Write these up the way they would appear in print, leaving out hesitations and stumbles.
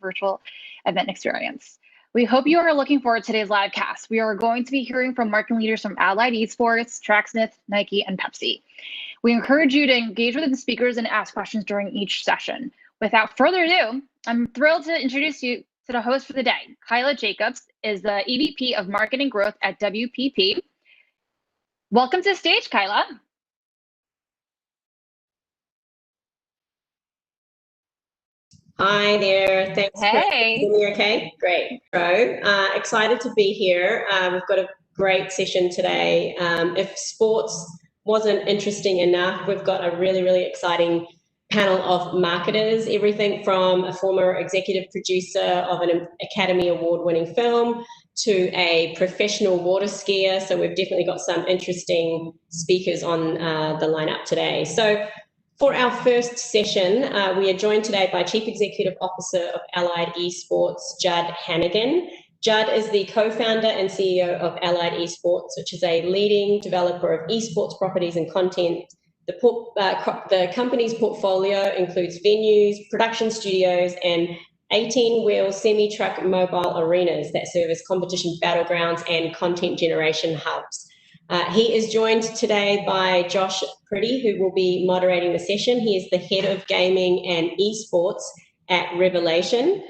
virtual event experience. We hope you are looking forward to today's live cast. We are going to be hearing from marketing leaders from Allied Esports, Tracksmith, Nike, and Pepsi. We encourage you to engage with the speakers and ask questions during each session. Without further ado, I'm thrilled to introduce you to the host for the day. Kyla Jacobs is the EVP of Marketing Growth at WPP. Welcome to the stage, Kyla. Hi there. Thanks. Hey. For me okay? Great. So excited to be here. We've got a great session today. If sports wasn't interesting enough, we've got a really, really exciting panel of marketers, everything from a former executive producer of an Academy Award-winning film to a professional water skier. So we've definitely got some interesting speakers on the lineup today. So for our first session, we are joined today by Chief Executive Officer of Allied Esports, Judd Hannigan. Judd is the co-founder and CEO of Allied Esports, which is a leading developer of esports properties and content. The company's portfolio includes venues, production studios, and 18-wheel semi-truck mobile arenas that serve as competition battlegrounds and content generation hubs. He is joined today by Josh Pretty, who will be moderating the session. He is the head of gaming and esports at Revelation.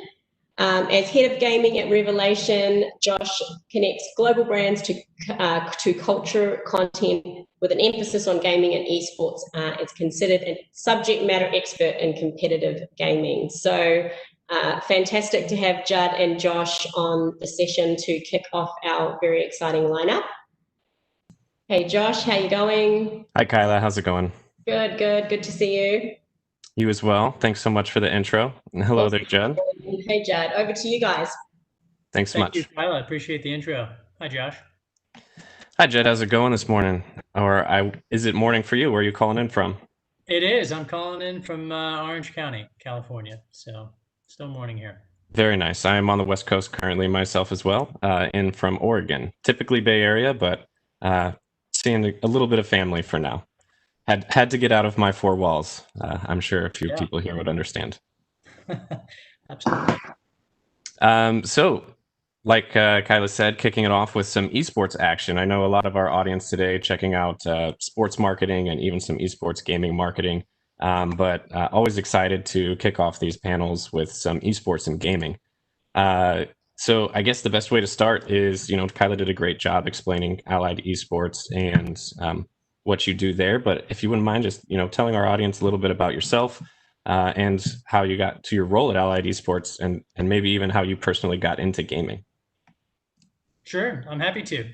As head of gaming at Revelation, Josh connects global brands to culture content with an emphasis on gaming and esports. It's considered a subject matter expert in competitive gaming. So fantastic to have Judd and Josh on the session to kick off our very exciting lineup. Hey Josh, how you going? Hi Kyla, how's it going? Good, good. Good to see you. You as well. Thanks so much for the intro. And hello there, Judd. Hey Judd, over to you guys. Thanks so much. Thank you, Kyla. I appreciate the intro. Hi Josh. Hi Judd, how's it going this morning? Or is it morning for you? Where are you calling in from? It is. I'm calling in from Orange County, California. So still morning here. Very nice. I am on the West Coast currently myself as well, in from Oregon. Typically Bay Area, but seeing a little bit of family for now. Had to get out of my four walls. I'm sure a few people here would understand. Absolutely. So, like Kyla said, kicking it off with some esports action. I know a lot of our audience today checking out sports marketing and even some esports gaming marketing, but always excited to kick off these panels with some esports and gaming. So I guess the best way to start is, Kyla did a great job explaining Allied Esports and what you do there. But if you wouldn't mind just, telling our audience a little bit about yourself and how you got to your role at Allied Esports and maybe even how you personally got into gaming. Sure, I'm happy to.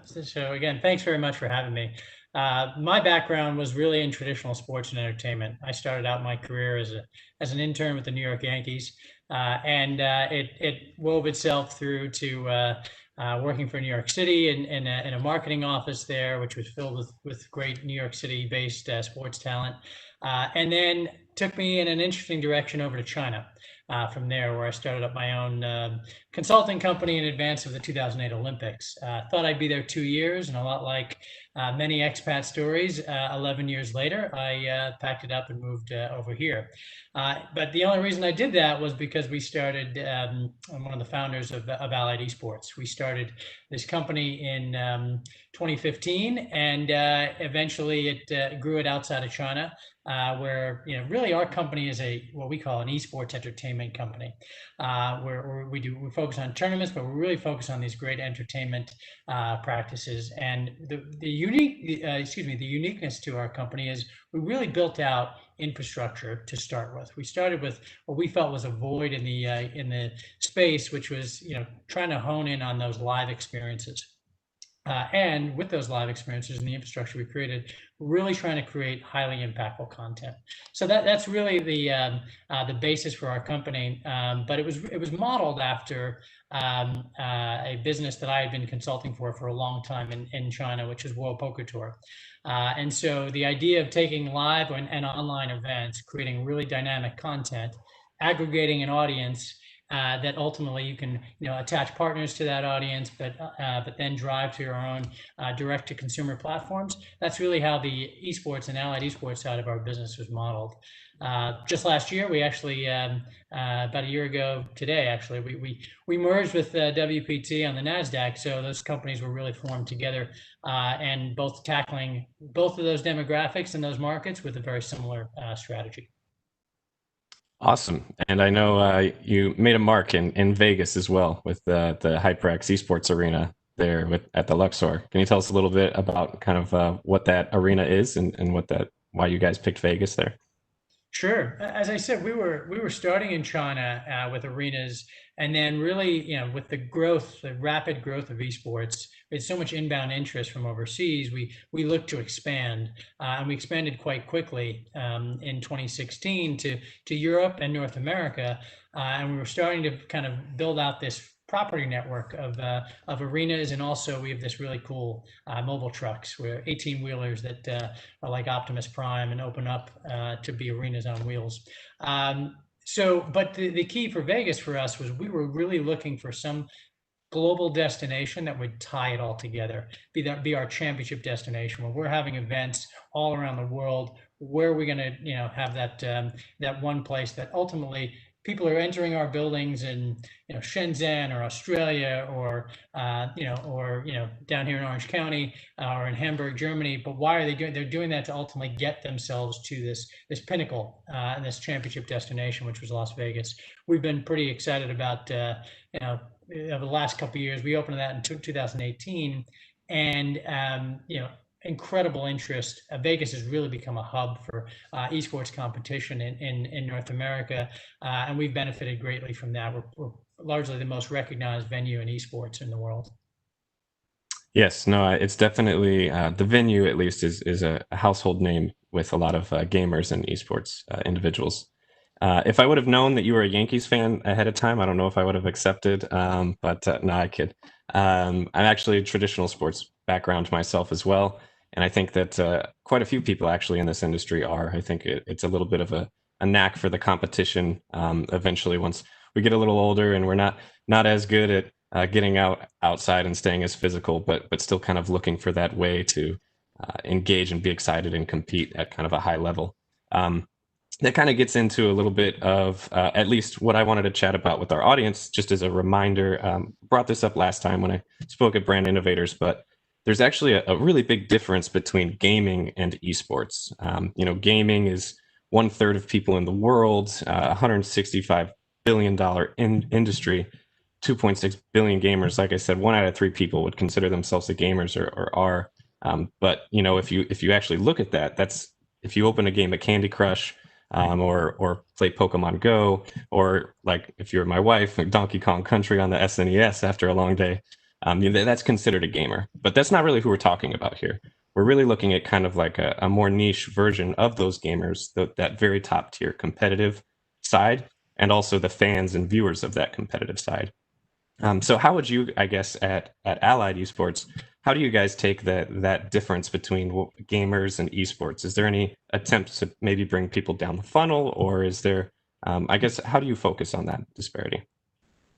So again, thanks very much for having me. My background was really in traditional sports and entertainment. I started out my career as an intern with the New York Yankees, and it wove itself through to working for New York City in a marketing office there, which was filled with great New York City-based sports talent, and then took me in an interesting direction over to China. From there, where I started up my own consulting company in advance of the 2008 Olympics. Thought I'd be there 2 years, and a lot like many expat stories, 11 years later, I packed it up and moved over here. But the only reason I did that was because we started, I'm one of the founders of Allied Esports. We started this company in 2015, and eventually it grew it outside of China, where really our company is what we call an esports entertainment company, where we focus on tournaments, but we really focus on these great entertainment practices. And the uniqueness to our company is we really built out infrastructure to start with. We started with what we felt was a void in the space, which was trying to hone in on those live experiences. And with those live experiences and the infrastructure we created, we're really trying to create highly impactful content. So that's really the basis for our company. But it was modeled after a business that I had been consulting for a long time in China, which is World Poker Tour. And so the idea of taking live and online events, creating really dynamic content, aggregating an audience, that ultimately you can attach partners to that audience, but then drive to your own direct to consumer platforms. That's really how the esports and allied esports side of our business was modeled. Just last year, we actually about a year ago today, actually, we merged with WPT on the NASDAQ. So those companies were really formed together and both tackling both of those demographics and those markets with a very similar strategy. Awesome. And I know you made a mark in Vegas as well with the HyperX Esports Arena there at the Luxor. Can you tell us a little bit about kind of what that arena is and why you guys picked Vegas there? Sure. As I said, we were starting in China with arenas, and then really, with the rapid growth of esports, we had so much inbound interest from overseas. We looked to expand, and we expanded quite quickly in 2016 to Europe and North America, and we were starting to kind of build out this property network of arenas, and also we have this really cool mobile trucks. We're 18-wheelers that are like Optimus Prime and open up to be arenas on wheels. But the key for Vegas for us was we were really looking for some global destination that would tie it all together, be our championship destination where we're having events all around the world. Where are we going to have that one place that ultimately people are entering our buildings in Shenzhen or Australia or down here in Orange County or in Hamburg, Germany. But why are they doing? They're doing that to ultimately get themselves to this pinnacle and this championship destination, which was Las Vegas. We've been pretty excited about over the last couple of years. We opened that in 2018, and incredible interest. Vegas has really become a hub for esports competition in North America, and we've benefited greatly from that. We're largely the most recognized venue in esports in the world. Yes, no, it's definitely the venue, at least, is a household name with a lot of gamers and esports individuals. If I would have known that you were a Yankees fan ahead of time, I don't know if I would have accepted, but no, I kid. I'm actually a traditional sports background myself as well. And I think that quite a few people actually in this industry are. I think it's a little bit of a knack for the competition. Eventually, once we get a little older and we're not as good at getting outside and staying as physical, but still kind of looking for that way to engage and be excited and compete at kind of a high level. That kind of gets into a little bit of at least what I wanted to chat about with our audience, just as a reminder. Brought this up last time when I spoke at Brand Innovators, but there's actually a really big difference between gaming and esports. Gaming is 1/3 of people in the world, $165 billion industry, 2.6 billion gamers. Like I said, 1 out of 3 people would consider themselves a gamers or are. But if you actually look at that, that's if you open a game of Candy Crush or play Pokemon Go, or like if you're my wife, like Donkey Kong Country on the SNES after a long day. That's considered a gamer, but that's not really who we're talking about here. We're really looking at kind of like a more niche version of those gamers, that very top tier competitive side, and also the fans and viewers of that competitive side. So how would you, I guess, at Allied Esports, how do you guys take that difference between gamers and esports? Is there any attempts to maybe bring people down the funnel, or is there, I guess, how do you focus on that disparity?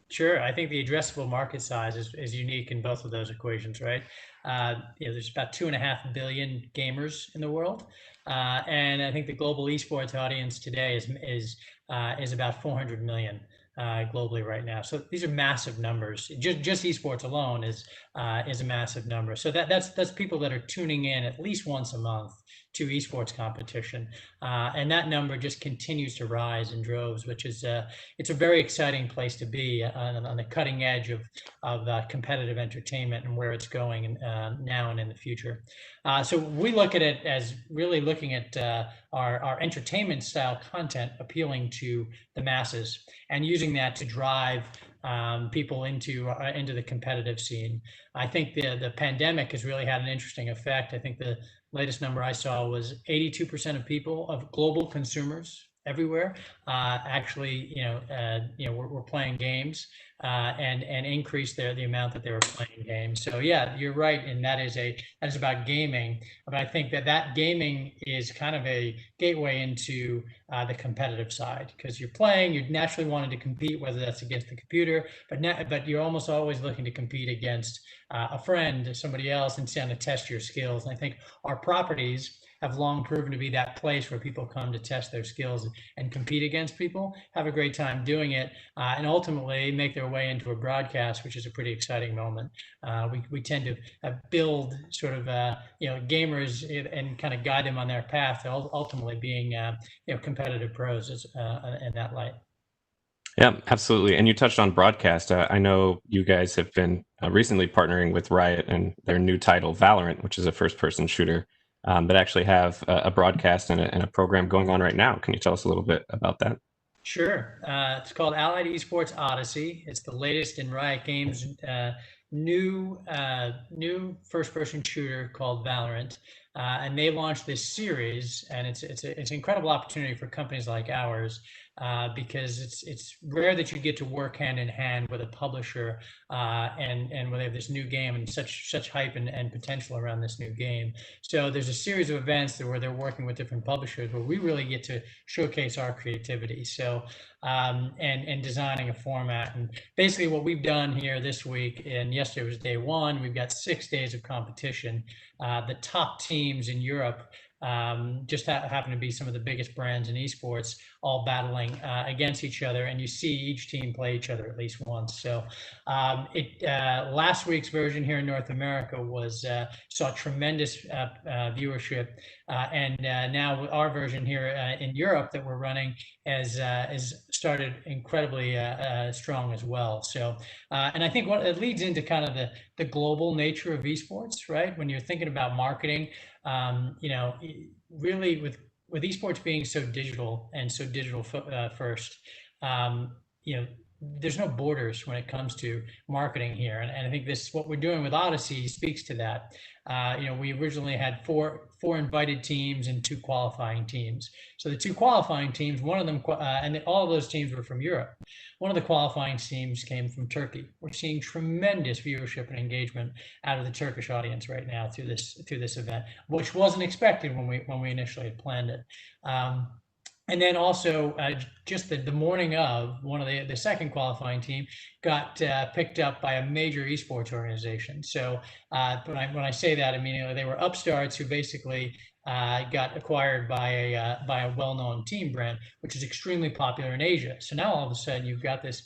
Sure. I think the addressable market size is unique in both of those equations, right? There's about 2.5 billion gamers in the world, and I think the global esports audience today is about 400 million globally right now. So these are massive numbers. Just esports alone is a massive number. So that's people that are tuning in at least once a month to esports competition, and that number just continues to rise in droves, which is it's a very exciting place to be on the cutting edge of competitive entertainment and where it's going now and in the future. So we look at it as really looking at our entertainment style content appealing to the masses and using that to drive people into the competitive scene. I think the pandemic has really had an interesting effect. I think the latest number I saw was 82% of global consumers everywhere actually, we're playing games and increase the amount that they were playing games. So yeah, you're right, and that is about gaming. But I think that gaming is kind of a gateway into the competitive side, because you're playing, you're naturally wanting to compete, whether that's against the computer, but you're almost always looking to compete against a friend, somebody else, and trying to test your skills. And I think our properties have long proven to be that place where people come to test their skills and compete against people, have a great time doing it, and ultimately make their way into a broadcast, which is a pretty exciting moment. We tend to build sort of gamers and kind of guide them on their path to ultimately being competitive pros in that light. Yeah, absolutely. And you touched on broadcast. I know you guys have been recently partnering with Riot and their new title, Valorant, which is a first-person shooter that actually have a broadcast and a program going on right now. Can you tell us a little bit about that? Sure. It's called Allied Esports Odyssey. It's the latest in Riot Games' new first-person shooter called Valorant. And they launched this series, and it's an incredible opportunity for companies like ours because it's rare that you get to work hand in hand with a publisher and when they have this new game and such hype and potential around this new game. So there's a series of events where they're working with different publishers where we really get to showcase our creativity. So and designing a format. And basically what we've done here this week, and yesterday was day one, we've got 6 days of competition. The top teams in Europe just happen to be some of the biggest brands in esports, all battling against each other, and you see each team play each other at least once. So last week's version here in North America saw tremendous viewership, and now our version here in Europe that we're running has started incredibly strong as well. So and I think what it leads into kind of the global nature of esports, right? When you're thinking about marketing, really with esports being so digital and so digital first, there's no borders when it comes to marketing here. And I think what we're doing with Odyssey speaks to that. We originally had four invited teams and 2 qualifying teams. So the 2 qualifying teams, one of them, and all of those teams were from Europe. One of the qualifying teams came from Turkey. We're seeing tremendous viewership and engagement out of the Turkish audience right now through this event, which wasn't expected when we initially had planned it. And then also, just the morning of, one of the second qualifying team got picked up by a major esports organization. So when I say that, I mean they were upstarts who basically got acquired by a well-known team brand, which is extremely popular in Asia. So now all of a sudden you've got this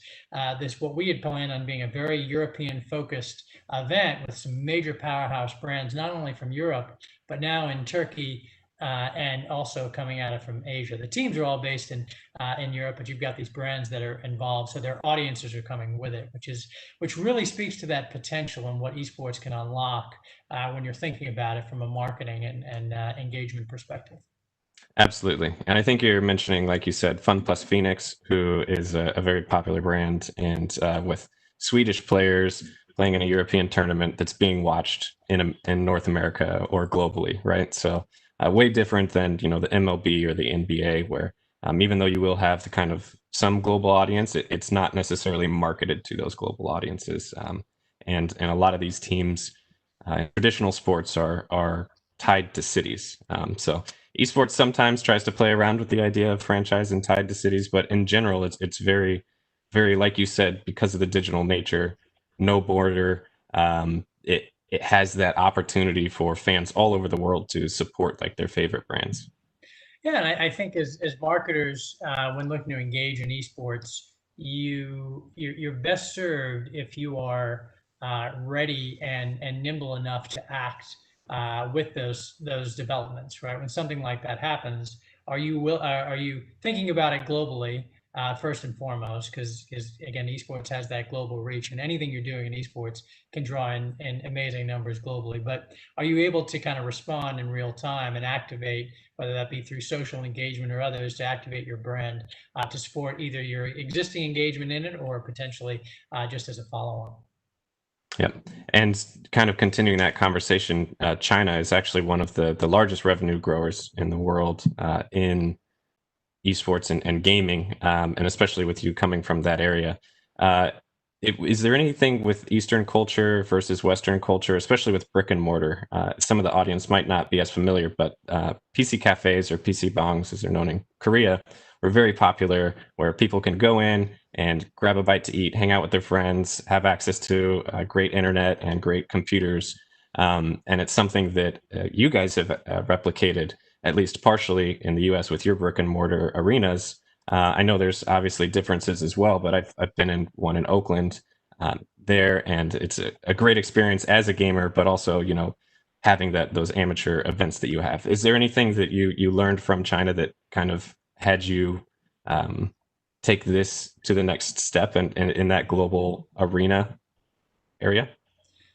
what we had planned on being a very European-focused event with some major powerhouse brands, not only from Europe but now in Turkey. And also coming at it from Asia. The teams are all based in Europe, but you've got these brands that are involved, so their audiences are coming with it, which really speaks to that potential and what esports can unlock when you're thinking about it from a marketing and engagement perspective. Absolutely. And I think you're mentioning, like you said, Fun Plus Phoenix, who is a very popular brand, and with Swedish players playing in a European tournament that's being watched in North America or globally, right? So way different than the MLB or the NBA, where even though you will have the kind of some global audience, it's not necessarily marketed to those global audiences. And a lot of these teams, traditional sports are tied to cities. So esports sometimes tries to play around with the idea of franchise and tied to cities, but in general, it's very, very, like you said, because of the digital nature, no border. It has that opportunity for fans all over the world to support like their favorite brands. Yeah, and I think as marketers, when looking to engage in esports, you're best served if you are ready and nimble enough to act with those developments, right? When something like that happens, are you thinking about it globally? First and foremost, because again, esports has that global reach, and anything you're doing in esports can draw in amazing numbers globally. But are you able to kind of respond in real time and activate, whether that be through social engagement or others, to activate your brand to support either your existing engagement in it or potentially just as a follow-on? Yeah, and kind of continuing that conversation, China is actually one of the largest revenue growers in the world in esports and gaming, and especially with you coming from that area. Is there anything with Eastern culture versus Western culture, especially with brick and mortar? Some of the audience might not be as familiar, but PC cafes or PC bongs, as they're known in Korea, were very popular, where people can go in and grab a bite to eat, hang out with their friends, have access to great internet and great computers. And it's something that you guys have replicated, at least partially, in the US with your brick and mortar arenas. I know there's obviously differences as well, but I've been in one in Oakland there, and it's a great experience as a gamer, but also, you know, having those amateur events that you have. Is there anything that you learned from China that kind of had you take this to the next step in that global arena area?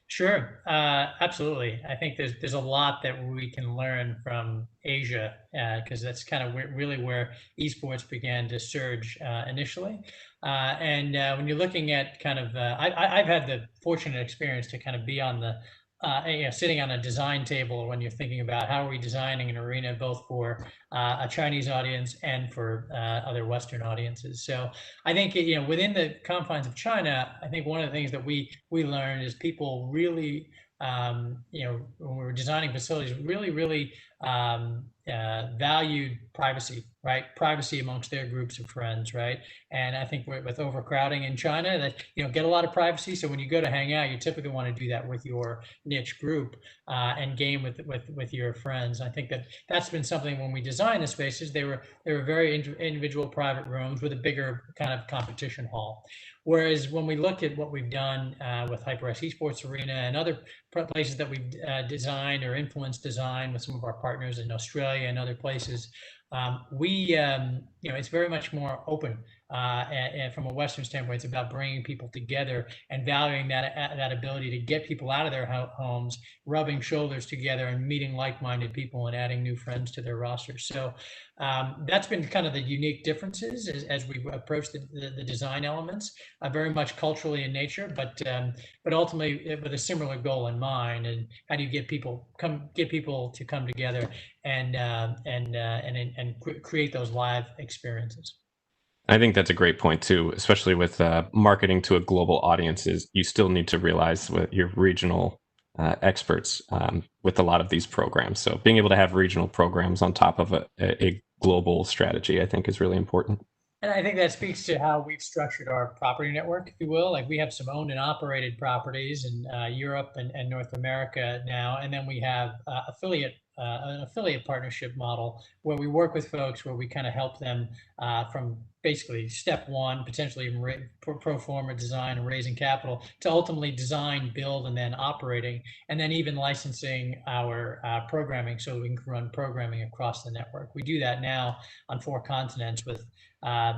Sure, absolutely. I think there's a lot that we can learn from Asia, because that's kind of really where esports began to surge initially. And when you're looking at kind of, I've had the fortunate experience to kind of be on the sitting on a design table when you're thinking about how are we designing an arena both for a Chinese audience and for other Western audiences. So I think, you know, within the confines of China, I think one of the things that we learned is people really, you know, when we were designing facilities, really valued privacy, right? Privacy amongst their groups of friends, right? And I think with overcrowding in China, that, you know, get a lot of privacy. So when you go to hang out, you typically want to do that with your niche group and game with your friends. I think that's been something when we designed the spaces. They were very individual private rooms with a bigger kind of competition hall. Whereas when we look at what we've done with HyperX Esports Arena and other places that we've designed or influenced design with some of our partners in Australia and other places, you know, it's very much more open. And from a Western standpoint, it's about bringing people together and valuing that ability to get people out of their homes, rubbing shoulders together and meeting like-minded people and adding new friends to their roster. So that's been kind of the unique differences as we approach the design elements, very much culturally in nature, but ultimately with a similar goal in mind. And how do you get people to come together and create those live experiences? I think that's a great point too, especially with marketing to a global audience. Is you still need to realize with your regional experts with a lot of these programs. So being able to have regional programs on top of a global strategy, I think, is really important. And I think that speaks to how we've structured our property network, if you will. Like we have some owned and operated properties in Europe and North America now, and then we have an affiliate partnership model where we work with folks where we kind of help them from basically step one, potentially even pro forma design and raising capital, to ultimately design, build, and then operating, and then even licensing our programming so we can run programming across the network. We do that now on 4 continents with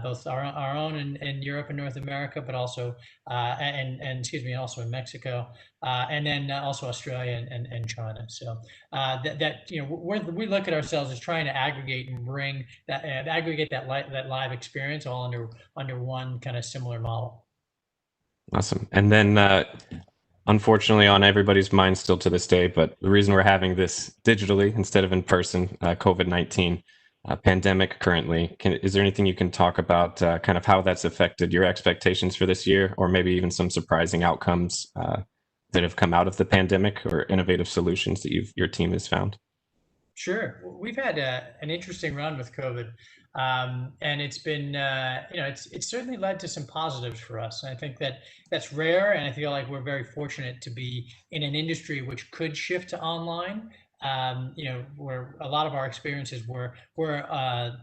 both our own in Europe and North America, but also also in Mexico, and then also Australia and China. So you know, we look at ourselves as trying to aggregate and bring that live experience all under one kind of similar model. Awesome. And then unfortunately on everybody's mind still to this day, but the reason we're having this digitally instead of in person, COVID-19 pandemic currently. Is there anything you can talk about kind of how that's affected your expectations for this year, or maybe even some surprising outcomes that have come out of the pandemic or innovative solutions that your team has found? Sure. We've had an interesting run with COVID, and it's been, you know, it's certainly led to some positives for us. And I think that's rare, and I feel like we're very fortunate to be in an industry which could shift to online. You know, where a lot of our experiences were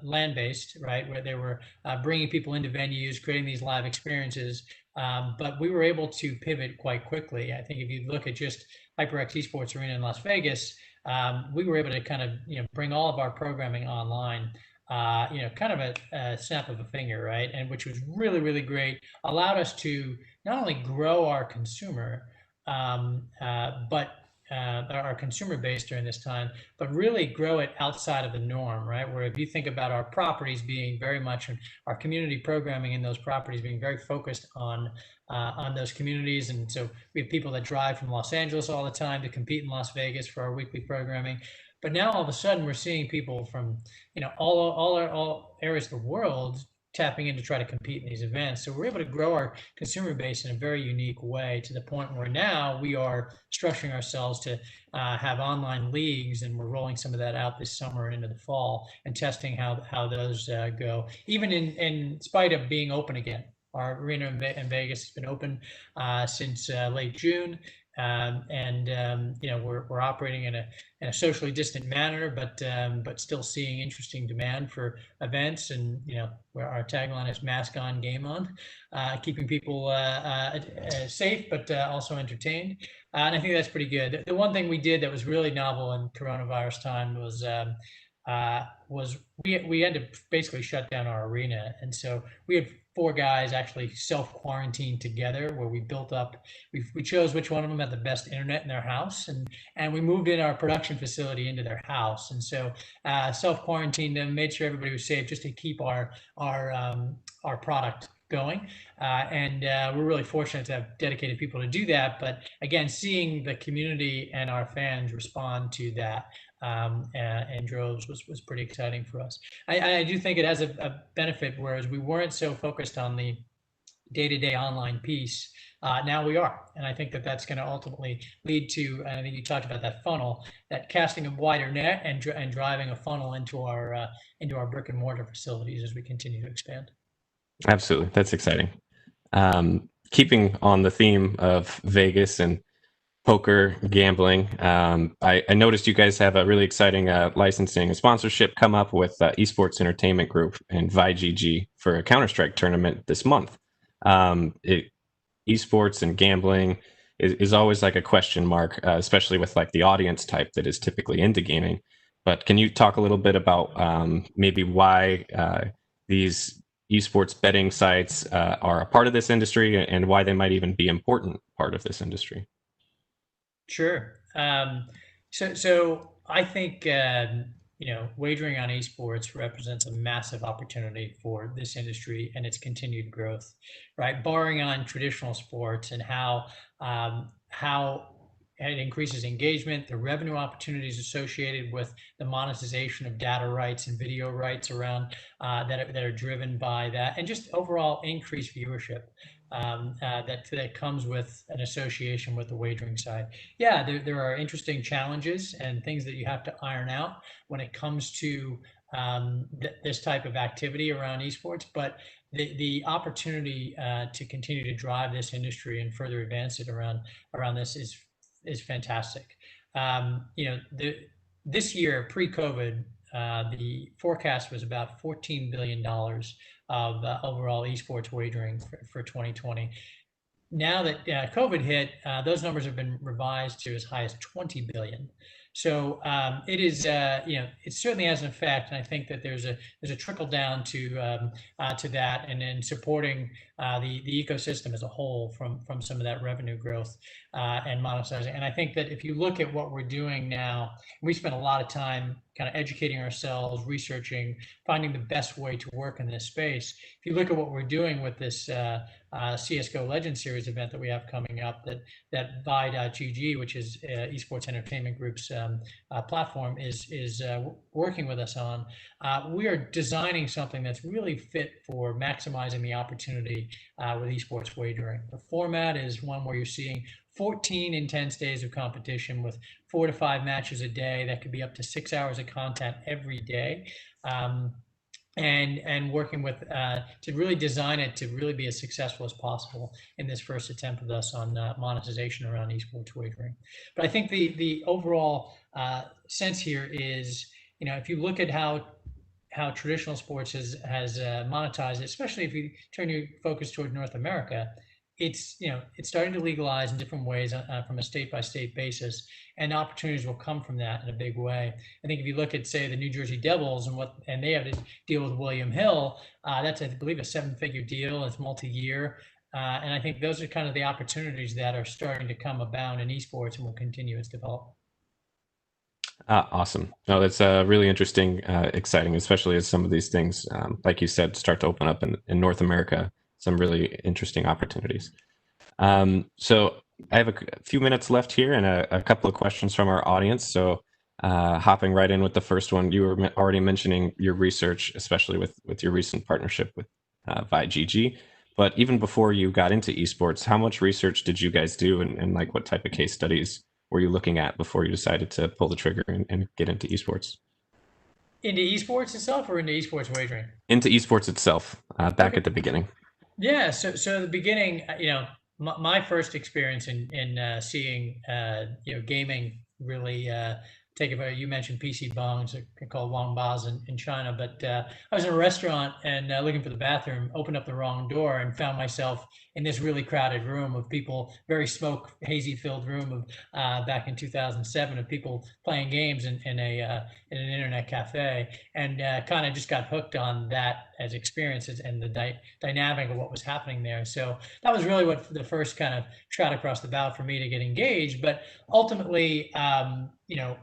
land-based, right? Where they were bringing people into venues, creating these live experiences. But we were able to pivot quite quickly. I think if you look at just HyperX Esports Arena in Las Vegas, we were able to kind of, you know, bring all of our programming online, you know, kind of a snap of a finger, right? And which was really great. Allowed us to not only grow our consumer, but our consumer base during this time, but really grow it outside of the norm, right? Where if you think about our properties being very much, our community programming in those properties being very focused on those communities. And so we have people that drive from Los Angeles all the time to compete in Las Vegas for our weekly programming. But now all of a sudden we're seeing people from, all areas of the world tapping in to try to compete in these events. So we're able to grow our consumer base in a very unique way, to the point where now we are structuring ourselves to have online leagues, and we're rolling some of that out this summer and into the fall, and testing how those go, even in spite of being open again. Our arena in Vegas has been open since late June. We're operating in a socially distant manner, but still seeing interesting demand for events. And where our tagline is "Mask on, Game on," keeping people safe but also entertained. And I think that's pretty good. The one thing we did that was really novel in coronavirus time was we had to basically shut down our arena, and so we had 4 guys actually self-quarantined together, where we built up, we chose which one of them had the best internet in their house, and we moved in our production facility into their house. And so self-quarantined them, made sure everybody was safe, just to keep our product going. We're really fortunate to have dedicated people to do that. But again, seeing the community and our fans respond to that and droves was pretty exciting for us. I do think it has a benefit, whereas we weren't so focused on the day-to-day online piece. Now we are, and I think that that's going to ultimately lead to, and I think you talked about that funnel, that casting a wider net and driving a funnel into our brick and mortar facilities as we continue to expand. Absolutely, that's exciting. Keeping on the theme of Vegas and poker gambling, I noticed you guys have a really exciting licensing and sponsorship come up with Esports Entertainment Group and ViGG for a Counter-Strike tournament this month. Esports and gambling is always like a question mark, especially with like the audience type that is typically into gaming. But can you talk a little bit about maybe why these esports betting sites are a part of this industry, and why they might even be an important part of this industry? Sure. So I think wagering on esports represents a massive opportunity for this industry and its continued growth, right? Barring on traditional sports and how it increases engagement, the revenue opportunities associated with the monetization of data rights and video rights around that are driven by that, and just overall increased viewership that comes with an association with the wagering side. Yeah, there are interesting challenges and things that you have to iron out when it comes to this type of activity around esports, but the opportunity to continue to drive this industry and further advance it around this is fantastic. This year, pre-COVID, the forecast was about $14 billion of overall esports wagering for 2020. Now that COVID hit, those numbers have been revised to as high as 20 billion. So it is, it certainly has an effect, and I think that there's a trickle down to that, and then supporting the ecosystem as a whole from some of that revenue growth and monetizing. And I think that if you look at what we're doing now, we spend a lot of time kind of educating ourselves, researching, finding the best way to work in this space. If you look at what we're doing with this CSGO Legends Series event that we have coming up, that Vi.GG, which is Esports Entertainment Group's platform, is working with us on, we are designing something that's really fit for maximizing the opportunity with esports wagering. The format is one where you're seeing 14 intense days of competition with 4 to 5 matches a day. That could be up to 6 hours of content every day. And working with to really design it to really be as successful as possible in this first attempt with us on monetization around esports wagering. But I think the overall sense here is, if you look at how traditional sports has monetized, especially if you turn your focus toward North America, it's starting to legalize in different ways from a state-by-state basis, and opportunities will come from that in a big way. I think if you look at, say, the New Jersey Devils and they have to deal with William Hill, that's, I believe, a 7-figure deal. It's multi-year, and I think those are kind of the opportunities that are starting to come abound in esports and will continue its development. Awesome. No, that's really interesting, exciting, especially as some of these things, like you said, start to open up in North America. Some really interesting opportunities. So I have a few minutes left here and a couple of questions from our audience. So hopping right in with the first one, you were already mentioning your research, especially with your recent partnership with ViGG. But even before you got into esports, how much research did you guys do, and like what type of case studies were you looking at before you decided to pull the trigger and get into esports? Into esports itself or into esports wagering? Into esports itself, back at the beginning. Yeah. So the beginning, my first experience in seeing gaming really take about. You mentioned PC bongs, called Wangbas in China, but I was in a restaurant and looking for the bathroom, opened up the wrong door, and found myself in this really crowded room of people, very smoke hazy filled room of back in 2007 of people playing games in an internet cafe, and kind of just got hooked on that as experiences and the dynamic of what was happening there. So that was really what the first kind of shot across the bow for me to get engaged. But ultimately,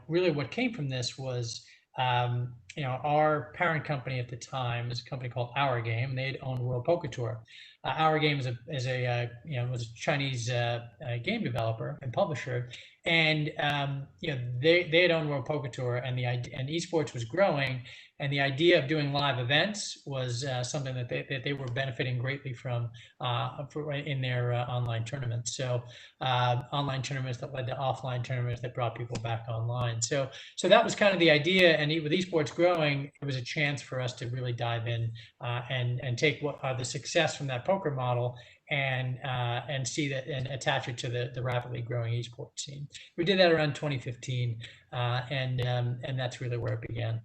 really what came from this was, our parent company at the time is a company called Our Game. They'd owned World Poker Tour. Our Game was a Chinese game developer and publisher, and they had owned World Poker Tour, and esports was growing, and the idea of doing live events was something that they were benefiting greatly from in their online tournaments. So online tournaments that led to offline tournaments that brought people back online. So that was kind of the idea. And with esports growing, it was a chance for us to really dive in and take the success from that poker model and see that and attach it to the rapidly growing esports scene. We did that around 2015, and that's really where it began.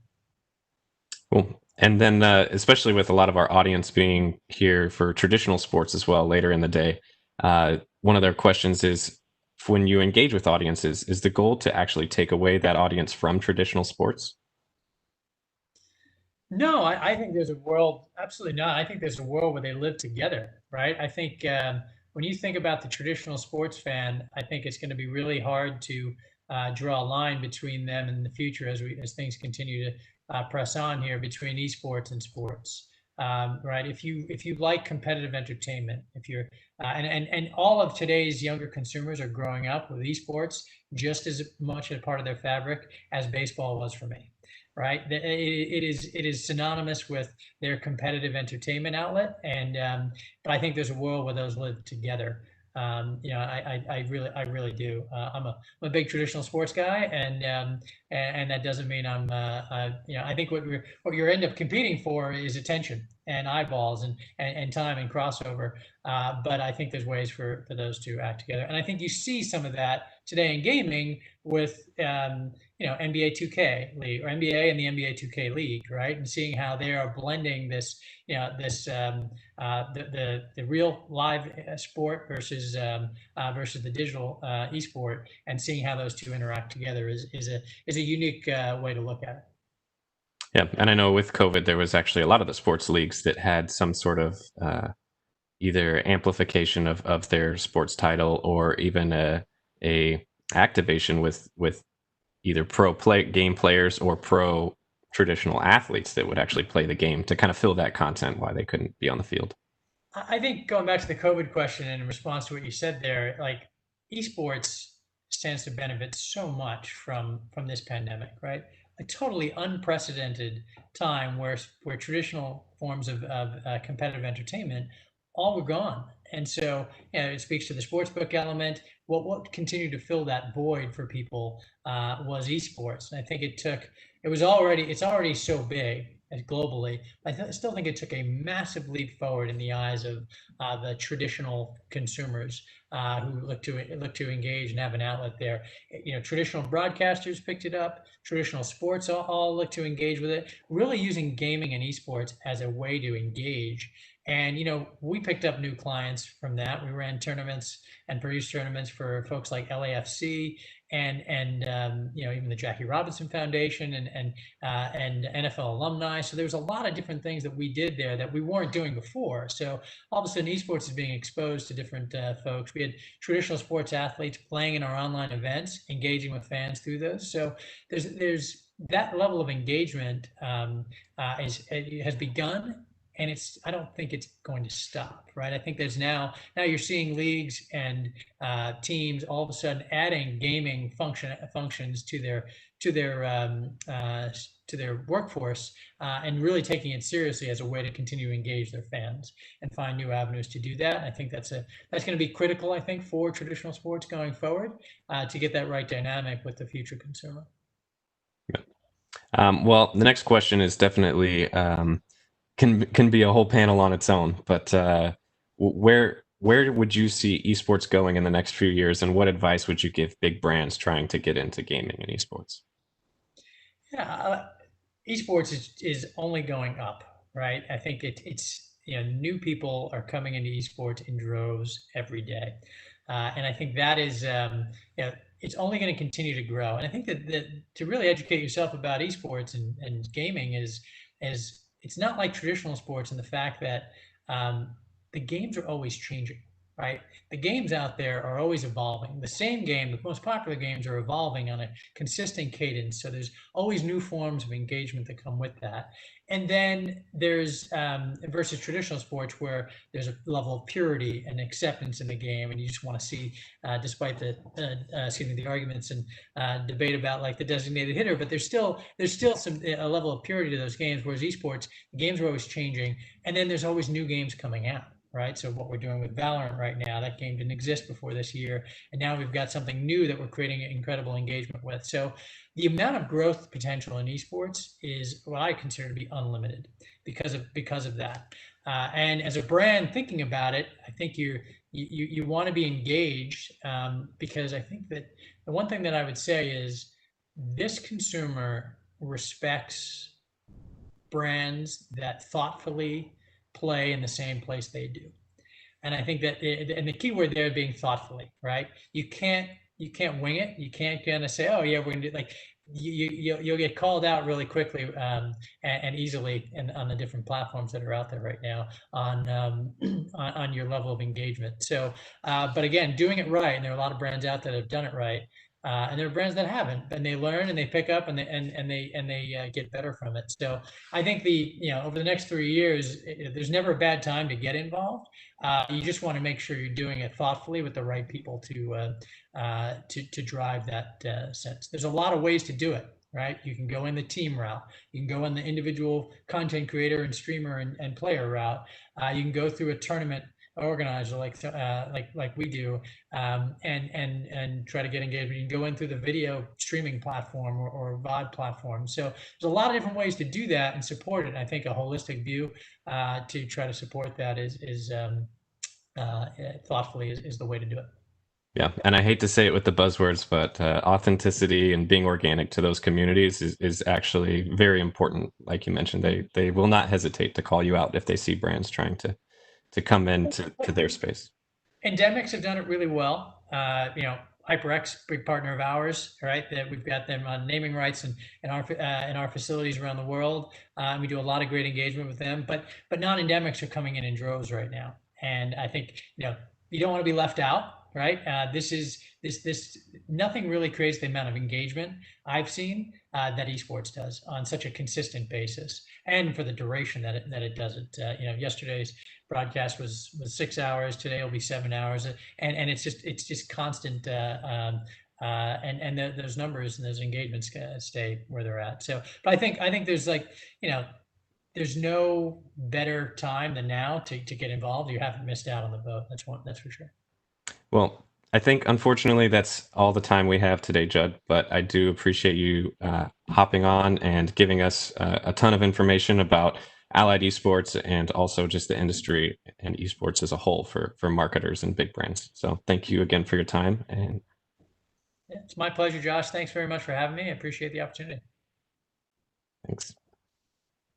Cool. And then, especially with a lot of our audience being here for traditional sports as well later in the day, one of their questions is, when you engage with audiences, is the goal to actually take away that audience from traditional sports? No, I think there's a world, absolutely not. I think there's a world where they live together, right? I think when you think about the traditional sports fan, I think it's going to be really hard to draw a line between them in the future as things continue to press on here between esports and sports. Right? If you like competitive entertainment, if you're and all of today's younger consumers are growing up with esports just as much a part of their fabric as baseball was for me. Right? It is synonymous with their competitive entertainment outlet, and but I think there's a world where those live together. I really do. I'm a big traditional sports guy, and that doesn't mean I think what you end up competing for is attention and eyeballs and time and crossover. But I think there's ways for those to act together, and I think you see some of that today in gaming with NBA 2K League or NBA and the NBA 2K League, right? And seeing how they are blending this, the real live sport versus the digital esport, and seeing how those two interact together is a unique way to look at it. Yeah, and I know with COVID, there was actually a lot of the sports leagues that had some sort of either amplification of their sports title or even a activation with either game players or pro traditional athletes that would actually play the game to kind of fill that content while they couldn't be on the field. I think going back to the COVID question and in response to what you said there, like esports stands to benefit so much from this pandemic, right? A totally unprecedented time where traditional forms of competitive entertainment all were gone. And so it speaks to the sportsbook element. What continued to fill that void for people was esports. And I think it's already so big globally. I still think it took a massive leap forward in the eyes of the traditional consumers who look to engage and have an outlet there. Traditional broadcasters picked it up. Traditional sports all look to engage with it. Really using gaming and esports as a way to engage. And we picked up new clients from that. We ran tournaments and produced tournaments for folks like LAFC and even the Jackie Robinson Foundation and NFL alumni. So there was a lot of different things that we did there that we weren't doing before. So all of a sudden, esports is being exposed to different folks. We had traditional sports athletes playing in our online events, engaging with fans through those. So there's that level of engagement has begun. And I don't think it's going to stop, right? I think there's now you're seeing leagues and teams all of a sudden adding gaming functions to to their workforce, and really taking it seriously as a way to continue to engage their fans and find new avenues to do that. I think that's going to be critical, I think, for traditional sports going forward, to get that right dynamic with the future consumer. Well, the next question is definitely can be a whole panel on its own, but where would you see esports going in the next few years, and what advice would you give big brands trying to get into gaming and esports? Yeah, esports is only going up, right? I think it's new people are coming into esports in droves every day, and I think that is it's only going to continue to grow. And I think that to really educate yourself about esports and gaming is it's not like traditional sports in the fact that the games are always changing, right? The games out there are always evolving. The same game, the most popular games are evolving on a consistent cadence. So there's always new forms of engagement that come with that. And then there's versus traditional sports where there's a level of purity and acceptance in the game, and you just want to see, despite the the arguments and debate about like the designated hitter, but there's still a level of purity to those games. Whereas esports, the games are always changing, and then there's always new games coming out. Right. So what we're doing with Valorant right now, that game didn't exist before this year. And now we've got something new that we're creating incredible engagement with. So the amount of growth potential in esports is what I consider to be unlimited because of that. And as a brand thinking about it, I think you want to be engaged, because I think that the one thing that I would say is this consumer respects brands that thoughtfully play in the same place they do. And I think that and the key word there being thoughtfully, right? You can't wing it. You can't kind of say, oh yeah, we're gonna do, like you'll get called out really quickly and easily on the different platforms that are out there right now on your level of engagement. So but again, doing it right, and there are a lot of brands out there that have done it right. And there are brands that haven't, and they learn and they pick up and they get better from it. So I think over the next 3 years, there's never a bad time to get involved. You just want to make sure you're doing it thoughtfully with the right people to drive that sense. There's a lot of ways to do it, right? You can go in the team route. You can go in the individual content creator and streamer and player route. You can go through a tournament organizer like we do, and try to get engagement. You can go in through the video streaming platform or VOD platform. So there's a lot of different ways to do that and support it. And I think a holistic view to try to support that is thoughtfully is the way to do it. Yeah, and I hate to say it with the buzzwords, but authenticity and being organic to those communities is actually very important. Like you mentioned, they will not hesitate to call you out if they see brands trying to come into their space. Endemics have done it really well. HyperX, big partner of ours, right? That we've got them on naming rights in our facilities around the world. We do a lot of great engagement with them, but non-endemics are coming in droves right now, and I think you don't want to be left out, right? This nothing really creates the amount of engagement I've seen that esports does on such a consistent basis, and for the duration that it does it. Yesterday's broadcast was 6 hours. Today will be 7 hours, and it's just constant. And those numbers and those engagements stay where they're at. So, but I think there's there's no better time than now to get involved. You haven't missed out on the boat. That's for sure. Well, I think unfortunately that's all the time we have today, Judd, but I do appreciate you hopping on and giving us a ton of information about Allied Esports and also just the industry and esports as a whole for marketers and big brands. So thank you again for your time. And yeah, it's my pleasure, Josh. Thanks very much for having me. I appreciate the opportunity. Thanks.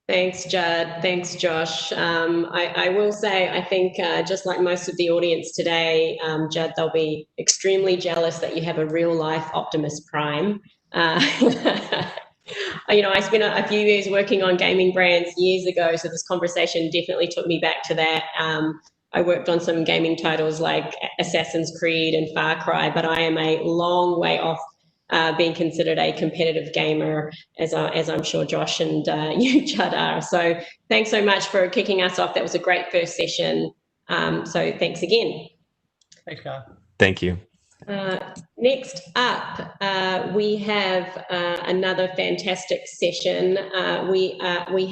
Thanks, Judd. Thanks, Josh. I will say, I think just like most of the audience today, Judd, they'll be extremely jealous that you have a real life Optimus Prime. I spent a few years working on gaming brands years ago, so this conversation definitely took me back to that. I worked on some gaming titles like Assassin's Creed and Far Cry, but I am a long way off being considered a competitive gamer, as I'm sure Josh and you, Judd, are. So thanks so much for kicking us off. That was a great first session. So thanks again. Thanks, Kyle. Thank you. Next up, we have another fantastic session. We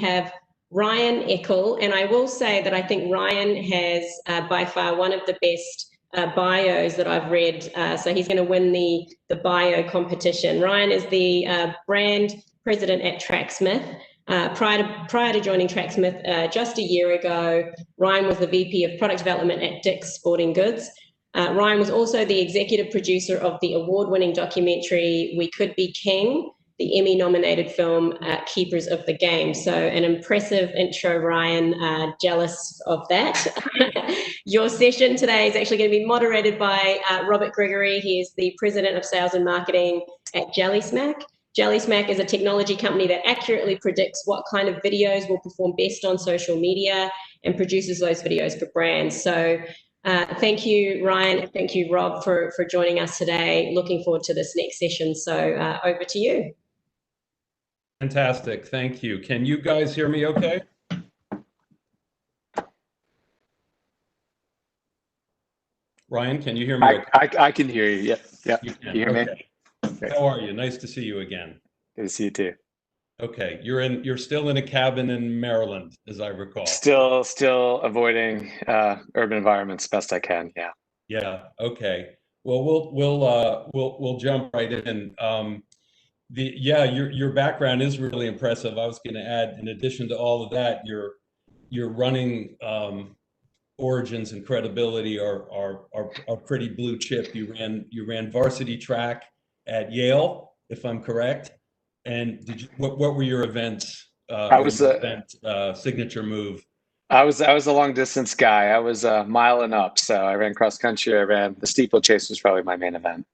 have Ryan Eckel, and I will say that I think Ryan has by far one of the best bios that I've read. So he's going to win the bio competition. Ryan is the brand president at Tracksmith. Prior to joining Tracksmith just a year ago, Ryan was the VP of product development at Dick's Sporting Goods. Ryan was also the executive producer of the award-winning documentary We Could Be King, the Emmy-nominated film Keepers of the Game. So an impressive intro, Ryan. Jealous of that. Your session today is actually going to be moderated by Robert Gregory. He is the president of sales and marketing at JellySmack. JellySmack is a technology company that accurately predicts what kind of videos will perform best on social media and produces those videos for brands. So thank you, Ryan. Thank you, Rob, for joining us today. Looking forward to this next session. So over to you. Fantastic. Thank you. Can you guys hear me okay? Ryan, can you hear me okay? I can hear you. Yeah. You can. You hear okay. me? Okay. How are you? Nice to see you again. Good to see you too. Okay. You're still in a cabin in Maryland, as I recall. Still avoiding urban environments best I can. Yeah. Yeah. Okay. Well, we'll jump right in. Your background is really impressive. I was going to add, in addition to all of that, your running origins and credibility are pretty blue chip. You ran varsity track at Yale, if I'm correct. And what were your events? Signature move. I was a long distance guy. I was a mile and up, so I ran cross country. I ran the steeplechase was probably my main event.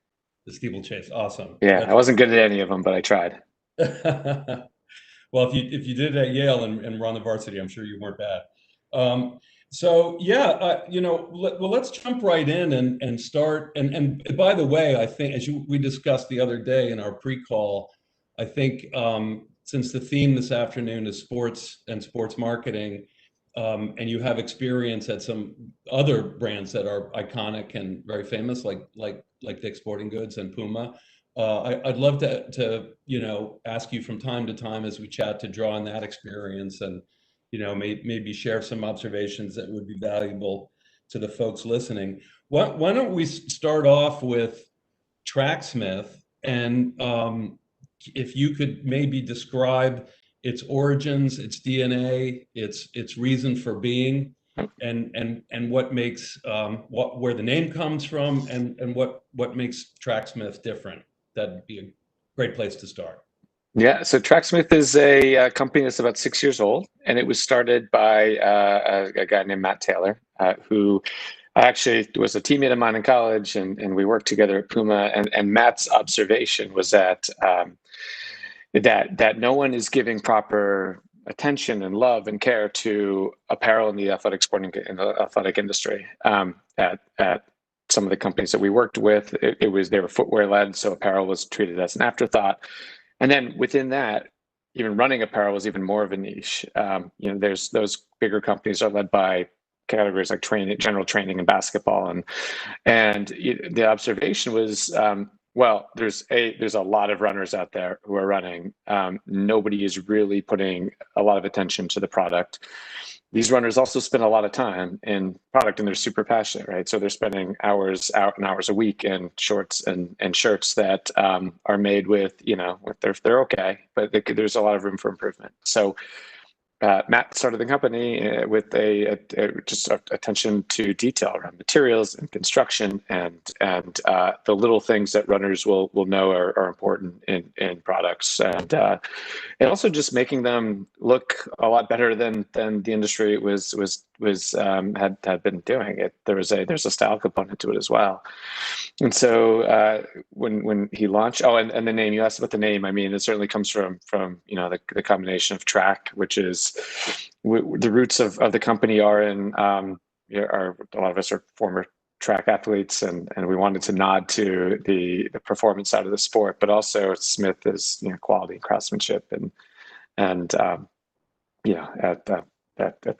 The steeplechase, awesome. Yeah, I wasn't good at any of them, but I tried. Well, if you did it at Yale and were on the varsity, I'm sure you weren't bad. Let's jump right in and start. And by the way, I think we discussed the other day in our pre-call, I think since the theme this afternoon is sports and sports marketing, and you have experience at some other brands that are iconic and very famous, like Dick's Sporting Goods and Puma. I'd love to ask you from time to time as we chat to draw on that experience and maybe share some observations that would be valuable to the folks listening. Why don't we start off with Tracksmith, and if you could maybe describe its origins, its DNA, its reason for being, and what makes where the name comes from, and what makes Tracksmith different. That'd be a great place to start. Yeah, so Tracksmith is a company that's about 6 years old, and it was started by a guy named Matt Taylor, who actually was a teammate of mine in college, and we worked together at Puma. And Matt's observation was that that no one is giving proper attention and love and care to apparel in the athletic industry. At some of the companies that we worked with, they were footwear led, so apparel was treated as an afterthought. And then within that, even running apparel was even more of a niche. There's those bigger companies are led by categories like general training and basketball, and the observation was, there's a lot of runners out there who are running. Nobody is really putting a lot of attention to the product. These runners also spend a lot of time in product, and they're super passionate, right? So they're spending hours and hours a week in shorts and shirts that are made with, they're okay, but there's a lot of room for improvement. So Matt started the company with just attention to detail around materials and construction and the little things that runners will know are important in products, and also just making them look a lot better than the industry had been doing it. There's a style component to it as well. And so when he launched, and the name, you asked about the name. I mean, it certainly comes from the combination of track, which is the roots of the company are in a lot of us are former track athletes, and we wanted to nod to the performance side of the sport, but also Smith is quality and craftsmanship, and I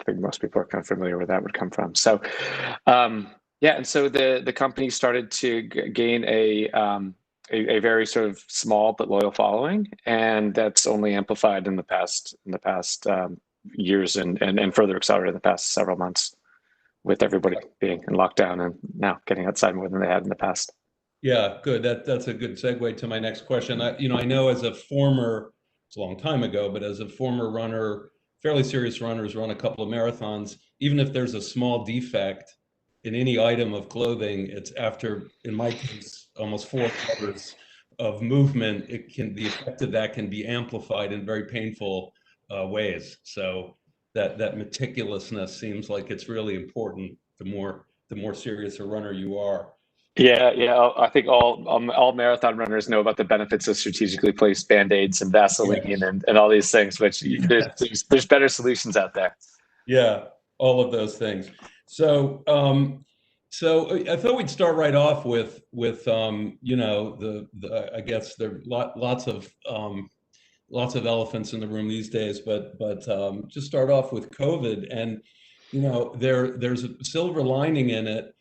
think most people are kind of familiar where that would come from. So Yeah, and so the company started to gain a very sort of small but loyal following, and that's only amplified in the past years and further accelerated in the past several months, with everybody being in lockdown and now getting outside more than they had in the past. Yeah, good. That's a good segue to my next question. I know as a former, it's a long time ago, but as a former runner, fairly serious runners, run a couple of marathons. Even if there's a small defect in any item of clothing, it's after, in my case, almost 4 hours of movement. The effect of that can be amplified in very painful ways. So that meticulousness seems like it's really important. The more serious a runner you are. Yeah. I think all marathon runners know about the benefits of strategically placed Band-Aids and Vaseline and all these things, which there's better solutions out there. Yeah, all of those things. So I thought we'd start right off with I guess there are lots of elephants in the room these days, but just start off with COVID, and there's a silver lining in it.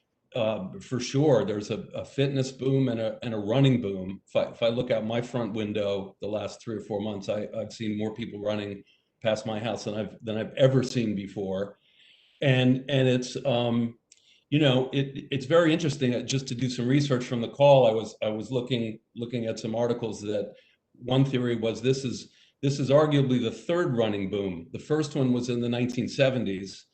For sure, there's a fitness boom and a running boom. If I look out my front window, the last 3 or 4 months, I've seen more people running past my house than I've ever seen before, and it's it's very interesting. Just to do some research from the call, I was looking at some articles that one theory was this is arguably the third running boom. The first one was in the 1970s.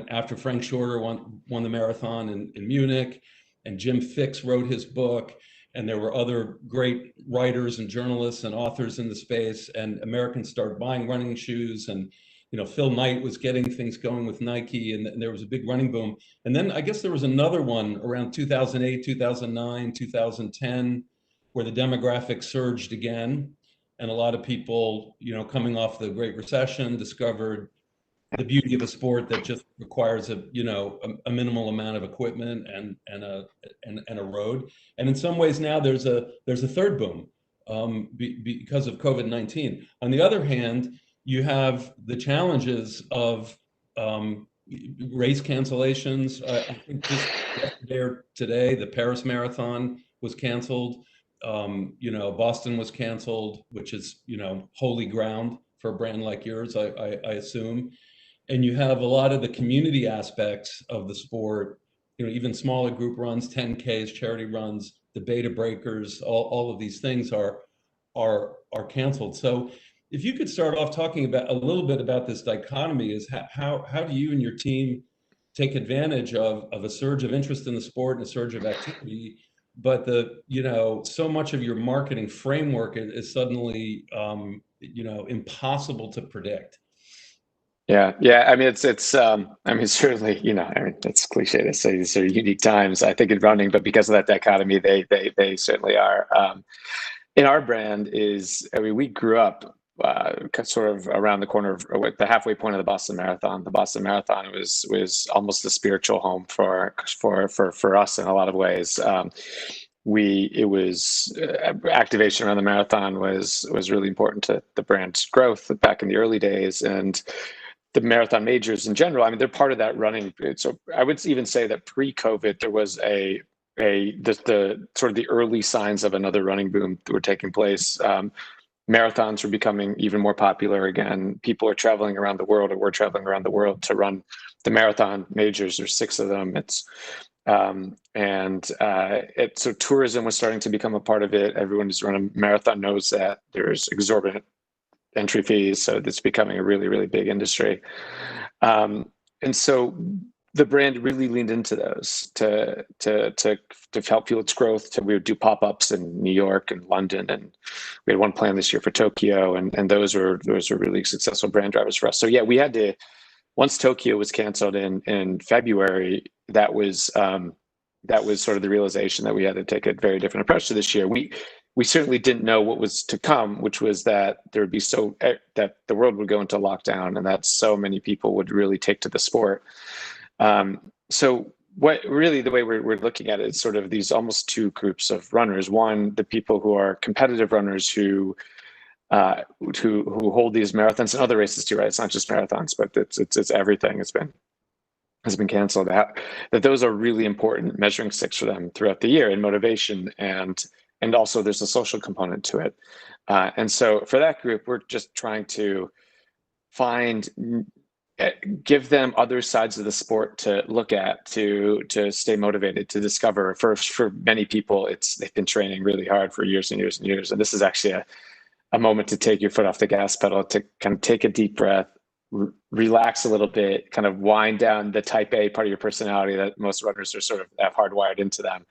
After Frank Shorter won the marathon in Munich, and Jim Fixx wrote his book, and there were other great writers and journalists and authors in the space, and Americans started buying running shoes, and Phil Knight was getting things going with Nike, and there was a big running boom. And then I guess there was another one around 2008, 2009, 2010, where the demographic surged again, and a lot of people, coming off the Great Recession, discovered the beauty of a sport that just requires a minimal amount of equipment and a road. And in some ways now there's a third boom because of COVID-19. On the other hand, you have the challenges of race cancellations. I think just yesterday or today, the Paris Marathon was canceled. Boston was canceled, which is holy ground for a brand like yours, I assume. And you have a lot of the community aspects of the sport, even smaller group runs, 10Ks, charity runs, the Beta Breakers, all of these things are canceled. So if you could start off talking a little bit about this dichotomy, is how do you and your team take advantage of a surge of interest in the sport and a surge of activity, but so much of your marketing framework is suddenly impossible to predict? Yeah. I mean, it's certainly, it's cliche to say these are unique times, I think, in running, but because of that dichotomy, they certainly are. In our brand we grew up sort of around the corner of the halfway point of the Boston Marathon. The Boston Marathon was almost a spiritual home for us in a lot of ways. Activation around the marathon was really important to the brand's growth back in the early days, and the marathon majors in general. I mean, they're part of that running. So I would even say that pre-COVID, there was the sort of the early signs of another running boom that were taking place. Marathons were becoming even more popular again. People are traveling around the world, or we're traveling around the world to run the marathon majors. There's 6 of them. So tourism was starting to become a part of it. Everyone who's run a marathon knows that there's exorbitant entry fees, so it's becoming a really, really big industry. And so the brand really leaned into those to help fuel its growth. We would do pop-ups in New York and London, and we had one planned this year for Tokyo, and those were really successful brand drivers for us. So yeah, we had to, once Tokyo was canceled in February, that was sort of the realization that we had to take a very different approach to this year. We certainly didn't know what was to come, which was that there would be that the world would go into lockdown, and that so many people would really take to the sport. So what really the way we're looking at it is sort of these almost 2 groups of runners. One, the people who are competitive runners who hold these marathons and other races too, right? It's not just marathons, but it's everything. It's been has been canceled, that those are really important measuring sticks for them throughout the year in motivation, and also there's a social component to it. And so for that group, we're just trying to give them other sides of the sport to look at, to stay motivated, to discover. For many people, they've been training really hard for years and years and years, and this is actually a moment to take your foot off the gas pedal, to kind of take a deep breath, relax a little bit, kind of wind down the type A part of your personality that most runners are sort of have hardwired into them.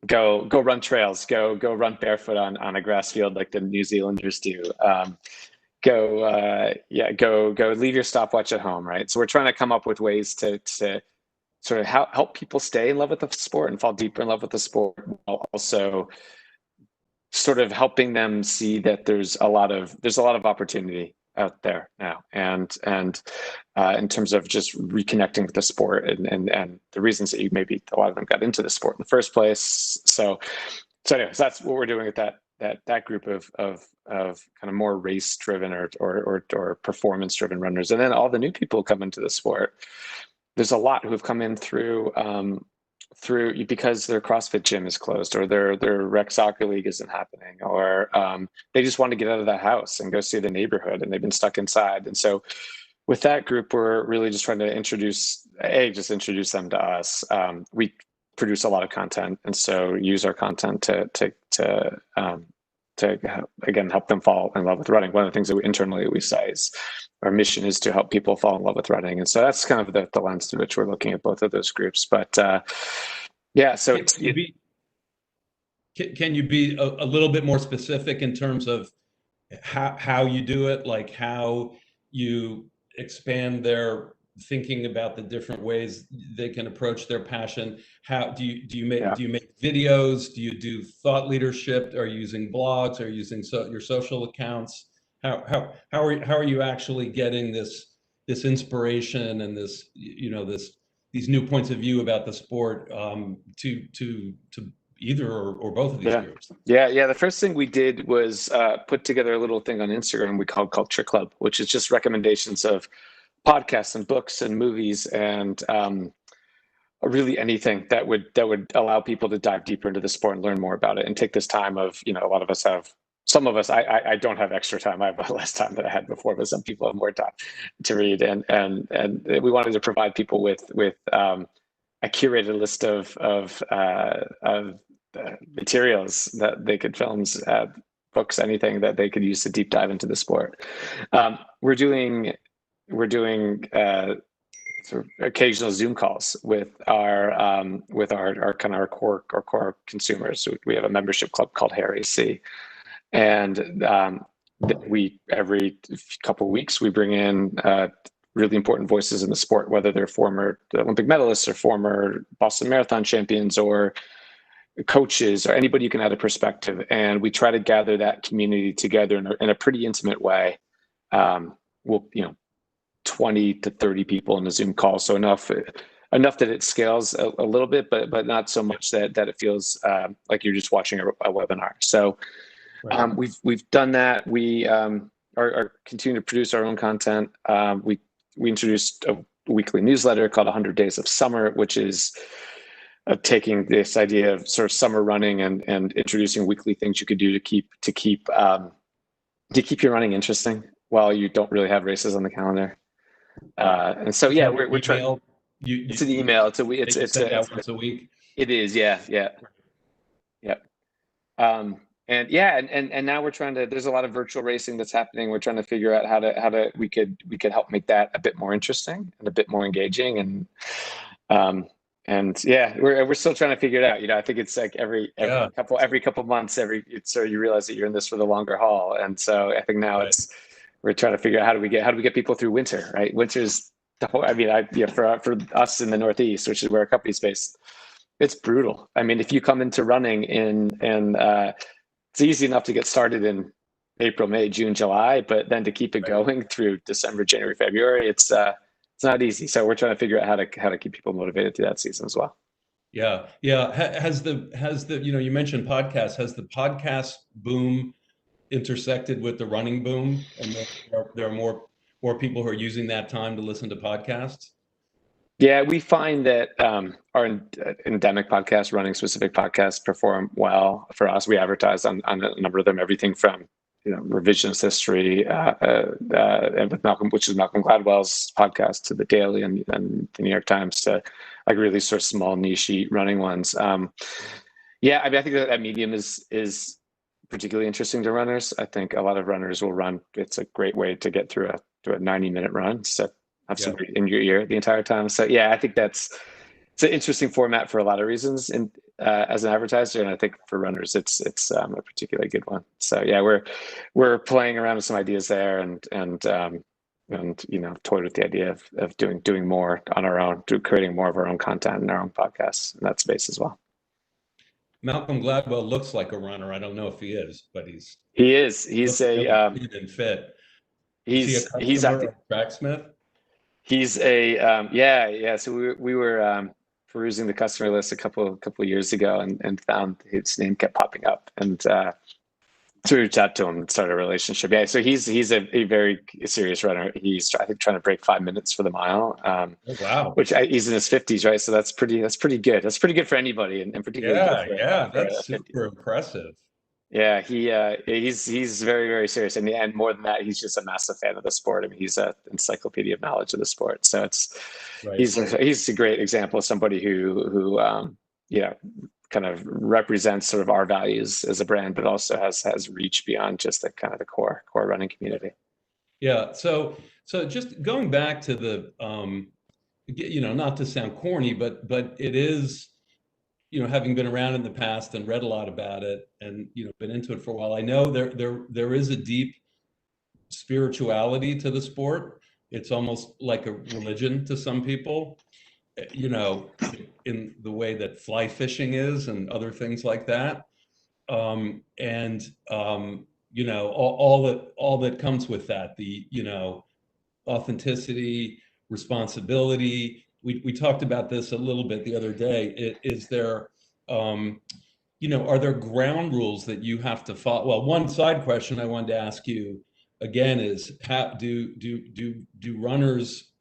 Go run trails, go run barefoot on a grass field like the New Zealanders do. Go leave your stopwatch at home, right? So we're trying to come up with ways to sort of help people stay in love with the sport and fall deeper in love with the sport, while also sort of helping them see that there's a lot of opportunity out there now, and in terms of just reconnecting with the sport and the reasons that maybe a lot of them got into the sport in the first place. So anyways, that's what we're doing with that group of kind of more race driven or performance driven runners. And then all the new people come into the sport. There's a lot who have come in through because their CrossFit gym is closed, or their rec soccer league isn't happening, or they just want to get out of the house and go see the neighborhood, and they've been stuck inside. And so with that group, we're really just trying to introduce them to us. We produce a lot of content, and so use our content to again help them fall in love with running. One of the things that internally we say is our mission is to help people fall in love with running, and so that's kind of the lens through which we're looking at both of those groups. But yeah, so can you be a little bit more specific in terms of how you do it, like how you expand their thinking about the different ways they can approach their passion? How do you make videos? Do you do thought leadership? Are you using blogs? Are you using your social accounts? How are you actually getting this inspiration and this these new points of view about the sport to either or both of these groups? Yeah. The first thing we did was put together a little thing on Instagram we called Culture Club, which is just recommendations of podcasts and books and movies and really anything that would allow people to dive deeper into the sport and learn more about it and take this time of, a lot of us have, some of us, I don't have extra time. I have less time than I had before, but some people have more time to read. And we wanted to provide people with a curated list of materials that they could, films, books, anything that they could use to deep dive into the sport. We're doing sort of occasional Zoom calls with our kind of our core consumers. We have a membership club called Hair AC, and we every couple of weeks we bring in really important voices in the sport, whether they're former Olympic medalists or former Boston Marathon champions or coaches or anybody who can add a perspective. And we try to gather that community together in a pretty intimate way. 20 to 30 people in a Zoom call. So enough that it scales a little bit, but not so much that it feels like you're just watching a webinar. So right. We've done that. We are continuing to produce our own content. We introduced a weekly newsletter called 100 Days of Summer, which is taking this idea of sort of summer running and introducing weekly things you could do to keep your running interesting while you don't really have races on the calendar. And so yeah, we're trying. It's an email. It's once a week. It is, yeah. And now we're trying to. There's a lot of virtual racing that's happening. We're trying to figure out how to we could help make that a bit more interesting and a bit more engaging. And yeah, we're still trying to figure it out. I think it's like every couple months, so you realize that you're in this for the longer haul. And so I think now we're trying to figure out how do we get people through winter, right? Winter's for us in the Northeast, which is where our company's based, it's brutal. I mean, if you come into running it's easy enough to get started in April, May, June, July, but then to keep it going through December, January, February, it's not easy. So we're trying to figure out how to keep people motivated through that season as well. Yeah. Has the you mentioned podcasts. Has the podcast boom intersected with the running boom, and there are more people who are using that time to listen to podcasts? Yeah, we find that our endemic podcasts, running specific podcasts, perform well for us. We advertise on a number of them, everything from revisionist history and with Malcolm, which is Malcolm Gladwell's podcast, to the Daily and the New York Times, to like really sort of small niche running ones. Yeah, I mean, I think that medium is particularly interesting to runners. I think a lot of runners will run. It's a great way to get through a 90-minute run. So have somebody in your ear the entire time. So yeah, I think it's an interesting format for a lot of reasons. And as an advertiser, and I think for runners, it's a particularly good one. So yeah, we're playing around with some ideas there, and toyed with the idea of doing more on our own, creating more of our own content in our own podcasts in that space as well. Malcolm Gladwell looks like a runner. I don't know if he is, but he is. He's a fit. He's active Tracksmith. He's a yeah. So we were perusing the customer list a couple of years ago and found his name kept popping up, and so we reached out to him and started a relationship. Yeah, so he's a very serious runner. He's I think trying to break 5 minutes for the mile. Oh, wow! Which he's in his 50s, right? So that's pretty good. That's pretty good for anybody, and particularly that's super impressive. Yeah, he's very, very serious, and more than that, he's just a massive fan of the sport. I mean, he's an encyclopedia of knowledge of the sport. So he's a great example of somebody who kind of represents sort of our values as a brand, but also has reach beyond just the kind of the core running community. Yeah. So just going back to the not to sound corny, but it is. Having been around in the past and read a lot about it, and been into it for a while, I know there is a deep spirituality to the sport. It's almost like a religion to some people, in the way that fly fishing is and other things like that. All that comes with that, the authenticity, responsibility. We talked about this a little bit the other day. Is there, are there ground rules that you have to follow? Well, one side question I wanted to ask you again is, do runners,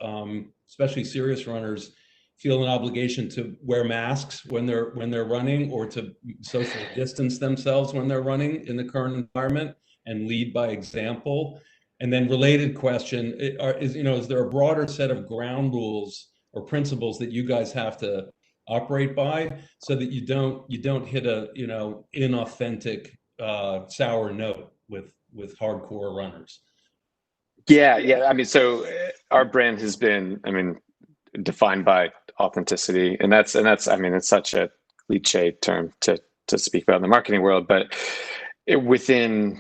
especially serious runners, feel an obligation to wear masks when they're running, or to socially distance themselves when they're running in the current environment and lead by example? And then related question, is there a broader set of ground rules or principles that you guys have to operate by, so that you don't hit a inauthentic sour note with hardcore runners? Yeah. I mean, so our brand has been, defined by authenticity, and that's I mean, it's such a cliche term to speak about in the marketing world, but within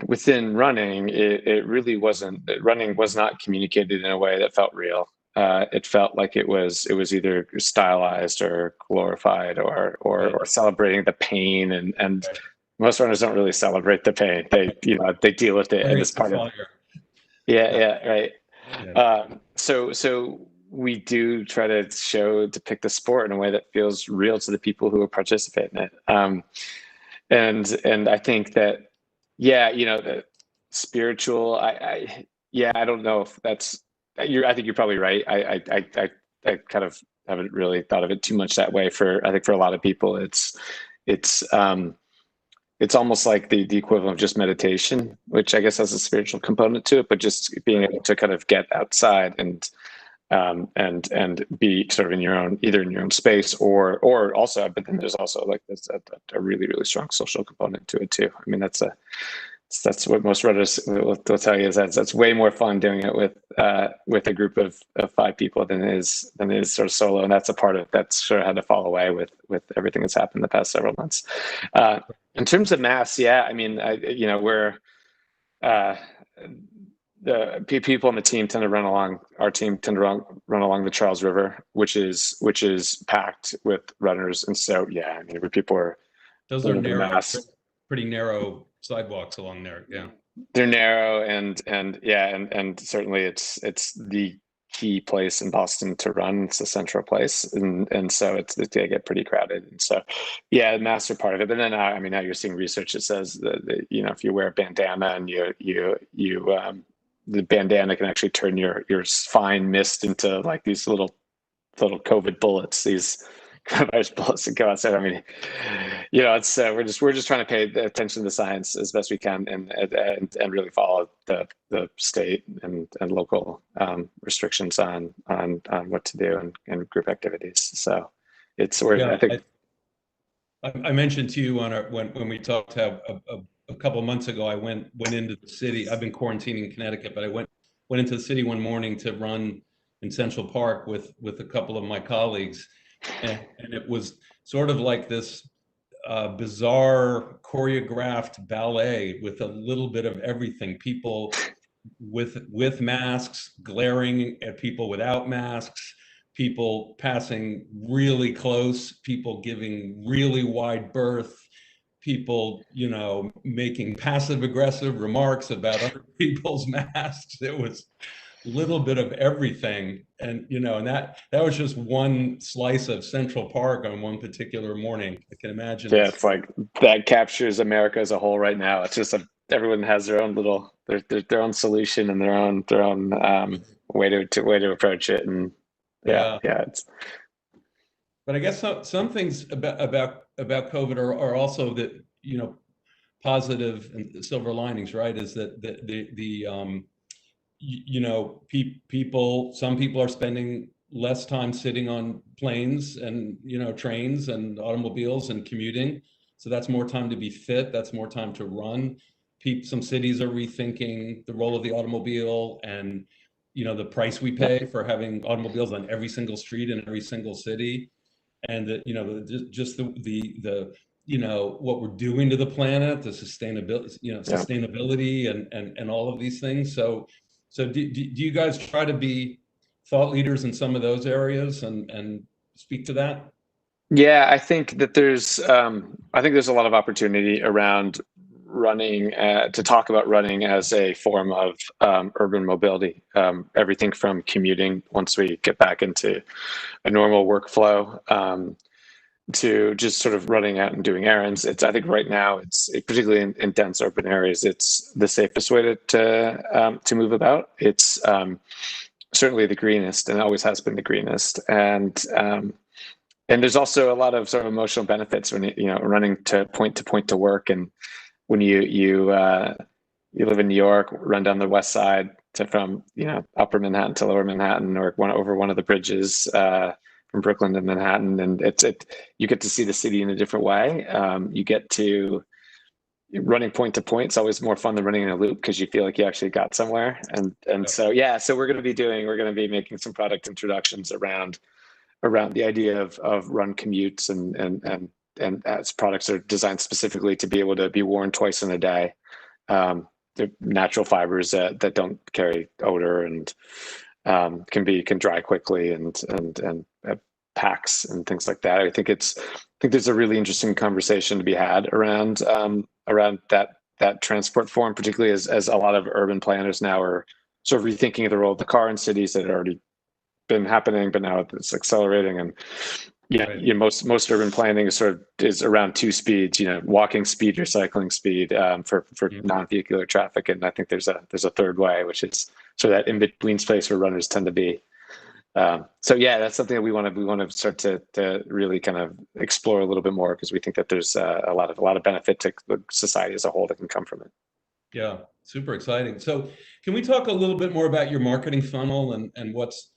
running, it really wasn't. Running was not communicated in a way that felt real. It felt like it was either stylized or glorified or celebrating the pain, and most runners don't really celebrate the pain. They deal with it, and it's part of. Yeah, right. Yeah. So we do try to depict the sport in a way that feels real to the people who participate in it. And I think that, the spiritual, I don't know if that's. I think you're probably right. I kind of haven't really thought of it too much that way. I think for a lot of people, it's almost like the equivalent of just meditation, which I guess has a spiritual component to it, but just being able to kind of get outside and be sort of either in your own space or also, but then there's also like this a really, really strong social component to it too. I mean, that's what most runners will tell you, is that's way more fun doing it with a group of 5 people than it is sort of solo, and that's a part of that sort of had to fall away with everything that's happened in the past several months. In terms of masks, we're the people on the team tend to run along. Our team tend to run along the Charles River, which is packed with runners, and so people are. Those are narrow, pretty narrow sidewalks along there. Yeah, they're narrow, and certainly it's the key place in Boston to run. It's a central place, and so they get pretty crowded, and so masks are part of it. But then now you're seeing research that says that if you wear a bandana and the bandana can actually turn your fine mist into like these little little COVID bullets, these coronavirus bullets that go outside. I mean, it's we're just trying to pay attention to the science as best we can, and really follow the state and local restrictions on what to do and group activities. So I think I mentioned to you when we talked a couple of months ago, I went into the city. I've been quarantining in Connecticut, but I went into the city one morning to run in Central Park with a couple of my colleagues, and it was sort of like this bizarre choreographed ballet with a little bit of everything. People with masks glaring at people without masks, people passing really close, people giving really wide berth, people, making passive aggressive remarks about other people's masks. It was a little bit of everything. And, and that was just one slice of Central Park on one particular morning. I can imagine. Yeah, it's like that captures America as a whole right now. It's just everyone has their own little, their own solution and their own way to approach it. And yeah. It's. But I guess some things about COVID are also that, positive and silver linings, right? Is that some people are spending less time sitting on planes and, trains and automobiles and commuting. So that's more time to be fit. That's more time to run. Some cities are rethinking the role of the automobile and, the price we pay for having automobiles on every single street in every single city. And just the what we're doing to the planet, the sustainability, and all of these things. So do you guys try to be thought leaders in some of those areas and speak to that? Yeah, I think that there's a lot of opportunity around running, to talk about running as a form of urban mobility. Everything from commuting once we get back into a normal workflow, to just sort of running out and doing errands. I think right now it's particularly in dense urban areas, it's the safest way to move about. It's certainly the greenest, and always has been the greenest. And there's also a lot of sort of emotional benefits when running to point to work. And when you live in New York, run down the west side from upper Manhattan to lower Manhattan, or over one of the bridges from Brooklyn to Manhattan, and you get to see the city in a different way. You get to running point to point. It's always more fun than running in a loop because you feel like you actually got somewhere. So we're going to be making some product introductions around the idea of run commutes, and as products are designed specifically to be able to be worn twice in a day. They're natural fibers that don't carry odor and can dry quickly, and packs and things like that. I think there's a really interesting conversation to be had around that transport form, particularly as a lot of urban planners now are sort of rethinking the role of the car in cities that had already been happening, but now it's accelerating. And most urban planning is around two speeds, walking speed or cycling speed, for non-vehicular traffic. And I think there's a third way, which is sort of that in between space where runners tend to be. That's something that we want to start to really kind of explore a little bit more, because we think that there's a lot of benefit to society as a whole that can come from it. Yeah, super exciting. So can we talk a little bit more about your marketing funnel and what's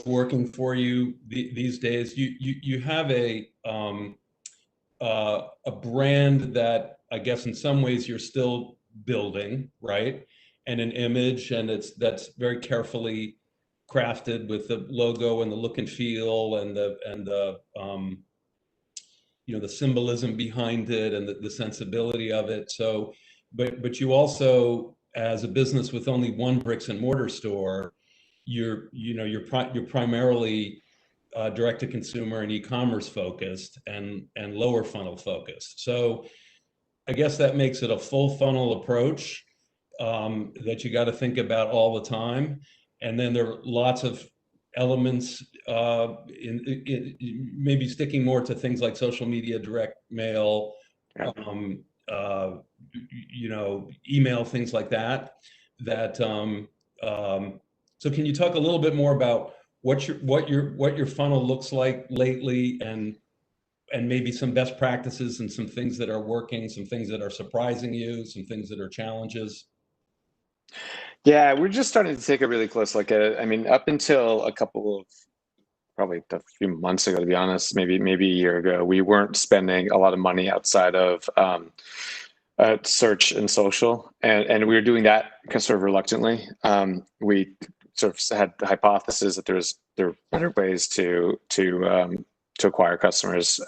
working for you these days? You have a brand that I guess in some ways you're still building, right? And an image, and that's very carefully crafted with the logo and the look and feel and the symbolism behind it and the sensibility of it. So, but you also, as a business with only one bricks and mortar store, you're primarily direct to consumer and e-commerce focused and lower funnel focused. So I guess that makes it a full funnel approach that you got to think about all the time. And then there are lots of elements in maybe sticking more to things like social media, direct mail, email, things like that. So can you talk a little bit more about what your funnel looks like lately, and maybe some best practices and some things that are working, some things that are surprising you, some things that are challenges. Yeah, we're just starting to take a really close look at it. I mean, up until probably a few months ago, to be honest, maybe a year ago, we weren't spending a lot of money outside of search and social, and we were doing that sort of reluctantly. We sort of had the hypothesis that there are better ways to acquire customers.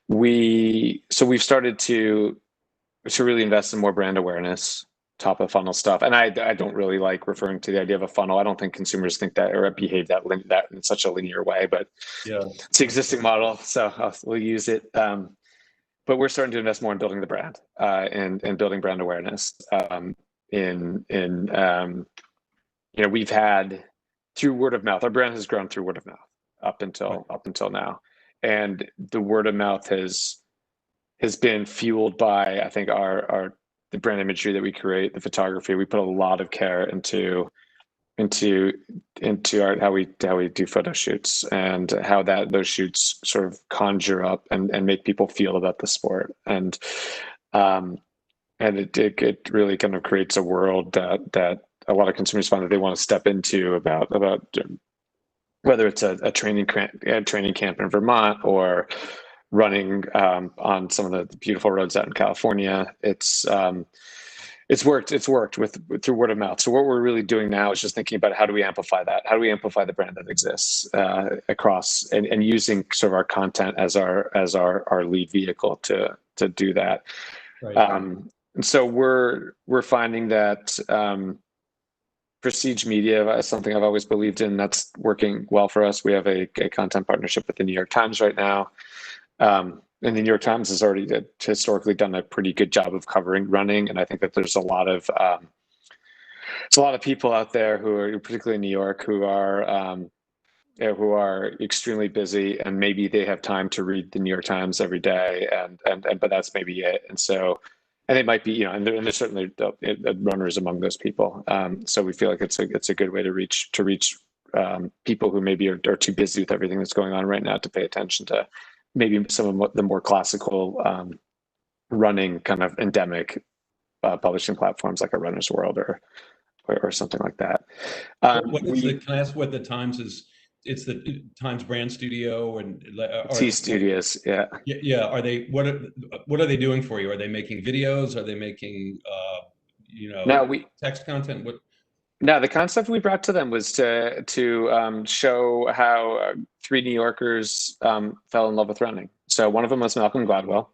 We've started to really invest in more brand awareness, top of funnel stuff. And I don't really like referring to the idea of a funnel. I don't think consumers think that or behave that in such a linear way, but yeah, it's the existing model, so we'll use it. But we're starting to invest more in building the brand and building brand awareness. We've had, through word of mouth, our brand has grown through word of mouth up until now, and the word of mouth has been fueled by, I think, the brand imagery that we create, the photography. We put a lot of care into how we do photo shoots, and how those shoots sort of conjure up and make people feel about the sport, and it really kind of creates a world that a lot of consumers find that they want to step into about whether it's a training camp in Vermont or running on some of the beautiful roads out in California. It's worked through word of mouth. So what we're really doing now is just thinking about how do we amplify that? How do we amplify the brand that exists across, and using sort of our content as our lead vehicle to do that. Right. And so we're finding that prestige media is something I've always believed in. That's working well for us. We have a content partnership with the New York Times right now. And the New York Times has already historically done a pretty good job of covering running, and I think that there's a lot of people out there who are, particularly in New York, who are extremely busy, and maybe they have time to read the New York Times every day, but that's maybe it. And so, and it might be, and there's certainly runners among those people. So we feel like it's a good way to reach people who maybe are too busy with everything that's going on right now to pay attention to maybe some of the more classical running kind of endemic publishing platforms like a Runner's World or something like that. Can I ask what the Times is? It's the Times Brand Studio and T Studios. Yeah. Yeah. Are they, what are they doing for you? Are they making videos? Are they making, text content? No, the concept we brought to them was to show how three New Yorkers fell in love with running. So one of them was Malcolm Gladwell.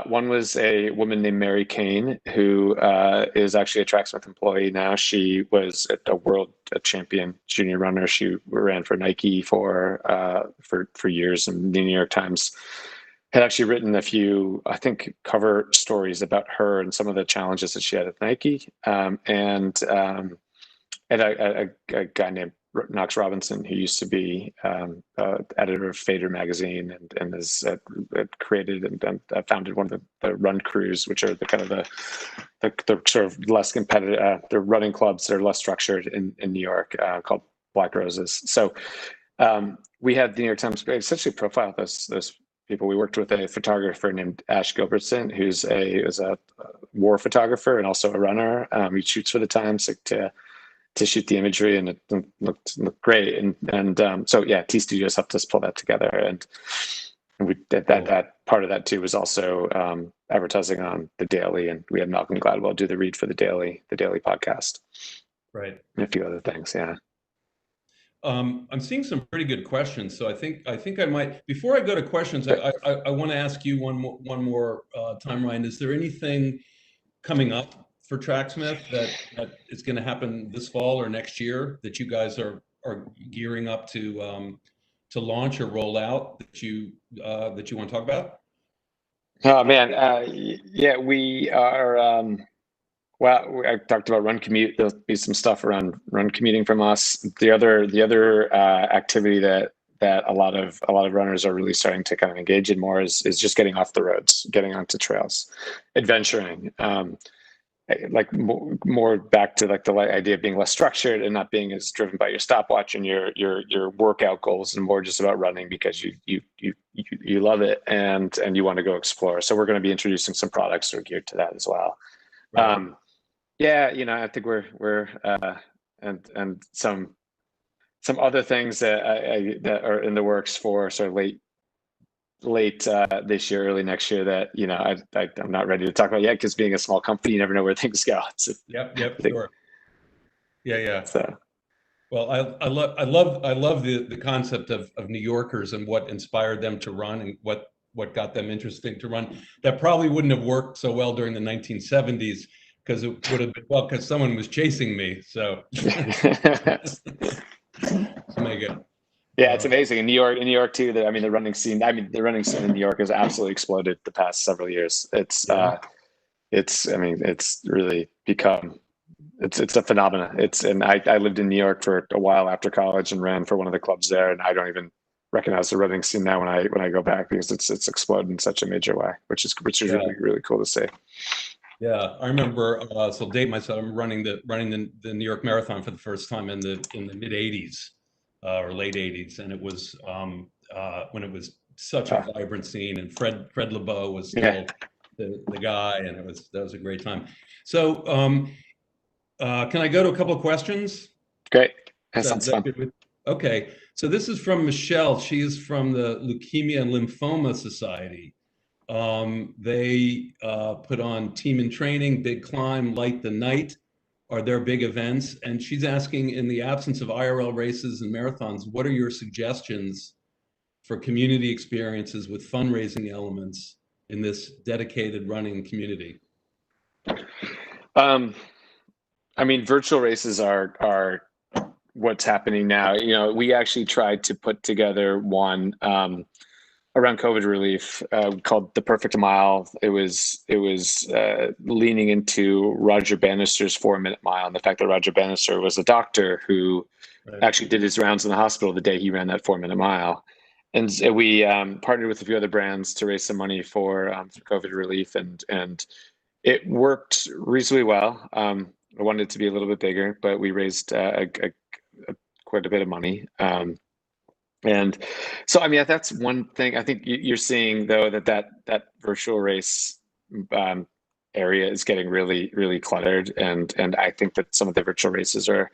One was a woman named Mary Kane, who is actually a Tracksmith employee now. She was a world champion junior runner. She ran for Nike for years, and the New York Times had actually written a few, I think, cover stories about her and some of the challenges that she had at Nike. And a guy named Knox Robinson, who used to be editor of Fader magazine and has created and founded one of the run crews, which are the kind of the sort of less competitive, the running clubs that are less structured in New York, called Black Roses. So we had the New York Times essentially profile those people. We worked with a photographer named Ash Gilbertson, who's a war photographer and also a runner. He shoots for the Times to shoot the imagery, and it looked great. And so yeah, T Studios helped us pull that together, and we did that part of that too was also advertising on the Daily, and we had Malcolm Gladwell do the read for the Daily podcast, right, and a few other things. Yeah. I'm seeing some pretty good questions, so I think I might, before I go to questions, I want to ask you one more time, Ryan. Is there anything coming up for Tracksmith that is going to happen this fall or next year that you guys are gearing up to launch or roll out that you want to talk about? Oh man, yeah, we are. Well, I talked about Run Commute. There'll be some stuff around run commuting from us. The other activity that a lot of runners are really starting to kind of engage in more is just getting off the roads, getting onto trails, adventuring. like more back to like the idea of being less structured and not being as driven by your stopwatch and your workout goals, and more just about running because you love it and you want to go explore. So we're going to be introducing some products that are geared to that as well. Right. Yeah, you know, I think we're and some other things that that are in the works for sort of late this year, early next year that, you know, I'm not ready to talk about yet, because being a small company, you never know where things go. So, yep, sure. Yeah. So, well, I love the concept of New Yorkers and what inspired them to run and what got them interested to run. That probably wouldn't have worked so well during the 1970s, because it would have been, well, because someone was chasing me. So make it. Yeah, it's amazing in New York too. I mean, the running scene in New York has absolutely exploded the past several years. It's really become, it's a phenomenon. And I lived in New York for a while after college and ran for one of the clubs there, and I don't even recognize the running scene now when I go back, because it's exploded in such a major way, which is really, really cool to see. Yeah, I remember. So I'll date myself. I'm running the New York Marathon for the first time in the mid '80s. Or late '80s, and it was when it was such a vibrant scene, and Fred LeBeau was still the guy, and that was a great time. So, can I go to a couple of questions? Great, that sounds fun. Okay, so this is from Michelle. She is from the Leukemia and Lymphoma Society. They put on Team in Training, Big Climb, Light the Night are their big events. And she's asking, in the absence of IRL races and marathons, what are your suggestions for community experiences with fundraising elements in this dedicated running community? I mean, virtual races are what's happening now. You know, we actually tried to put together one around COVID relief called the Perfect Mile. It was leaning into Roger Bannister's 4-minute mile, and the fact that Roger Bannister was a doctor who actually did his rounds in the hospital the day he ran that 4-minute mile. And we partnered with a few other brands to raise some money for COVID relief, and it worked reasonably well. I wanted it to be a little bit bigger, but we raised quite a bit of money. And so, I mean, that's one thing. I think you're seeing, though, that virtual race area is getting really, really cluttered. And I think that some of the virtual races are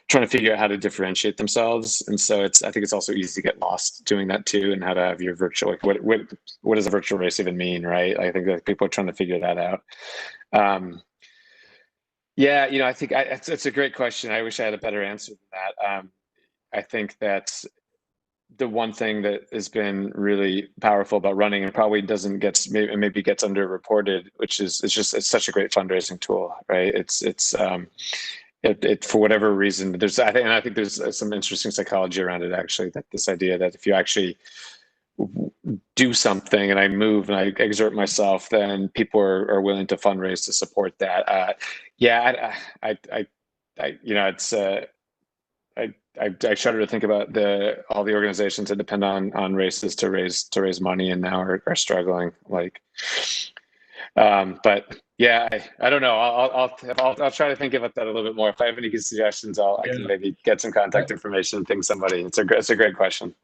trying to figure out how to differentiate themselves. And so I think it's also easy to get lost doing that too, and how to have your virtual, like what does a virtual race even mean, right? I think that people are trying to figure that out. Yeah, you know, I think it's a great question. I wish I had a better answer than that. I think that the one thing that has been really powerful about running, and probably maybe gets underreported, which is it's such a great fundraising tool, right? It for whatever reason, I think there's some interesting psychology around it, actually, that this idea that if you actually do something and I move and I exert myself, then people are willing to fundraise to support that. Yeah, you know, it's I shudder to think about all the organizations that depend on races to raise money and now are struggling. Like, but yeah, I don't know. I'll try to think about that a little bit more. If I have any good suggestions, I can maybe get some contact information and ping somebody. It's a great question.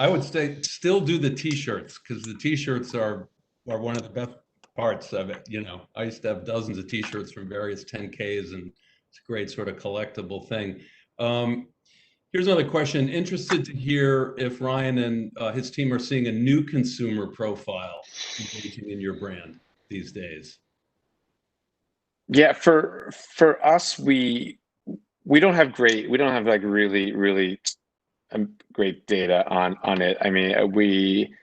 I would say still do the T-shirts, because the T-shirts are one of the best parts of it. You know, I used to have dozens of T-shirts from various 10Ks, and it's a great sort of collectible thing. Here's another question. Interested to hear if Ryan and his team are seeing a new consumer profile engaging in your brand these days. Yeah, for us, we don't have like really great data on it. I mean, we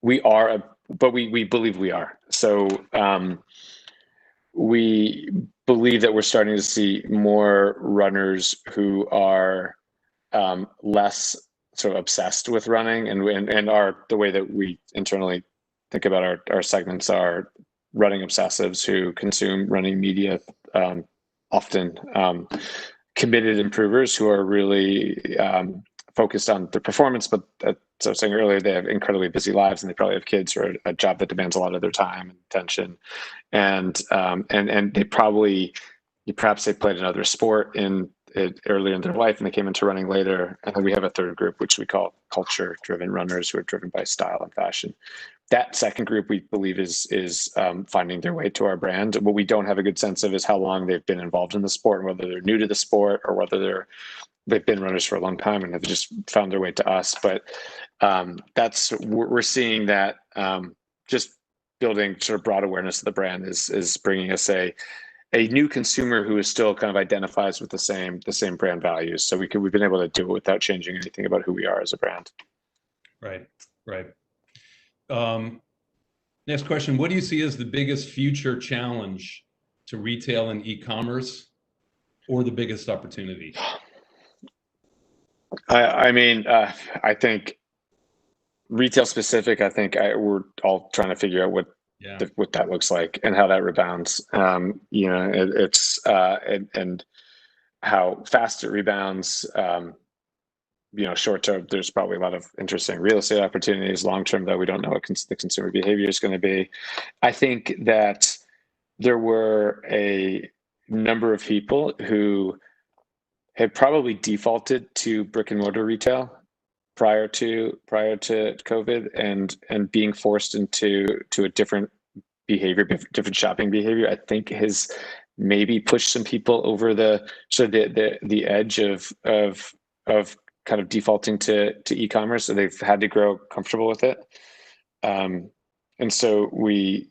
believe we are. So we believe that we're starting to see more runners who are less sort of obsessed with running, and the way that we internally think about our segments are running obsessives who consume running media, often committed improvers who are really focused on their performance, but as I was saying earlier, they have incredibly busy lives, and they probably have kids or a job that demands a lot of their time and attention, and they probably perhaps they played another sport earlier in their life, and they came into running later. And then we have a third group, which we call culture-driven runners, who are driven by style and fashion. That second group, we believe, is finding their way to our brand. What we don't have a good sense of is how long they've been involved in the sport, and whether they're new to the sport or whether they've been runners for a long time and have just found their way to us. But we're seeing that just building sort of broad awareness of the brand is bringing us a new consumer who is still kind of identifies with the same brand values. So we've been able to do it without changing anything about who we are as a brand. Right. Next question. What do you see as the biggest future challenge to retail and e-commerce, or the biggest opportunity? I think retail specific, we're all trying to figure out what that looks like and how that rebounds. It's and how fast it rebounds. Short term, there's probably a lot of interesting real estate opportunities. Long term, though, we don't know what the consumer behavior is going to be. I think that there were a number of people who had probably defaulted to brick and mortar retail prior to COVID, and being forced into a different behavior, different shopping behavior, I think has maybe pushed some people over the edge of kind of defaulting to e-commerce. So they've had to grow comfortable with it. And so we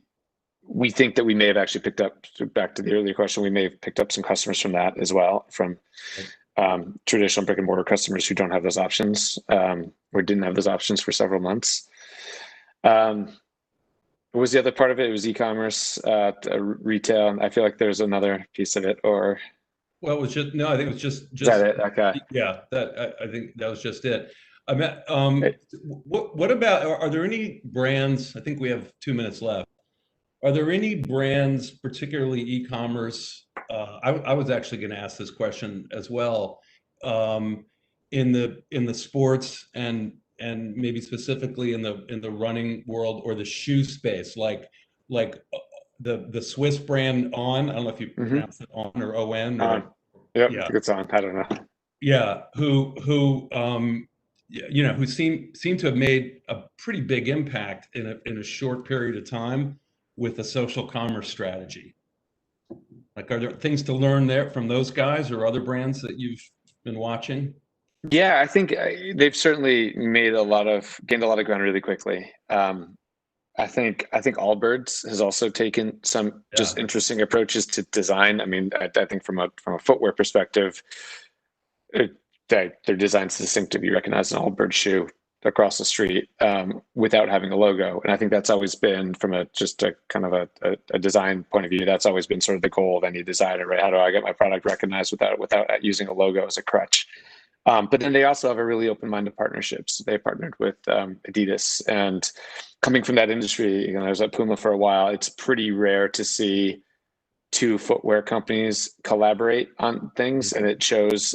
think that we may have actually picked up, back to the earlier question, we may have picked up some customers from that as well, from traditional brick and mortar customers who don't have those options, or didn't have those options for several months. What was the other part of it? It was e-commerce, retail. I feel like there's another piece of it, or. Well, it was just, no, I think it was just. Is that it? Okay. Yeah, I think that was just it. I mean, what about, are there any brands, I think we have 2 minutes left. Are there any brands, particularly e-commerce? I was actually going to ask this question as well, in the sports and maybe specifically in the running world or the shoe space, like the Swiss brand On. I don't know if you pronounce it On or On. Yep, yeah. I think it's On. I don't know. Yeah, who seem to have made a pretty big impact in a short period of time with a social commerce strategy. Like, are there things to learn there from those guys or other brands that you've been watching? Yeah, I think they've certainly gained a lot of ground really quickly. I think Allbirds has also taken some just interesting approaches to design. I mean, I think from a footwear perspective, their design's distinct. You recognize an Allbirds shoe across the street without having a logo, and I think that's always been, from a kind of a design point of view, that's always been sort of the goal of any designer, right? How do I get my product recognized without using a logo as a crutch? But then they also have a really open-minded partnerships. They partnered with Adidas, and coming from that industry, I was at Puma for a while. It's pretty rare to see two footwear companies collaborate on things, and it shows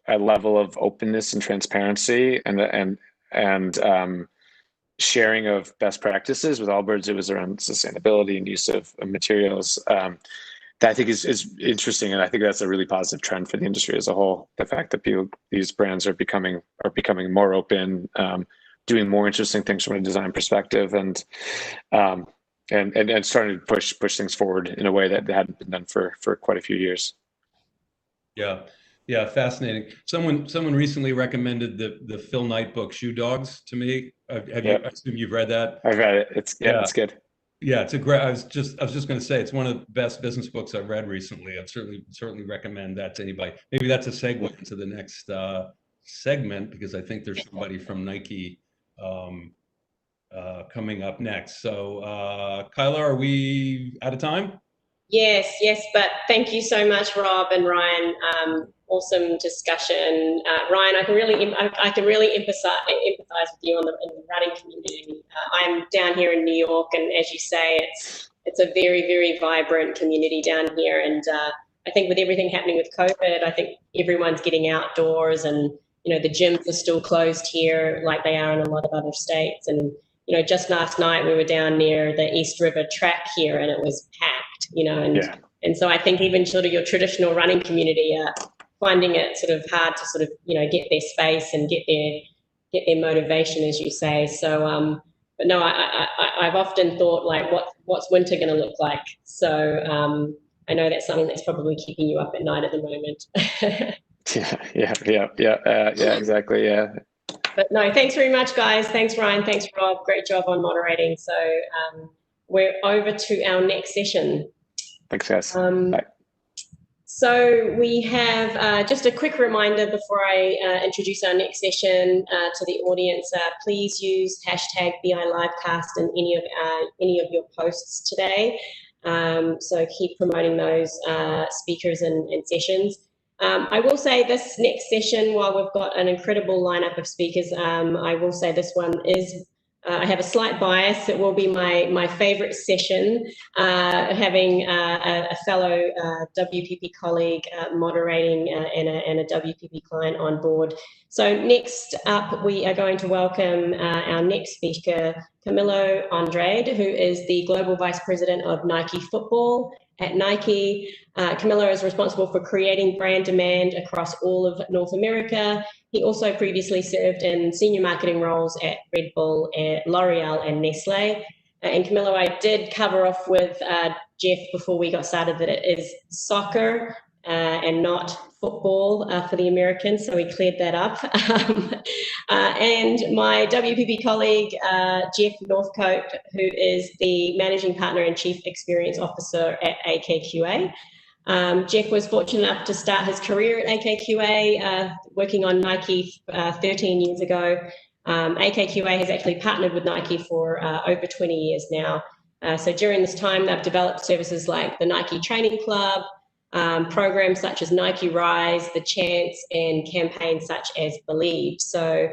a level of openness and transparency and sharing of best practices. With Allbirds, it was around sustainability and use of materials. That I think is interesting, and I think that's a really positive trend for the industry as a whole. The fact that these brands are becoming more open, doing more interesting things from a design perspective, and starting to push things forward in a way that hadn't been done for quite a few years. Yeah, fascinating. Someone recently recommended the Phil Knight book, Shoe Dogs, to me. I assume you've read that. I've read it. It's good. Yeah, it's a great. I was just going to say, it's one of the best business books I've read recently. I'd certainly recommend that to anybody. Maybe that's a segue into the next segment, because I think there's somebody from Nike coming up next. So, Kyla, are we out of time? Yes, but thank you so much, Rob and Ryan. Awesome discussion, Ryan. I can really empathize with you in the running community. I'm down here in New York, and as you say, it's a very, very vibrant community down here. And I think with everything happening with COVID, I think everyone's getting outdoors and the gyms are still closed here like they are in a lot of other states. And, just last night we were down near the East River track here and it was packed, and so I think even sort of your traditional running community are finding it sort of hard to sort of, get their space and get their motivation, as you say. So, but no, I've often thought, like, what's winter going to look like? So I know that's something that's probably keeping you up at night at the moment. Yeah, exactly. Yeah. But no, thanks very much, guys. Thanks, Ryan. Thanks, Rob. Great job on moderating. So we're over to our next session. Thanks, guys. Bye. So we have just a quick reminder before I introduce our next session to the audience. Please use hashtag BILivecast in any of your posts today. So keep promoting those speakers and sessions. I will say this next session, while we've got an incredible lineup of speakers, I will say this one is, I have a slight bias. It will be my favorite session, having a fellow WPP colleague moderating and a WPP client on board. So next up, we are going to welcome our next speaker, Camilo Andrade, who is the Global Vice President of Nike Football at Nike. Camilo is responsible for creating brand demand across all of North America. He also previously served in senior marketing roles at Red Bull, L'Oreal, and Nestle. And Camilo, I did cover off with Jeff before we got started that it is soccer and not football for the Americans, so we cleared that up. And my WPP colleague, Jeff Northcote, who is the Managing Partner and Chief Experience Officer at AKQA. Jeff was fortunate enough to start his career at AKQA, working on Nike 13 years ago. AKQA has actually partnered with Nike for over 20 years now. So during this time, they've developed services like the Nike Training Club, programs such as Nike Rise, The Chance, and campaigns such as Believe. So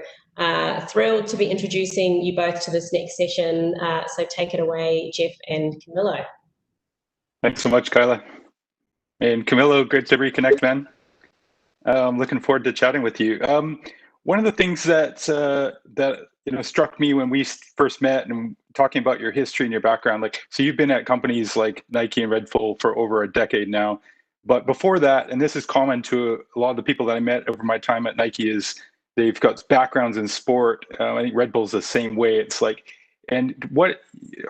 thrilled to be introducing you both to this next session. So take it away, Jeff and Camilo. Thanks so much, Kyla. And Camilo, great to reconnect, man. Looking forward to chatting with you. One of the things that struck me when we first met and talking about your history and your background, so you've been at companies like Nike and Red Bull for over a decade now. But before that, and this is common to a lot of the people that I met over my time at Nike, is they've got backgrounds in sport. I think Red Bull's the same way. It's like, and what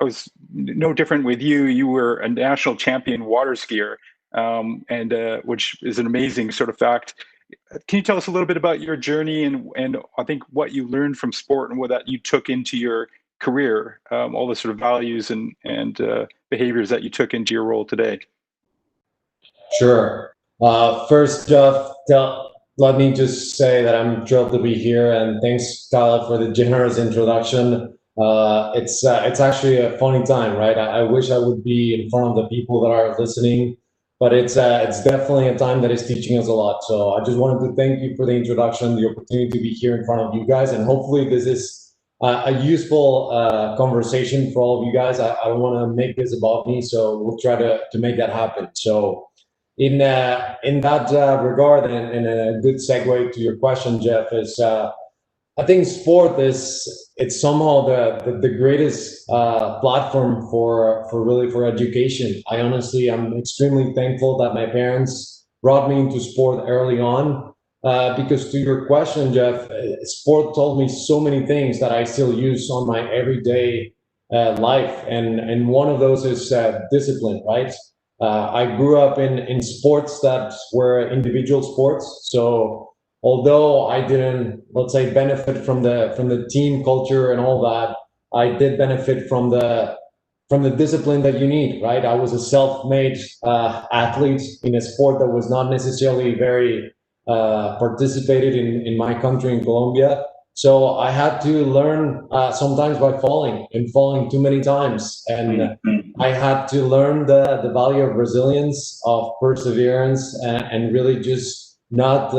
was no different with you, you were a national champion water skier, which is an amazing sort of fact. Can you tell us a little bit about your journey and I think what you learned from sport and what that you took into your career, all the sort of values and behaviors that you took into your role today? Sure. First, Jeff, let me just say that I'm thrilled to be here, and thanks, Kyla, for the generous introduction. It's actually a funny time, right? I wish I would be in front of the people that are listening, but it's definitely a time that is teaching us a lot. So I just wanted to thank you for the introduction, the opportunity to be here in front of you guys, and hopefully this is a useful conversation for all of you guys. I don't want to make this about me, so we'll try to make that happen. So in that regard, and a good segue to your question, Jeff, is I think sport it's somehow the greatest platform for education. I'm extremely thankful that my parents brought me into sport early on, because to your question, Jeff, sport told me so many things that I still use on my everyday life, and one of those is discipline, right? I grew up in sports that were individual sports, so although I didn't, let's say, benefit from the team culture and all that, I did benefit from the discipline that you need, right? I was a self-made athlete in a sport that was not necessarily very participated in my country, in Colombia. So I had to learn sometimes by falling too many times. And I had to learn the value of resilience, of perseverance, and really just not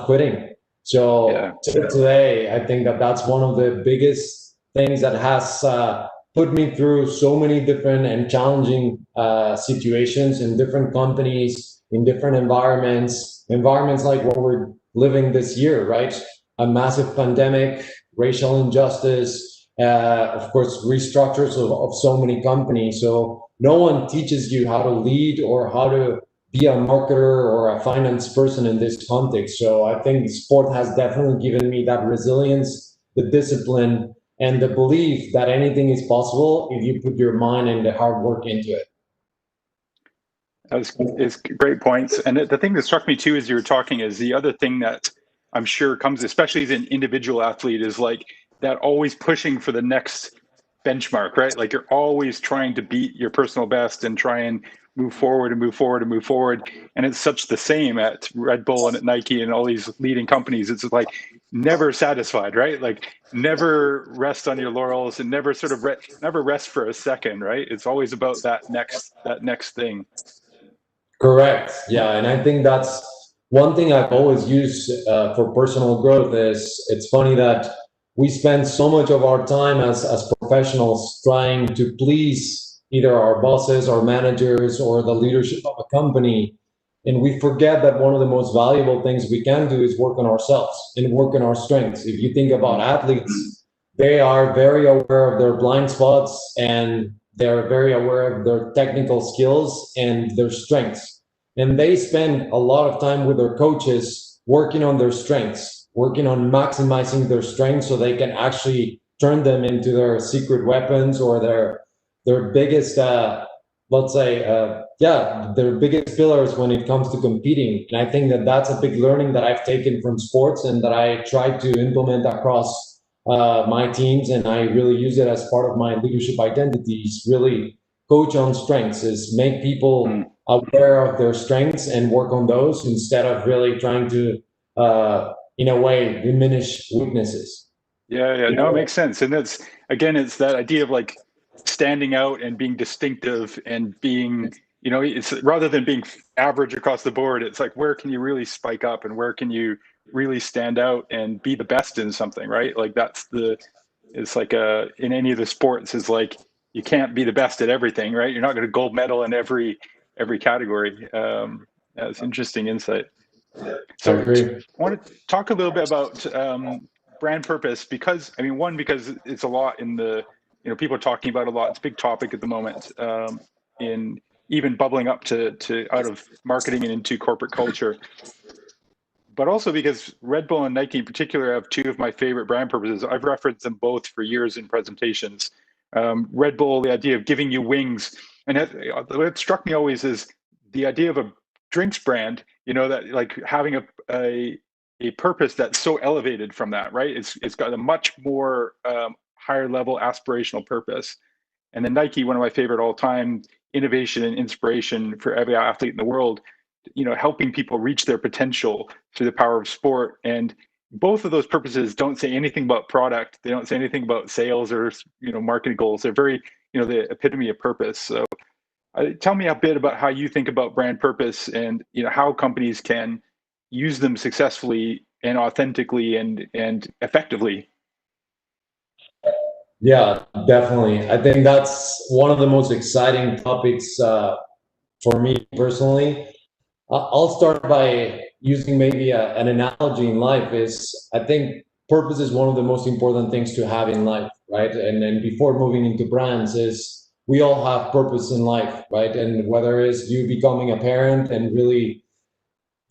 quitting. So today, I think that's one of the biggest things that has put me through so many different and challenging situations in different companies, in different environments like what we're living this year, right? A massive pandemic, racial injustice, of course, restructures of so many companies. So no one teaches you how to lead or how to be a marketer or a finance person in this context. So I think sport has definitely given me that resilience, the discipline, and the belief that anything is possible if you put your mind and the hard work into it. It's great points. And the thing that struck me too as you were talking is the other thing that I'm sure comes, especially as an individual athlete, is like that always pushing for the next benchmark, right? Like you're always trying to beat your personal best and try and move forward and move forward and move forward. And it's such the same at Red Bull and at Nike and all these leading companies. It's like never satisfied, right? Like never rest on your laurels and never sort of never rest for a second, right? It's always about that next thing. Correct. Yeah. And I think that's one thing I've always used for personal growth. Is it's funny that we spend so much of our time as professionals trying to please either our bosses, our managers, or the leadership of a company. And we forget that one of the most valuable things we can do is work on ourselves and work on our strengths. If you think about athletes, they are very aware of their blind spots and they're very aware of their technical skills and their strengths. And they spend a lot of time with their coaches working on their strengths, working on maximizing their strengths so they can actually turn them into their secret weapons or their biggest, let's say, their biggest pillars when it comes to competing. And I think that that's a big learning that I've taken from sports and that I try to implement across my teams, and I really use it as part of my leadership identity. Is really coach on strengths, is make people aware of their strengths and work on those instead of really trying to, in a way, diminish weaknesses. Yeah, no, it makes sense. And that's, again, it's that idea of like standing out and being distinctive and being, you know, it's rather than being average across the board, it's like, where can you really spike up and where can you really stand out and be the best in something, right? Like it's like in any of the sports is like, you can't be the best at everything, right? You're not going to gold medal in every category. That's interesting insight. So I want to talk a little bit about brand purpose, because I mean, one, because it's a lot in the, you know, people are talking about a lot. It's a big topic at the moment, in even bubbling up to out of marketing and into corporate culture. But also because Red Bull and Nike in particular have two of my favorite brand purposes. I've referenced them both for years in presentations. Red Bull, the idea of giving you wings. And what struck me always is the idea of a drinks brand, you know, that like having a purpose that's so elevated from that, right? It's got a much more higher level aspirational purpose. And then Nike, one of my favorite all time, innovation and inspiration for every athlete in the world, you know, helping people reach their potential through the power of sport. And both of those purposes don't say anything about product. They don't say anything about sales or, you know, marketing goals. They're very, you know, the epitome of purpose. So tell me a bit about how you think about brand purpose and, you know, how companies can use them successfully and authentically and effectively. Yeah, definitely. I think that's one of the most exciting topics for me personally. I'll start by using maybe an analogy in life. Is I think purpose is one of the most important things to have in life, right? And then before moving into brands, is we all have purpose in life, right? And whether it's you becoming a parent and really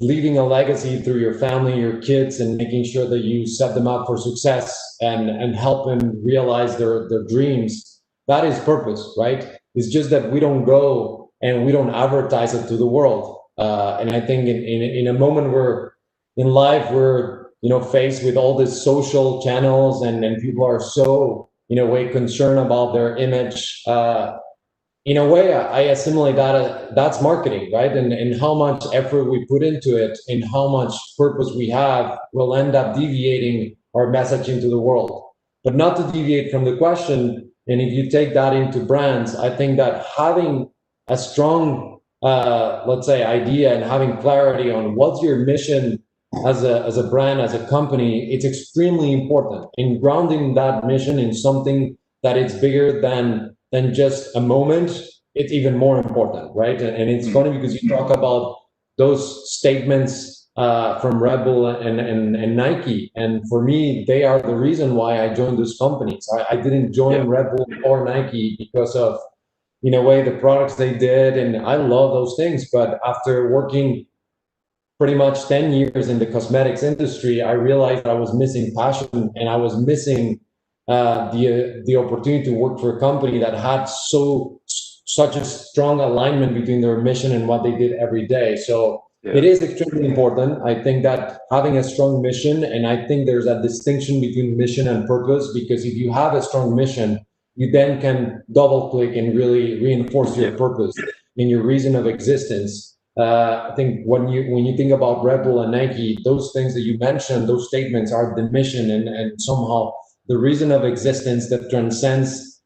leaving a legacy through your family, your kids, and making sure that you set them up for success and help them realize their dreams, that is purpose, right? It's just that we don't go and we don't advertise it to the world. And I think in a moment where in life we're, you know, faced with all these social channels and people are so, in a way, concerned about their image. In a way, I assimilate that that's marketing, right? And how much effort we put into it and how much purpose we have will end up deviating our message into the world. But not to deviate from the question, and if you take that into brands, I think that having a strong let's say idea and having clarity on what's your mission as a brand, as a company, it's extremely important. In grounding that mission in something that is bigger than just a moment, it's even more important, right? And it's funny because you talk about those statements from Red Bull and Nike. And for me, they are the reason why I joined those companies. I didn't join Red Bull or Nike because of, in a way, the products they did. And I love those things. But after working pretty much 10 years in the cosmetics industry, I realized I was missing passion, and I was missing the opportunity to work for a company that had such a strong alignment between their mission and what they did every day. So it is extremely important. I think that having a strong mission, and I think there's a distinction between mission and purpose, because if you have a strong mission, you then can double click and really reinforce your purpose and your reason of existence. I think when you think about Red Bull and Nike, those things that you mentioned, those statements are the mission and somehow the reason of existence that transcends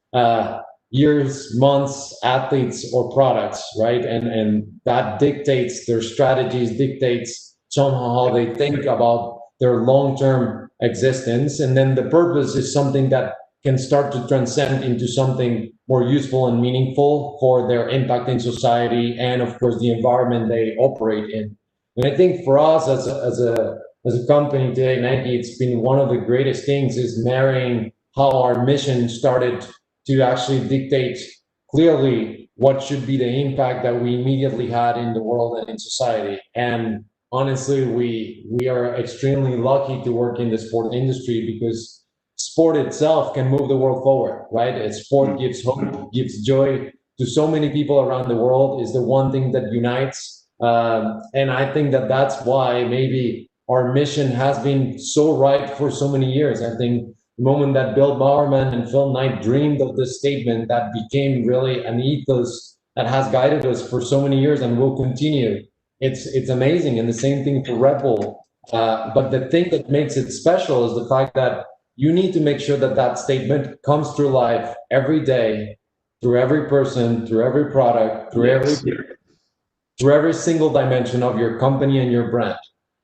years, months, athletes, or products, right? And that dictates their strategies, dictates somehow how they think about their long-term existence. And then the purpose is something that can start to transcend into something more useful and meaningful for their impact in society and, of course, the environment they operate in. And I think for us as a company today, Nike, it's been one of the greatest things is marrying how our mission started to actually dictate clearly what should be the impact that we immediately had in the world and in society. And honestly, we are extremely lucky to work in the sport industry, because sport itself can move the world forward, right? Sport gives hope, gives joy to so many people around the world, is the one thing that unites. And I think that that's why maybe our mission has been so right for so many years. I think the moment that Bill Bowerman and Phil Knight dreamed of this statement, that became really an ethos that has guided us for so many years and will continue. It's amazing. And the same thing for Red Bull. But the thing that makes it special is the fact that you need to make sure that that statement comes through life every day, through every person, through every product, through every single dimension of your company and your brand,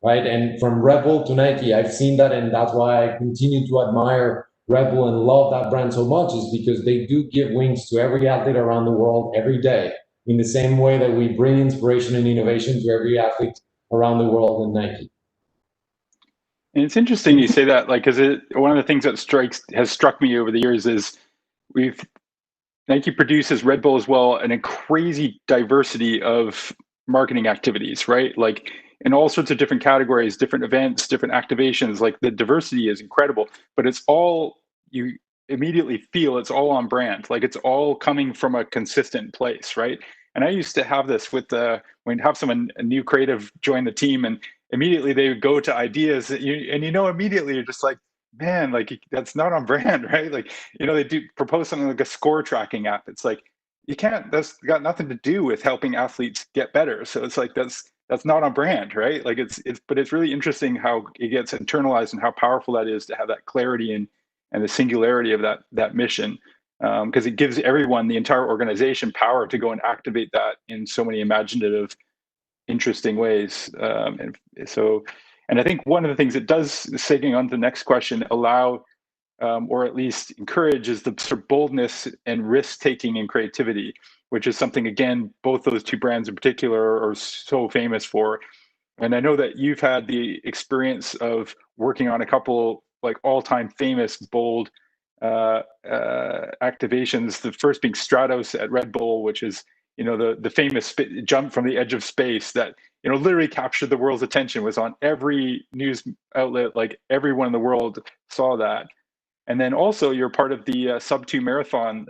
right? And from Red Bull to Nike, I've seen that, and that's why I continue to admire Red Bull and love that brand so much, is because they do give wings to every athlete around the world every day, in the same way that we bring inspiration and innovation to every athlete around the world in Nike. And it's interesting you say that, like, because one of the things that has struck me over the years is Nike produces, Red Bull as well, and a crazy diversity of marketing activities, right? Like in all sorts of different categories, different events, different activations. Like the diversity is incredible, but it's all, you immediately feel it's all on brand. Like it's all coming from a consistent place, right? And I used to have this with when have someone, a new creative, join the team, and immediately they would go to ideas that immediately you're just like, man, like that's not on brand, right? Like, they do propose something like a score tracking app. It's like, you can't, that's got nothing to do with helping athletes get better. So it's like, that's not on brand, right? Like but it's really interesting how it gets internalized and how powerful that is to have that clarity and the singularity of that mission. Because it gives everyone, the entire organization, power to go and activate that in so many imaginative, interesting ways. And I think one of the things it does, segueing on to the next question, allow or at least encourage, is the sort of boldness and risk-taking and creativity, which is something, again, both those two brands in particular are so famous for. And I know that you've had the experience of working on a couple like all-time famous, bold activations, the first being Stratos at Red Bull, which is the famous jump from the edge of space that literally captured the world's attention, was on every news outlet, like everyone in the world saw that. And then also you're part of the sub-2 marathon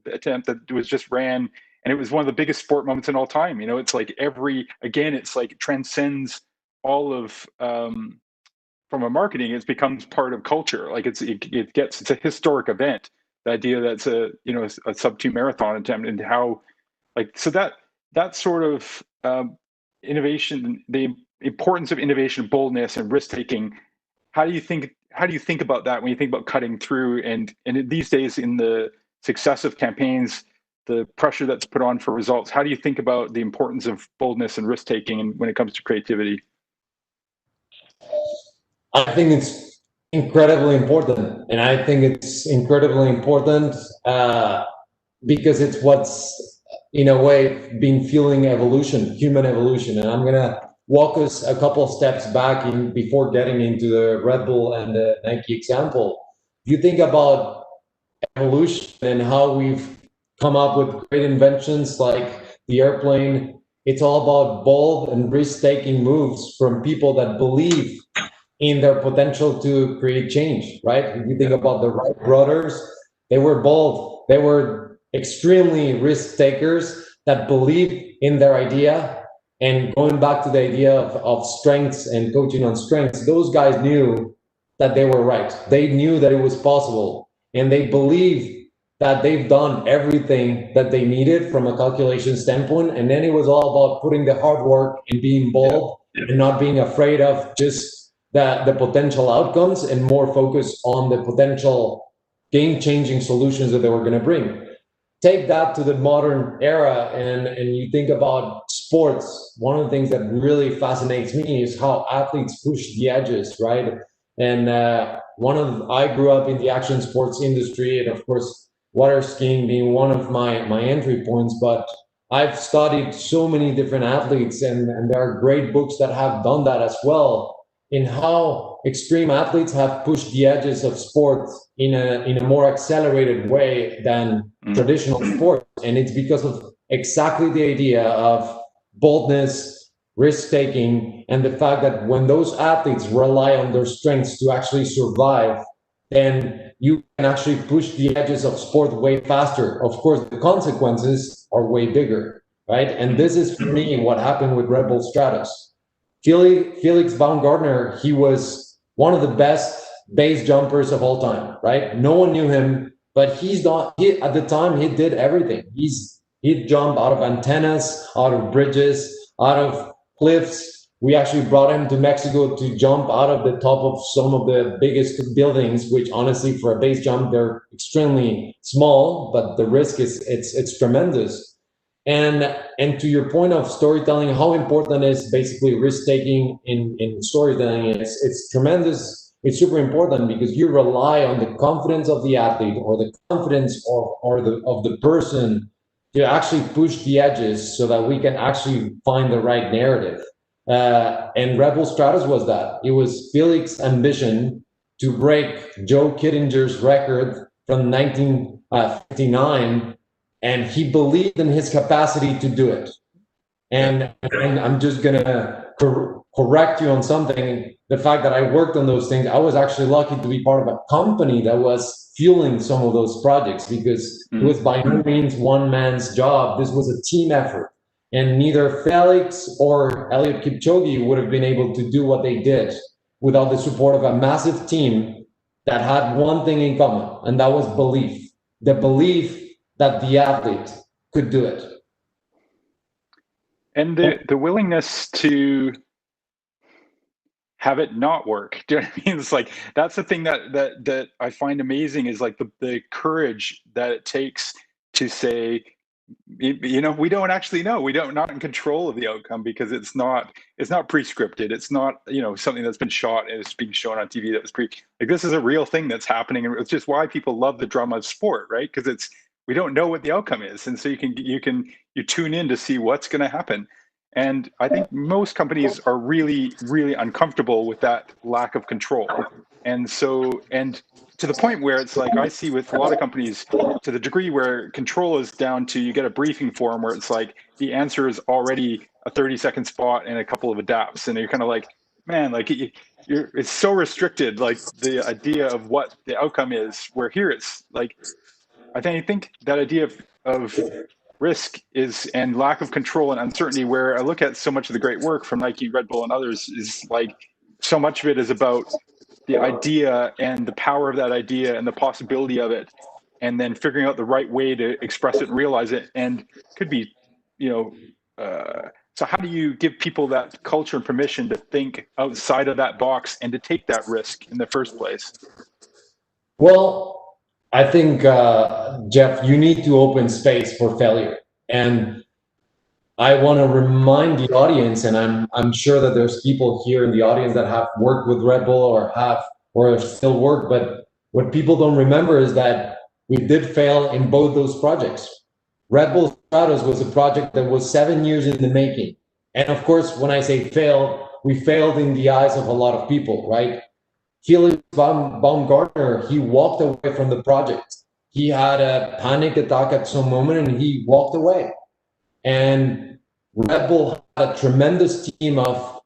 attempt that was just ran, and it was one of the biggest sport moments in all time. It's like it's like it transcends all of from a marketing, it becomes part of culture. Like it's a historic event. The idea that's a sub-2 marathon attempt, and how that sort of innovation, the importance of innovation, boldness, and risk-taking. How do you think about that when you think about cutting through and these days in the success of campaigns, the pressure that's put on for results? How do you think about the importance of boldness and risk-taking when it comes to creativity? I think it's incredibly important. And I think it's incredibly important because it's what's, in a way, been fueling evolution, human evolution. And I'm going to walk us a couple of steps back before getting into the Red Bull and the Nike example. If you think about evolution and how we've come up with great inventions like the airplane, it's all about bold and risk-taking moves from people that believe in their potential to create change, right? If you think about the Wright brothers, they were bold. They were extremely risk takers that believed in their idea. And going back to the idea of strengths and coaching on strengths, those guys knew that they were right. They knew that it was possible. And they believed that they've done everything that they needed from a calculation standpoint. And then it was all about putting the hard work and being bold and not being afraid of just the potential outcomes and more focus on the potential game-changing solutions that they were going to bring. Take that to the modern era and you think about sports. One of the things that really fascinates me is how athletes push the edges, right? And I grew up in the action sports industry, and of course, water skiing being one of my entry points, but I've studied so many different athletes, and there are great books that have done that as well, in how extreme athletes have pushed the edges of sports in a more accelerated way than traditional sports. And it's because of exactly the idea of boldness, risk-taking, and the fact that when those athletes rely on their strengths to actually survive, then you can actually push the edges of sport way faster. Of course, the consequences are way bigger, right? And this is, for me, what happened with Red Bull Stratos. Felix Baumgartner, he was one of the best base jumpers of all time, right? No one knew him, but at the time, he did everything. He'd jump out of antennas, out of bridges, out of cliffs. We actually brought him to Mexico to jump out of the top of some of the biggest buildings, which honestly, for a base jump, they're extremely small, but the risk it's tremendous. And to your point of storytelling, how important is basically risk-taking in storytelling? It's tremendous. It's super important because you rely on the confidence of the athlete or the confidence of the person to actually push the edges so that we can actually find the right narrative. And Red Bull Stratos was that. It was Felix's ambition to break Joe Kittinger's record from 1959. And he believed in his capacity to do it. And I'm just gonna correct you on something. The fact that I worked on those things, I was actually lucky to be part of a company that was fueling some of those projects, because it was by no means one man's job. This was a team effort. And neither Felix or Eliud Kipchoge would have been able to do what they did without the support of a massive team that had one thing in common, and that was belief. The belief that the athlete could do it. And the willingness to have it not work. Do you know what I mean? It's like, that's the thing that I find amazing, is like the courage that it takes to say, you know, we don't actually know. We're not in control of the outcome, because it's not pre-scripted. It's not, you know, something that's been shot and it's being shown on TV that was like, this is a real thing that's happening. And it's just why people love the drama of sport, right? Because we don't know what the outcome is, and so you tune in to see what's going to happen. And I think most companies are really, really uncomfortable with that lack of control. And so, and to the point where it's like, I see with a lot of companies, to the degree where control is down to, you get a briefing form where it's like the answer is already a 30-second spot and a couple of adapts, and you're kind of like, man, like it's so restricted, like the idea of what the outcome is, where here it's like, I think that idea of risk and lack of control and uncertainty, where I look at so much of the great work from Nike, Red Bull, and others, is like, so much of it is about the idea and the power of that idea and the possibility of it, and then figuring out the right way to express it and realize it. And could be, you know, so how do you give people that culture and permission to think outside of that box and to take that risk in the first place? Well, I think, Jeff, you need to open space for failure. And I want to remind the audience, and I'm sure that there's people here in the audience that have worked with Red Bull or still work, but what people don't remember is that we did fail in both those projects. Red Bull Stratos was a project that was 7 years in the making. And of course, when I say failed, we failed in the eyes of a lot of people, right? Felix Baumgartner, he walked away from the project. He had a panic attack at some moment and he walked away. And Red Bull had a tremendous team of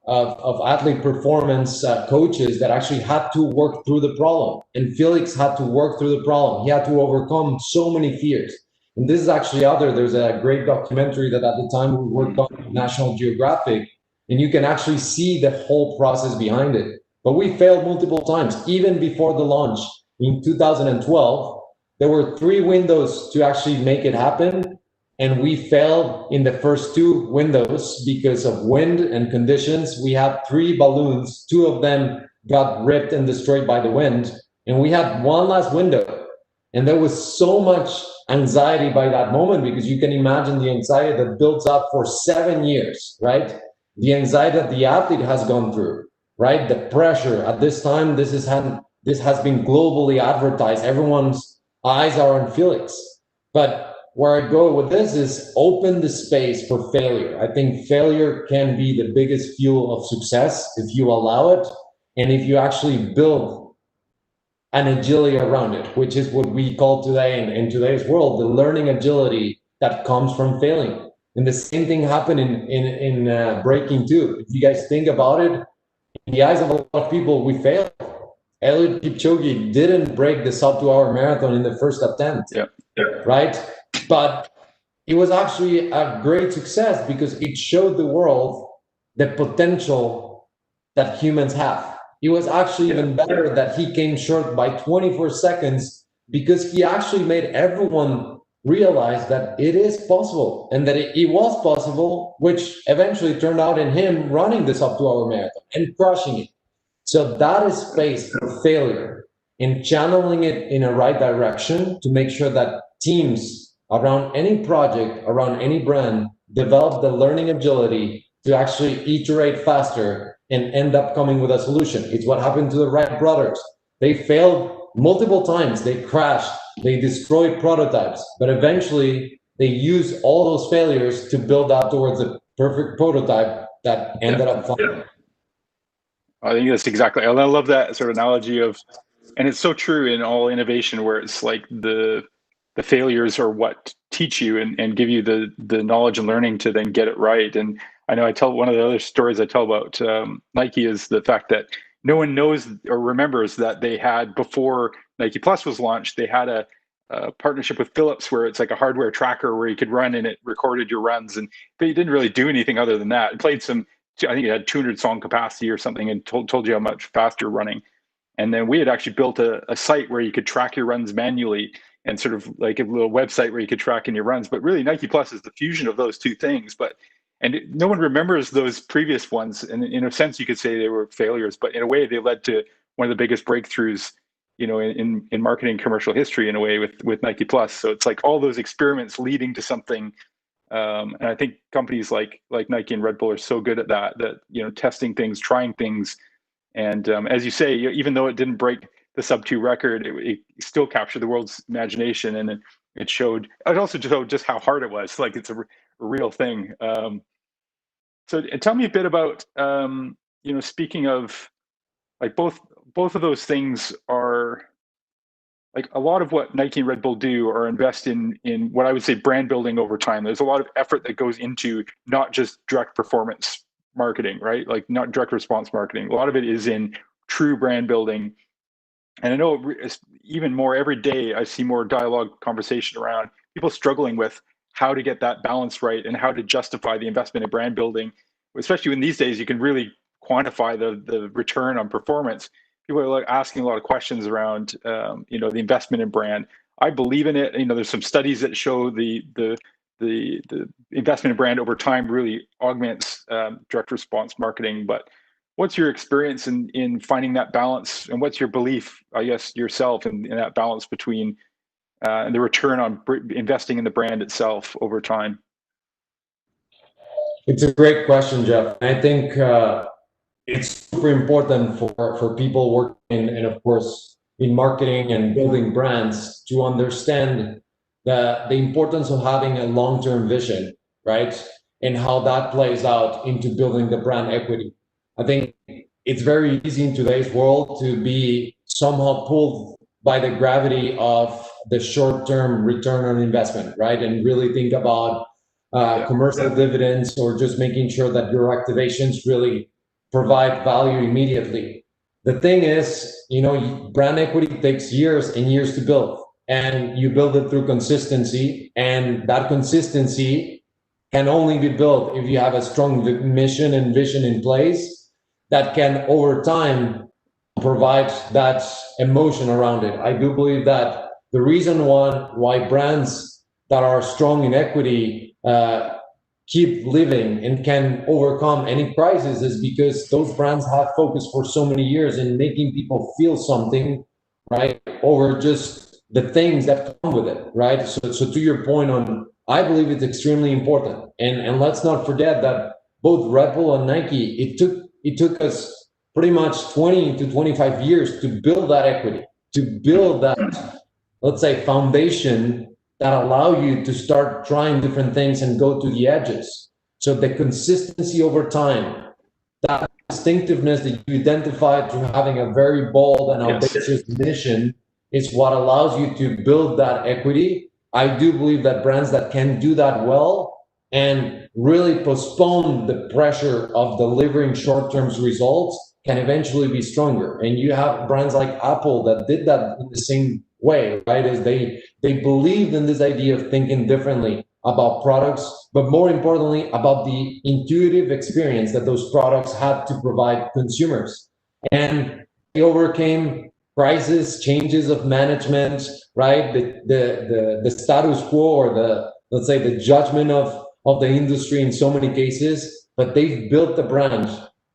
athlete performance coaches that actually had to work through the problem. And Felix had to work through the problem. He had to overcome so many fears. And this is actually out there. There's a great documentary that at the time we worked on National Geographic, and you can actually see the whole process behind it. But we failed multiple times. Even before the launch in 2012, there were 3 windows to actually make it happen. And we failed in the first 2 windows because of wind and conditions. We had 3 balloons, 2 of them got ripped and destroyed by the wind. And we had one last window. And there was so much anxiety by that moment, because you can imagine the anxiety that builds up for 7 years, right? The anxiety that the athlete has gone through, right? The pressure at this time, this has been globally advertised. Everyone's eyes are on Felix. But where I go with this is open the space for failure. I think failure can be the biggest fuel of success if you allow it, and if you actually build an agility around it, which is what we call today in today's world, the learning agility that comes from failing. And the same thing happened in breaking too. If you guys think about it, in the eyes of a lot of people, we failed. Eliud Kipchoge didn't break the sub-2-hour marathon in the first attempt, right? But it was actually a great success because it showed the world the potential that humans have. It was actually even better that he came short by 24 seconds because he actually made everyone realize that it is possible, and that it was possible, which eventually turned out in him running the sub-2-hour marathon and crushing it. So that is space for failure and channeling it in a right direction to make sure that teams around any project, around any brand, develop the learning agility to actually iterate faster and end up coming with a solution. It's what happened to the Wright brothers. They failed multiple times. They crashed, they destroyed prototypes, but eventually they used all those failures to build up towards a perfect prototype that ended up flying. I think that's exactly, I love that sort of analogy of, and it's so true in all innovation where it's like the failures are what teach you and give you the knowledge and learning to then get it right. And I know I tell one of the other stories I tell about Nike is the fact that no one knows or remembers that they had, before Nike Plus was launched, they had a partnership with Philips where it's like a hardware tracker where you could run and it recorded your runs, but you didn't really do anything other than that. It played some, I think it had 200 song capacity or something, and told you how much fast you're running. And then we had actually built a site where you could track your runs manually, and sort of like a little website where you could track in your runs. But really Nike Plus is the fusion of those 2 things. No one remembers those previous ones. And in a sense, you could say they were failures, but in a way they led to one of the biggest breakthroughs, in marketing commercial history in a way with Nike Plus. So it's like all those experiments leading to something. And I think companies like Nike and Red Bull are so good at that, testing things, trying things. And as you say, even though it didn't break the sub-2 record, it still captured the world's imagination, and it also showed just how hard it was. Like, it's a real thing. So tell me a bit about, speaking of, like, both of those things are, like, a lot of what Nike and Red Bull do are invest in what I would say brand building over time. There's a lot of effort that goes into not just direct performance marketing, right? Like, not direct response marketing. A lot of it is in true brand building. And I know even more every day, I see more dialogue, conversation around people struggling with how to get that balance right and how to justify the investment in brand building, especially when these days you can really quantify the return on performance. People are like asking a lot of questions around, the investment in brand. I believe in it. There's some studies that show the investment in brand over time really augments direct response marketing. But what's your experience in finding that balance, and what's your belief, I guess, yourself in that balance between the return on investing in the brand itself over time? It's a great question, Jeff. I think it's super important for people working and of course in marketing and building brands to understand the importance of having a long-term vision, right? and how that plays out into building the brand equity. I think it's very easy in today's world to be somehow pulled by the gravity of the short-term return on investment, right? And really think about commercial dividends, or just making sure that your activations really provide value immediately. The thing is, brand equity takes years and years to build, and you build it through consistency, and that consistency can only be built if you have a strong mission and vision in place that can, over time, provide that emotion around it. I do believe that the reason why brands that are strong in equity keep living and can overcome any crisis is because those brands have focused for so many years in making people feel something, right, over just the things that come with it, right? So to your point on, I believe it's extremely important, and let's not forget that both Red Bull and Nike, it took us pretty much 20 to 25 years to build that equity, to build that, let's say, foundation that allow you to start trying different things and go to the edges. So the consistency over time, that distinctiveness that you identified through having a very bold and audacious mission, is what allows you to build that equity. I do believe that brands that can do that well and really postpone the pressure of delivering short-term results can eventually be stronger. And you have brands like Apple that did that in the same way, right? As they believed in this idea of thinking differently about products, but more importantly, about the intuitive experience that those products had to provide consumers. And they overcame crisis, changes of management, right? The status quo, or let's say the judgment of the industry in so many cases, but they've built the brand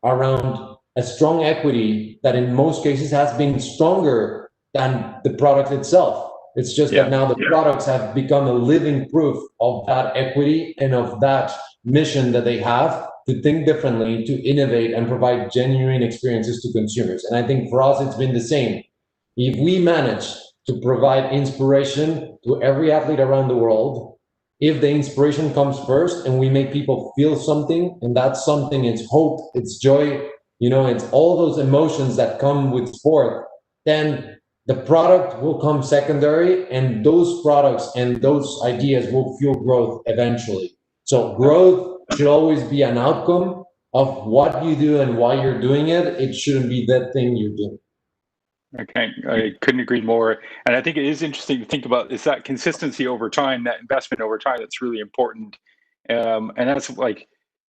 around a strong equity that in most cases has been stronger than the product itself. It's just that now the products have become a living proof of that equity and of that mission that they have to think differently, to innovate and provide genuine experiences to consumers. And I think for us, it's been the same. If we manage to provide inspiration to every athlete around the world, if the inspiration comes first and we make people feel something, and that something is hope, it's joy, it's all those emotions that come with sport, then the product will come secondary, and those products and those ideas will fuel growth eventually. So growth should always be an outcome of what you do and why you're doing it. It shouldn't be that thing you're doing. Okay, I couldn't agree more. And I think it is interesting to think about is that consistency over time, that investment over time, that's really important. And that's like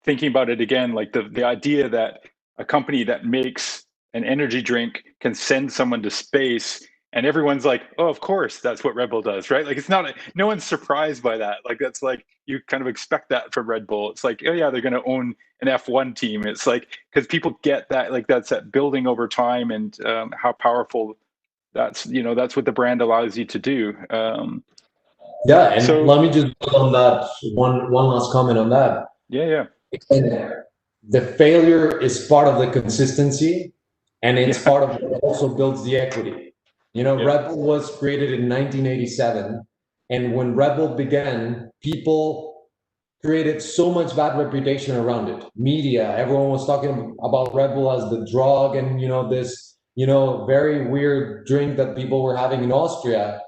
thinking about it again, like the idea that a company that makes an energy drink can send someone to space, and everyone's like, oh, of course, that's what Red Bull does, right? Like, it's not, no one's surprised by that. Like, that's like, you kind of expect that from Red Bull. It's like, oh yeah, they're going to own an F1 team. It's like, because people get that, like, that's that building over time, and how powerful that's, that's what the brand allows you to do. Yeah, and so, let me just build on that, one last comment on that. Yeah. And the failure is part of the consistency, and it's part of what also builds the equity. Red Bull was created in 1987, and when Red Bull began, people created so much bad reputation around it. Media, everyone was talking about Red Bull as the drug, and this very weird drink that people were having in Austria.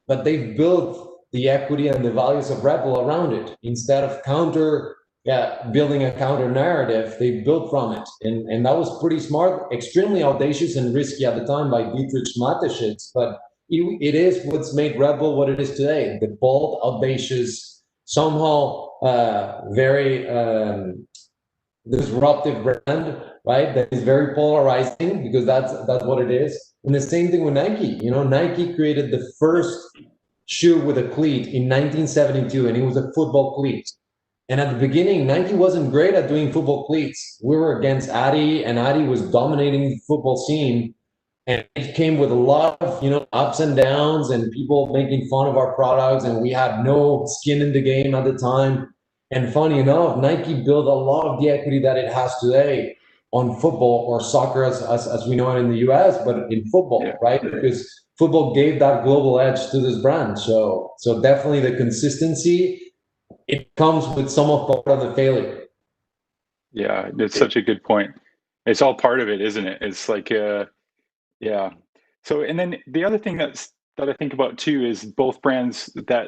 But they've built the equity and the values of Red Bull around it. Instead of building a counter narrative, they built from it. And that was pretty smart, extremely audacious and risky at the time by Dietrich Mateschitz. But it is what's made Red Bull what it is today. The bold, audacious, somehow very disruptive brand, right? That is very polarizing, because that's what it is. And the same thing with Nike. Nike created the first shoe with a cleat in 1972, and it was a football cleat. And at the beginning, Nike wasn't great at doing football cleats. We were against Adi, and Adi was dominating the football scene. And it came with a lot of, ups and downs, and people making fun of our products, and we had no skin in the game at the time. And funny enough, Nike built a lot of the equity that it has today on football, or soccer as we know it in the US, but in football, right? Because football gave that global edge to this brand. So definitely the consistency it comes with some of part of the failure. Yeah, it's such a good point. It's all part of it, isn't it? It's like, yeah. So, and then the other thing that I think about too is both brands that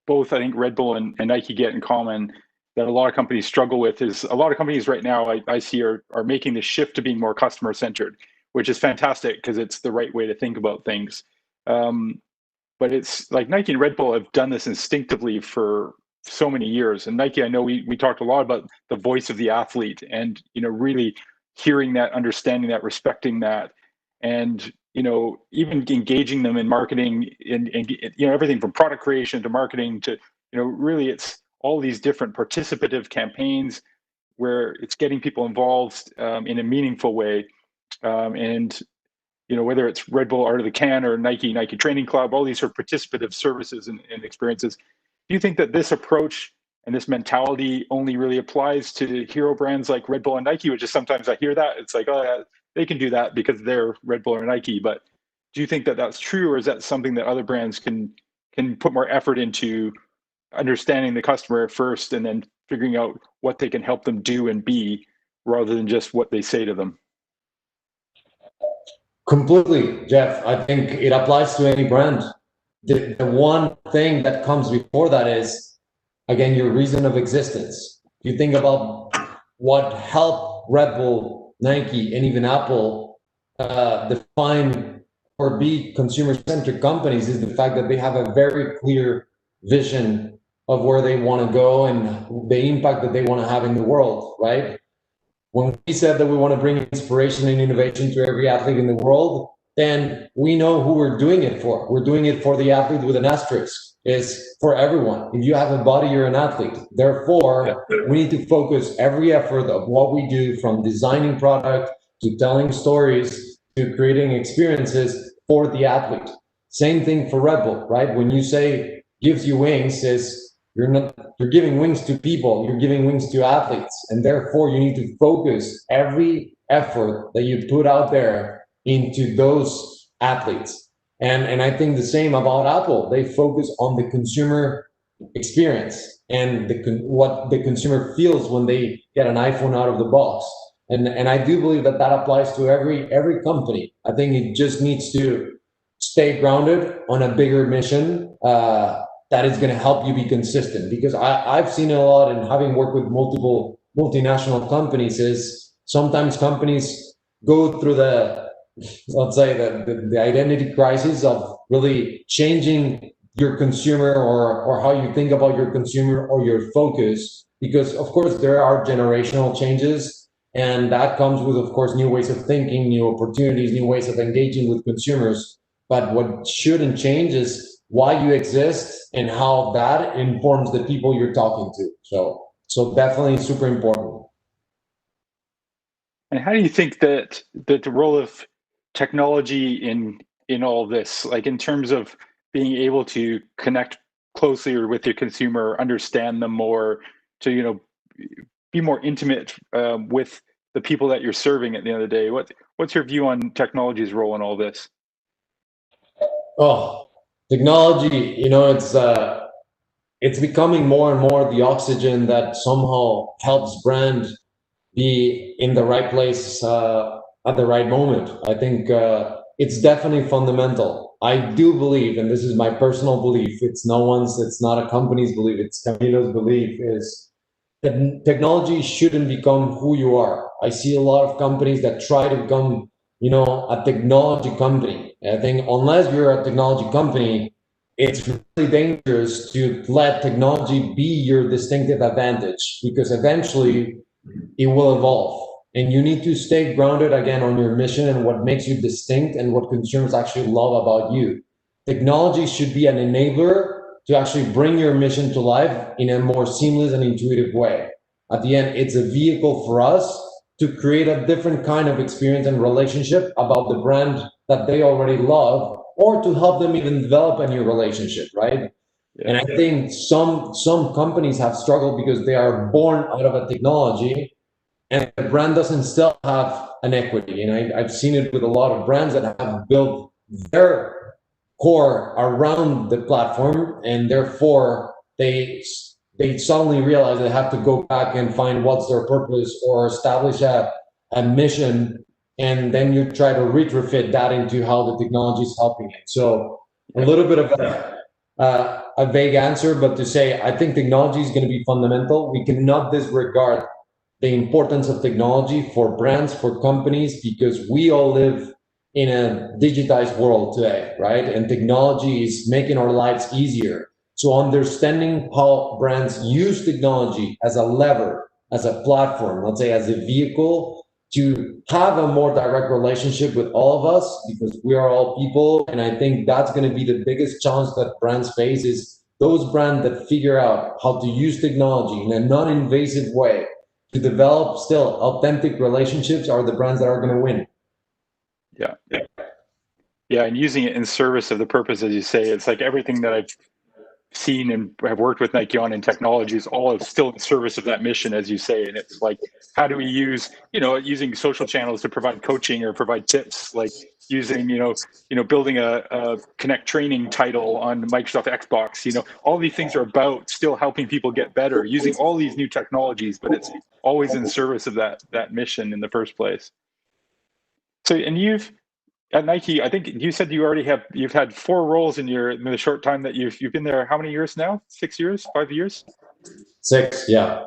both I think Red Bull and Nike get in common that a lot of companies struggle with is a lot of companies right now I see are making the shift to being more customer centered, which is fantastic because it's the right way to think about things. But it's like Nike and Red Bull have done this instinctively for so many years. And Nike, I know we talked a lot about the voice of the athlete and, really hearing that, understanding that, respecting that, and, even engaging them in marketing and everything from product creation to marketing to, really it's all these different participative campaigns where it's getting people involved in a meaningful way. And whether it's Red Bull Art of the Can or Nike Training Club, all these sort of participative services and experiences. Do you think that this approach and this mentality only really applies to hero brands like Red Bull and Nike, which is sometimes I hear that it's like, oh, yeah, they can do that because they're Red Bull or Nike. But do you think that that's true, or is that something that other brands can put more effort into understanding the customer first and then figuring out what they can help them do and be rather than just what they say to them? Completely, Jeff. I think it applies to any brand. The one thing that comes before that is, again, your reason of existence. You think about what helped Red Bull, Nike, and even Apple define or be consumer-centric companies is the fact that they have a very clear vision of where they want to go and the impact that they want to have in the world, right? When we said that we want to bring inspiration and innovation to every athlete in the world, then we know who we're doing it for. We're doing it for the athlete with an asterisk. It's for everyone. If you have a body, you're an athlete. Therefore, we need to focus every effort of what we do, from designing product to telling stories to creating experiences for the athlete. Same thing for Red Bull, right? When you say gives you wings, you're giving wings to people, you're giving wings to athletes, and therefore you need to focus every effort that you put out there into those athletes. And I think the same about Apple. They focus on the consumer experience and what the consumer feels when they get an iPhone out of the box. And I do believe that applies to every company. I think it just needs to stay grounded on a bigger mission that is going to help you be consistent. Because I've seen a lot, and having worked with multiple multinational companies, is sometimes companies go through the identity crisis of really changing your consumer or how you think about your consumer or your focus, because of course there are generational changes, and that comes with, of course, new ways of thinking, new opportunities, new ways of engaging with consumers. But what shouldn't change is why you exist and how that informs the people you're talking to. So definitely super important. And how do you think that the role of technology in all this, like in terms of being able to connect closely with your consumer, understand them more, to be more intimate with the people that you're serving at the end of the day? What's your view on technology's role in all this? Oh, technology, it's becoming more and more the oxygen that somehow helps brand be in the right place at the right moment. I think it's definitely fundamental. I do believe, and this is my personal belief, it's not a company's belief, it's Camilo's belief, is that technology shouldn't become who you are. I see a lot of companies that try to become, a technology company. I think unless you're a technology company, it's really dangerous to let technology be your distinctive advantage, because eventually it will evolve. And you need to stay grounded again on your mission and what makes you distinct and what consumers actually love about you. Technology should be an enabler to actually bring your mission to life in a more seamless and intuitive way. At the end, it's a vehicle for us to create a different kind of experience and relationship about the brand that they already love, or to help them even develop a new relationship, right? Yeah. And I think some companies have struggled because they are born out of a technology and the brand doesn't still have an equity. And I've seen it with a lot of brands that have built their core around the platform, and therefore they they suddenly realize they have to go back and find what's their purpose or establish a mission, and then you try to retrofit that into how the technology is helping it. So a little bit of a vague answer, but to say, I think technology is going to be fundamental. We cannot disregard the importance of technology for brands, for companies, because we all live in a digitized world today, right? And technology is making our lives easier. So understanding how brands use technology as a lever, as a platform, let's say as a vehicle to have a more direct relationship with all of us, because we are all people. And I think that's going to be the biggest challenge that brands face, is those brands that figure out how to use technology in a non-invasive way to develop still authentic relationships are the brands that are going to win. Yeah, and using it in service of the purpose, as you say. It's like everything that I've seen and have worked with Nike on in technology is all still in service of that mission, as you say. And it's like, how do we use, using social channels to provide coaching or provide tips, like using, building a Connect training title on Microsoft Xbox, all these things are about still helping people get better using all these new technologies, but it's always in service of that mission in the first place. So, and you've, at Nike, I think you said you've had 4 roles in the short time that you've been there. How many years now? 6 years? 5 years? 6, yeah.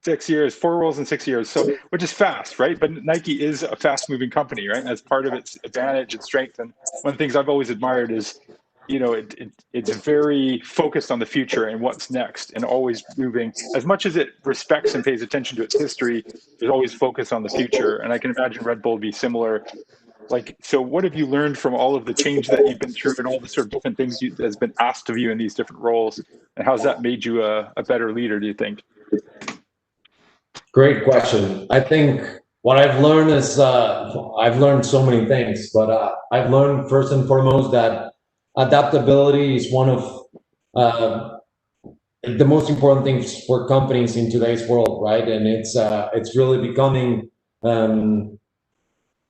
6 years, 4 roles in 6 years. So, which is fast, right? But Nike is a fast-moving company, right? And that's part of its advantage and strength. And one of the things I've always admired is, it's very focused on the future and what's next, and always moving. As much as it respects and pays attention to its history, there's always focus on the future. And I can imagine Red Bull would be similar. Like, so what have you learned from all of the change that you've been through and all the sort of different things that's been asked of you in these different roles? And how's that made you a better leader, do you think? Great question. I think what I've learned is, I've learned so many things, but I've learned first and foremost that adaptability is one of the most important things for companies in today's world, right? And it's really becoming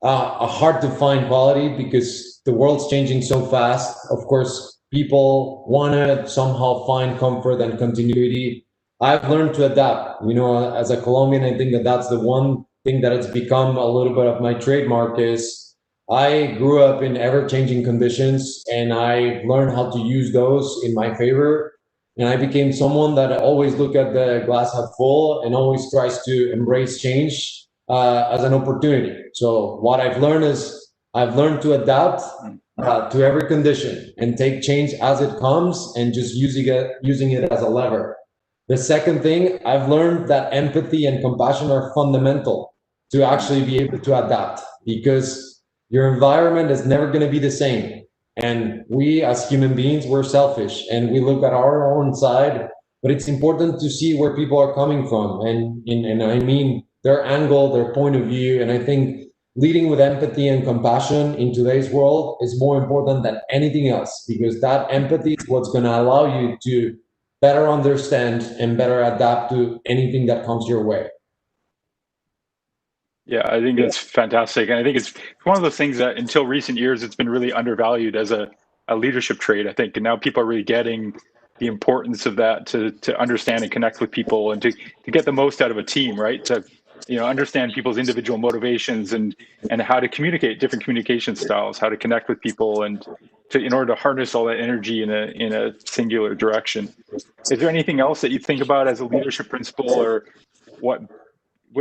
a hard to find quality, because the world's changing so fast. Of course, people want to somehow find comfort and continuity. I've learned to adapt. As a Colombian, I think that's the one thing that has become a little bit of my trademark, is I grew up in ever-changing conditions, and I learned how to use those in my favor. And I became someone that always look at the glass half full and always tries to embrace change as an opportunity. So what I've learned is I've learned to adapt to every condition and take change as it comes, and just using it as a lever. The second thing, I've learned that empathy and compassion are fundamental to actually be able to adapt, because your environment is never going to be the same. And we as human beings, we're selfish and we look at our own side, but it's important to see where people are coming from. And I mean, their angle, their point of view. And I think leading with empathy and compassion in today's world is more important than anything else, because that empathy is what's going to allow you to better understand and better adapt to anything that comes your way. Yeah, I think it's fantastic. And I think it's one of those things that until recent years, it's been really undervalued as a leadership trait, I think. And now people are really getting the importance of that, to understand and connect with people, and to get the most out of a team, right? To understand people's individual motivations and how to communicate different communication styles, how to connect with people, and in order to harness all that energy in a singular direction. Is there anything else that you think about as a leadership principle, or what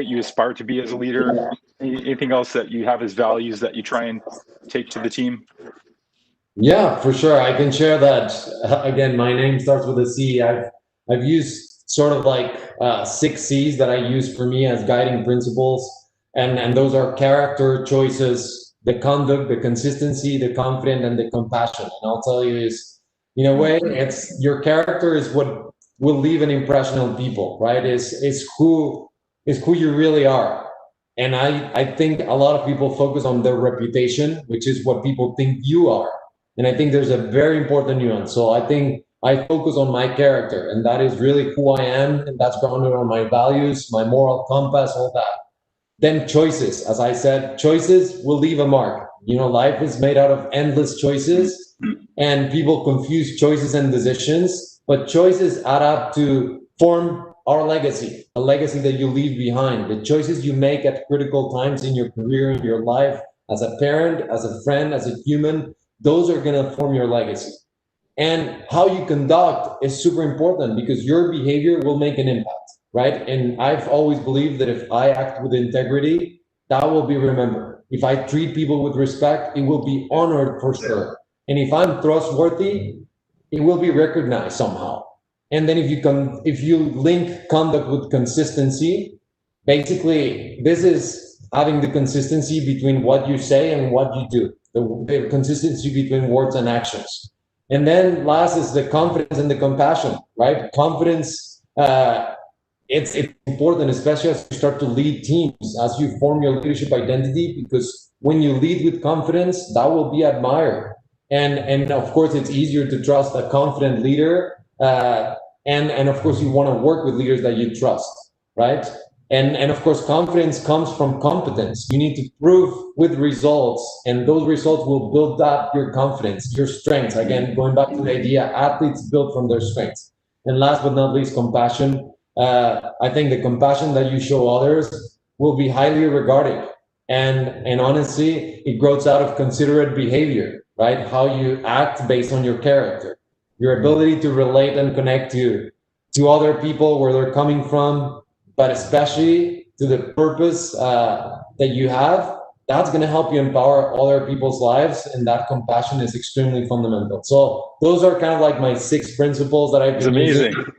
you aspire to be as a leader? Anything else that you have as values that you try and take to the team? Yeah, for sure. I can share that. Again, my name starts with a C. I've used sort of like 6 C's that I use for me as guiding principles. And those are character, choices, the conduct, the consistency, the confidence, and the compassion. And I'll tell you is, in a way, it's your character is what will leave an impression on people, right? Is who you really are. And I think a lot of people focus on their reputation, which is what people think you are. And I think there's a very important nuance. So I think I focus on my character, and that is really who I am, and that's grounded on my values, my moral compass, all that. Then choices, as I said, choices will leave a mark. Life is made out of endless choices, and people confuse choices and decisions, but choices add up to form our legacy, a legacy that you leave behind. The choices you make at critical times in your career, in your life, as a parent, as a friend, as a human, those are going to form your legacy. And how you conduct is super important because your behavior will make an impact, right? And I've always believed that if I act with integrity, that will be remembered. If I treat people with respect, it will be honored for sure. And if I'm trustworthy, it will be recognized somehow. And then if you link conduct with consistency, basically this is having the consistency between what you say and what you do, the consistency between words and actions. And then last is the confidence and the compassion, right? Confidence, it's important, especially as you start to lead teams, as you form your leadership identity, because when you lead with confidence, that will be admired. And of course, it's easier to trust a confident leader. And of course, you want to work with leaders that you trust, right? And of course, confidence comes from competence. You need to prove with results, and those results will build up your confidence, your strengths. Again, going back to the idea, athletes build from their strengths. And last but not least, compassion. I think the compassion that you show others will be highly regarded. And honestly, it grows out of considerate behavior, right? How you act based on your character, your ability to relate and connect to other people, where they're coming from, but especially to the purpose that you have. That's going to help you empower other people's lives, and that compassion is extremely fundamental. So those are kind of like my 6 principles that I've been amazing. using.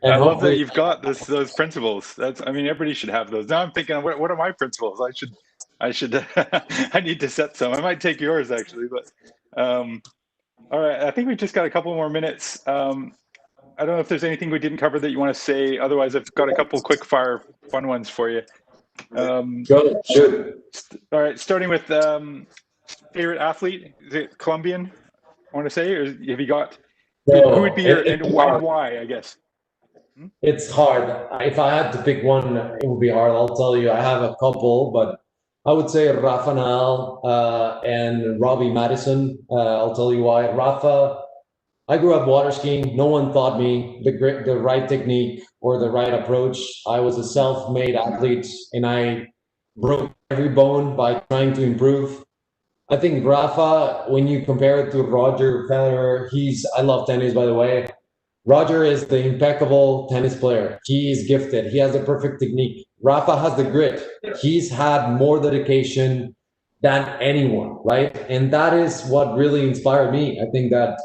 And I love that you've got those principles. I mean, everybody should have those. Now I'm thinking, what are my principles? I should I need to set some. I might take yours actually, but all right. I think we've just got a couple more minutes. I don't know if there's anything we didn't cover that you want to say. Otherwise, I've got a couple quick fire fun ones for you. Sure. All right, starting with favorite athlete. Is it Colombian, I want to say, or have you got who would be your and why, I guess? It's hard. If I had to pick one, it would be hard. I'll tell you, I have a couple, but I would say Rafa Nadal and Robbie Madison. I'll tell you why. Rafa, I grew up water skiing. No one taught me the right technique or the right approach. I was a self-made athlete, and I broke every bone by trying to improve. I think Rafa, when you compare it to Roger Federer, I love tennis, by the way. Roger is the impeccable tennis player. He is gifted. He has the perfect technique. Rafa has the grit. He's had more dedication than anyone, right? And that is what really inspired me. I think that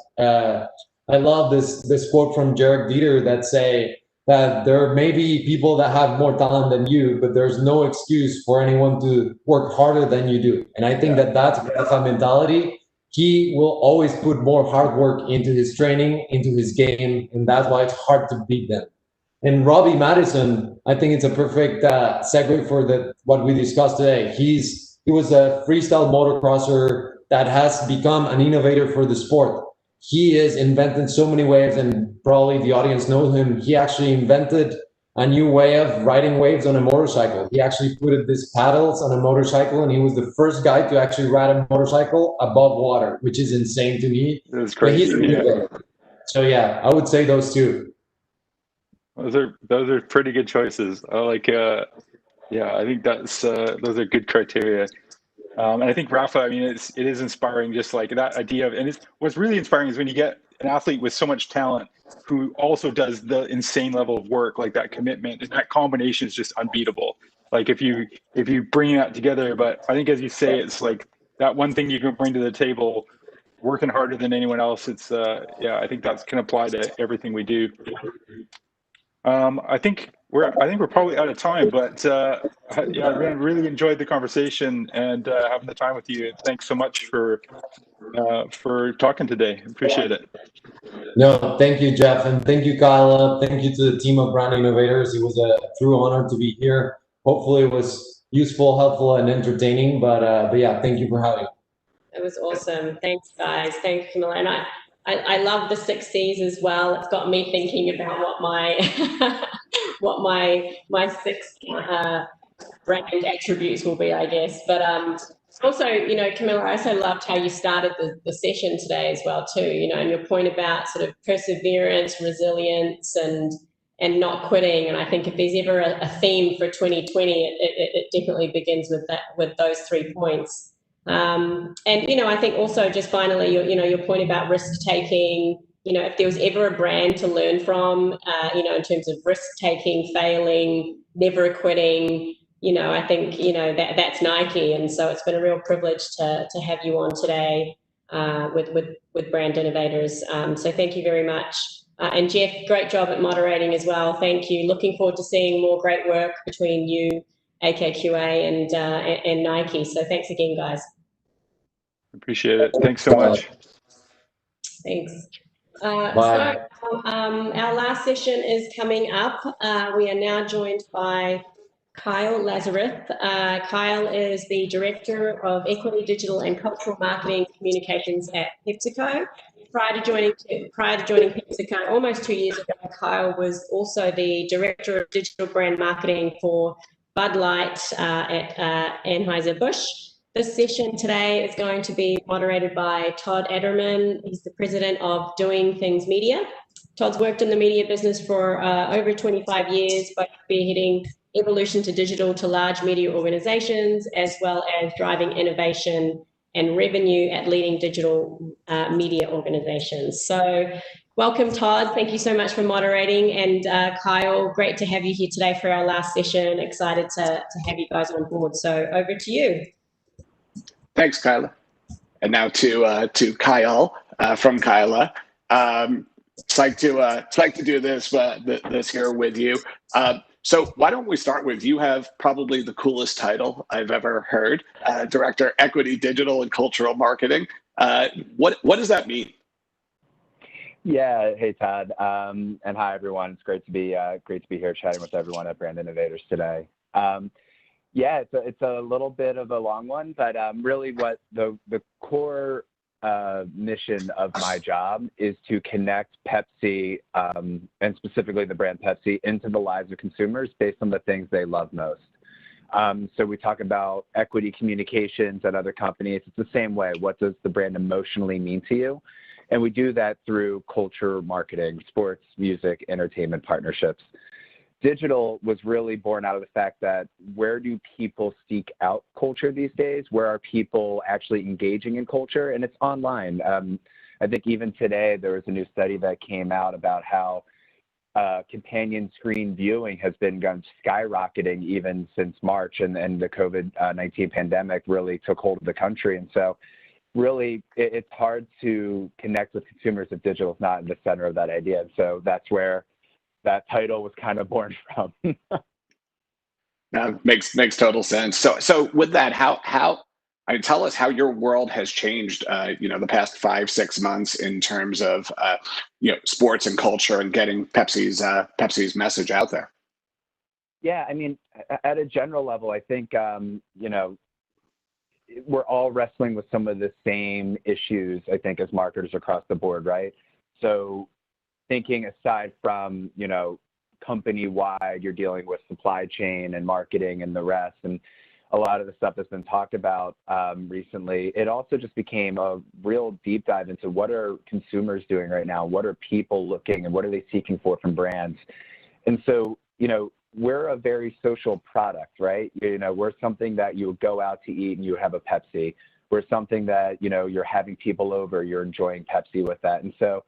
I love this quote from Jarek Dieter that say that there may be people that have more talent than you, but there's no excuse for anyone to work harder than you do. And I think that's Rafa mentality. He will always put more hard work into his training, into his game, and that's why it's hard to beat them. And Robbie Madison, I think it's a perfect segue for what we discussed today. He was a freestyle motocrosser that has become an innovator for the sport. He has invented so many waves, and probably the audience knows him. He actually invented a new way of riding waves on a motorcycle. He actually put these paddles on a motorcycle, and he was the first guy to actually ride a motorcycle above water, which is insane to me. That's crazy. So yeah, I would say those two. Those are pretty good choices. I like I think those are good criteria. And I think Rafa, I mean, it is inspiring, just like that idea of, and what's really inspiring is when you get an athlete with so much talent who also does the insane level of work, like that commitment, and that combination is just unbeatable. Like if you bring that together, but I think as you say, it's like that one thing you can bring to the table, working harder than anyone else. It's I think that can apply to everything we do. I think we're probably out of time, but I really enjoyed the conversation and having the time with you. Thanks so much for talking today. Appreciate it. No, thank you, Jeff, and thank you, Kyla. Thank you to the team of Brand Innovators. It was a true honor to be here. Hopefully, it was useful, helpful, and entertaining. But yeah, thank you for having me. It was awesome. Thanks, guys. Thanks, Camilla. And I love the 6 C's as well. It's got me thinking about what my 6 brand attributes will be, I guess. But also, Camilla, I also loved how you started the session today as well too. And your point about sort of perseverance, resilience, and and not quitting. And I think if there's ever a theme for 2020, it definitely begins with that, with those 3 points. And I think also just finally, your point about risk taking. If there was ever a brand to learn from, in terms of risk taking, failing, never quitting, I think that's Nike. And so it's been a real privilege to have you on today with Brand Innovators. So thank you very much. And Jeff, great job at moderating as well. Thank you. Looking forward to seeing more great work between you, AKQA, and Nike. So thanks again, guys. Appreciate it. Thanks so much. Thanks. So our last session is coming up. We are now joined by Kyle Lazarus. Kyle is the Director of Equity, Digital and Cultural Marketing Communications at PepsiCo. Prior to joining PepsiCo almost 2 years ago, Kyle was also the Director of Digital Brand Marketing for Bud Light at Anheuser-Busch. This session today is going to be moderated by Todd Ederman. He's the president of Doing Things Media. Todd's worked in the media business for over 25 years, both spearheading evolution to digital to large media organizations, as well as driving innovation and revenue at leading digital media organizations. So welcome, Todd. Thank you so much for moderating. And Kyle, great to have you here today for our last session. Excited to have you guys on board. So over to you. Thanks, Kyla. And now to Kyle from Kyla. It's like to do this here with you. So why don't we start with, you have probably the coolest title I've ever heard, Director, Equity, Digital and Cultural Marketing. What does that mean? Yeah, hey Todd, and hi everyone. It's great to be here chatting with everyone at Brand Innovators today. Yeah, it's a little bit of a long one, but really what the core mission of my job is to connect Pepsi, and specifically the brand Pepsi, into the lives of consumers based on the things they love most. So we talk about equity communications at other companies. It's the same way. What does the brand emotionally mean to you? And we do that through culture marketing, sports, music, entertainment partnerships. Digital was really born out of the fact that where do people seek out culture these days? Where are people actually engaging in culture? And it's online. I think even today there was a new study that came out about how companion screen viewing has been skyrocketing even since March, and the COVID-19 pandemic really took hold of the country. And so really it's hard to connect with consumers if digital is not in the center of that idea. And so that's where that title was kind of born from. Makes total sense. So with that, tell us how your world has changed, the past 5-6 months in terms of, sports and culture and getting Pepsi's message out there. Yeah, I mean, at a general level, I think, we're all wrestling with some of the same issues, I think, as marketers across the board, right? So thinking aside from, company-wide, you're dealing with supply chain and marketing and the rest, and a lot of the stuff that's been talked about recently, it also just became a real deep dive into what are consumers doing right now? What are people looking and what are they seeking for from brands? And so, we're a very social product, right? We're something that you go out to eat and you have a Pepsi. We're something that, you're having people over, you're enjoying Pepsi with that. And so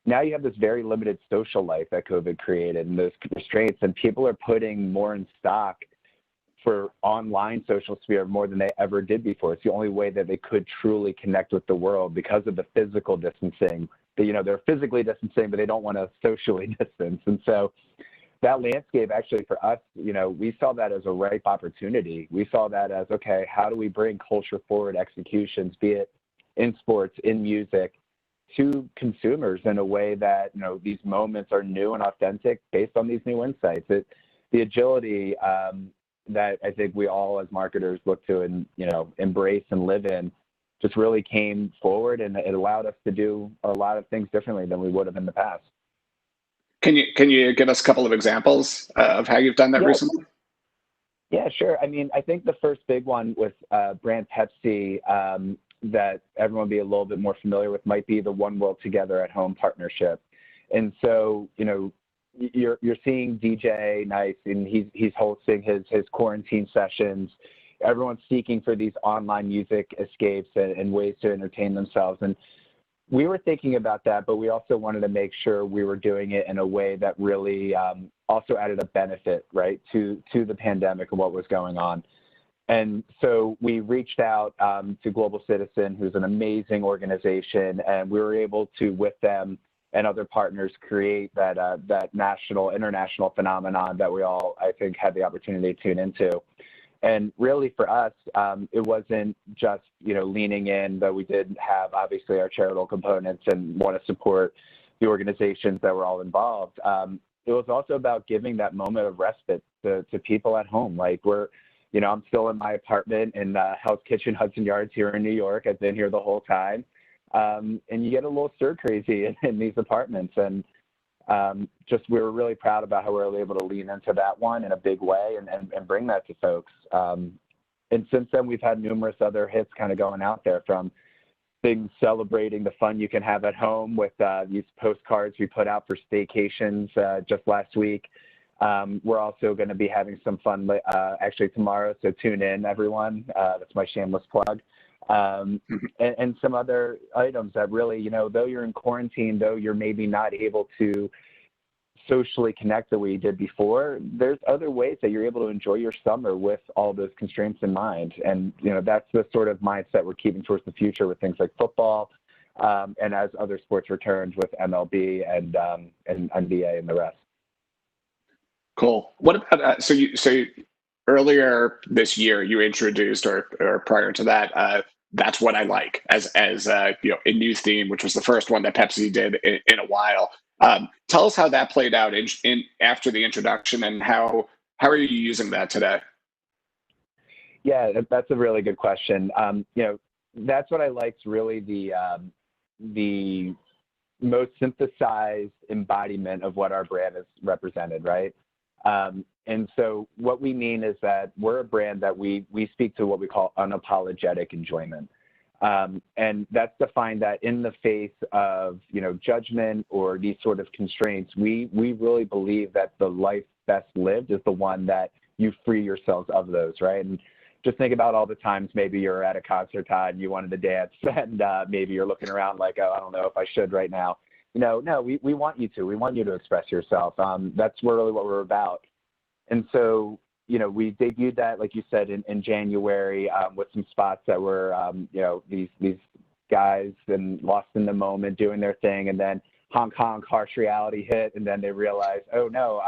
now you have this very limited social life that COVID created and those restraints, and people are putting more in stock for online social sphere more than they ever did before. It's the only way that they could truly connect with the world because of the physical distancing. They're physically distancing, but they don't want to socially distance. And so that landscape actually for us, we saw that as a ripe opportunity. We saw that as, okay, how do we bring culture forward executions, be it in sports, in music, to consumers in a way that, these moments are new and authentic based on these new insights. The agility that I think we all as marketers look to and, embrace and live in just really came forward, and it allowed us to do a lot of things differently than we would have in the past. Can you give us a couple of examples of how you've done that recently? Yeah, sure. I mean, I think the first big one with brand Pepsi that everyone will be a little bit more familiar with might be the One World Together at Home partnership. And so, you're seeing DJ Nice, and he's hosting his quarantine sessions. Everyone's seeking for these online music escapes and ways to entertain themselves. And we were thinking about that, but we also wanted to make sure we were doing it in a way that really also added a benefit, right, to the pandemic and what was going on. And so we reached out to Global Citizen, who's an amazing organization, and we were able to, with them and other partners, create that national, international phenomenon that we all, I think, had the opportunity to tune into. And really for us, it wasn't just, leaning in, though we did have obviously our charitable components and want to support the organizations that were all involved. It was also about giving that moment of respite to people at home. Like I'm still in my apartment in Hell's Kitchen, Hudson Yards here in New York. I've been here the whole time. And you get a little stir crazy in these apartments. And we were really proud about how we were able to lean into that one in a big way and bring that to folks. And since then, we've had numerous other hits kind of going out there, from things celebrating the fun you can have at home with these postcards we put out for staycations just last week. We're also going to be having some fun actually tomorrow, so tune in, everyone. That's my shameless plug. And some other items that really, though you're in quarantine, though you're maybe not able to socially connect the way you did before, there's other ways that you're able to enjoy your summer with all those constraints in mind. And, that's the sort of mindset we're keeping towards the future with things like football, and as other sports returns with MLB and NBA and the rest. Cool. What about so earlier this year you introduced, or prior to that, That's What I Like as a new theme, which was the first one that Pepsi did in a while. Tell us how that played out in after the introduction, and how are you using that today? Yeah, that's a really good question. That's What I Like's really the most synthesized embodiment of what our brand is represented, right? And so what we mean is that we're a brand that we speak to what we call unapologetic enjoyment. And that's defined that in the face of, judgment or these sort of constraints, we really believe that the life best lived is the one that you free yourselves of those, right? And just think about all the times maybe you're at a concert, Todd, and you wanted to dance, and maybe you're looking around like, oh, I don't know if I should right now. No, we want you to. We want you to express yourself. That's really what we're about. And so, we debuted that, like you said, in January with some spots that were, these guys and lost in the moment doing their thing. And then Hong Kong harsh reality hit. And then they realized, oh, no,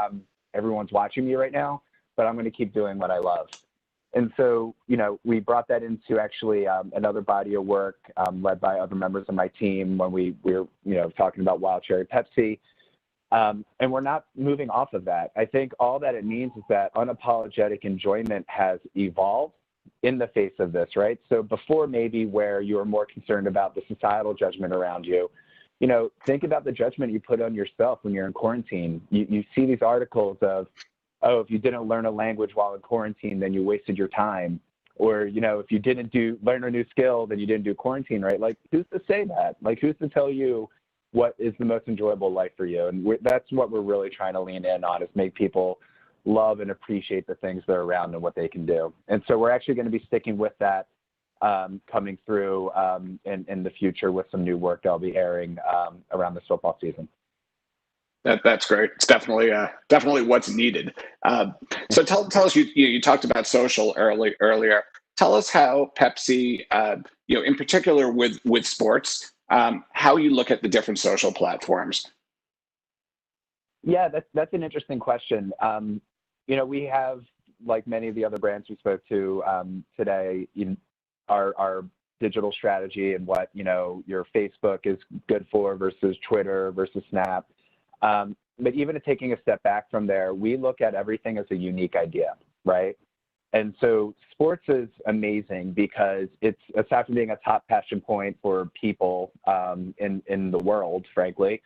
everyone's watching me right now, but I'm going to keep doing what I love. And so, we brought that into actually another body of work led by other members of my team when we were, talking about Wild Cherry Pepsi. And we're not moving off of that. I think all that it means is that unapologetic enjoyment has evolved in the face of this, right? So before, maybe where you were more concerned about the societal judgment around you, think about the judgment you put on yourself when you're in quarantine. You see these articles of, oh, if you didn't learn a language while in quarantine, then you wasted your time. Or, if you didn't learn a new skill, then you didn't do quarantine, right? Like, who's to say that? Like, who's to tell you what is the most enjoyable life for you? And that's what we're really trying to lean in on, is make people love and appreciate the things that are around and what they can do. And so we're actually going to be sticking with that coming through in the future with some new work that'll be airing around this football season. That's great. It's definitely what's needed. So tell us, you talked about social earlier. Tell us how Pepsi, in particular with sports, how you look at the different social platforms. Yeah, that's an interesting question. We have, like many of the other brands we spoke to today, our digital strategy and what your Facebook is good for versus Twitter versus Snap. But even taking a step back from there, we look at everything as a unique idea, right? And so sports is amazing because it's aside from being a top passion point for people in the world, frankly,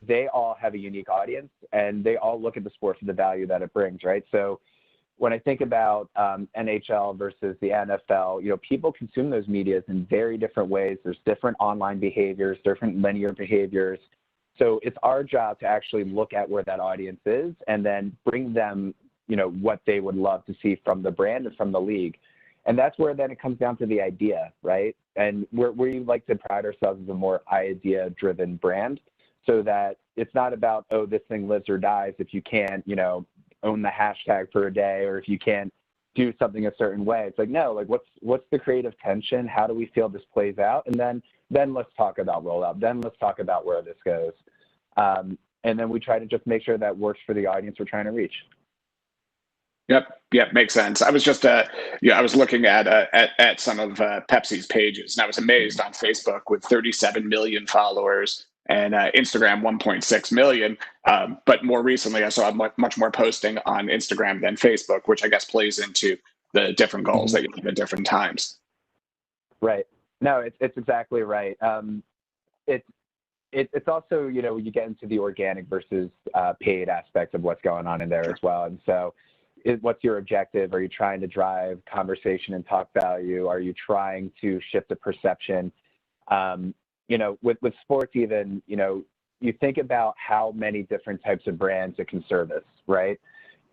they all have a unique audience, and they all look at the sport for the value that it brings, right? So when I think about NHL versus the NFL, people consume those medias in very different ways. There's different online behaviors, different linear behaviors. So it's our job to actually look at where that audience is and then bring them, what they would love to see from the brand and from the league. And that's where then it comes down to the idea, right? And we like to pride ourselves as a more idea-driven brand, so that it's not about, oh, this thing lives or dies if you can't, own the hashtag for a day, or if you can't do something a certain way. It's like, no, like what's the creative tension? How do we feel this plays out? And then let's talk about rollout. Then let's talk about where this goes. And then we try to just make sure that works for the audience we're trying to reach. Yep, makes sense. I was just, I was looking at some of Pepsi's pages, and I was amazed on Facebook with 37 million followers and Instagram 1.6 million. But more recently, I saw much more posting on Instagram than Facebook, which I guess plays into the different goals that you have at different times. Right. No, it's exactly right. It's also, you get into the organic versus paid aspect of what's going on in there as well. And so what's your objective? Are you trying to drive conversation and talk value? Are you trying to shift the perception? With sports even, you think about how many different types of brands it can service, right?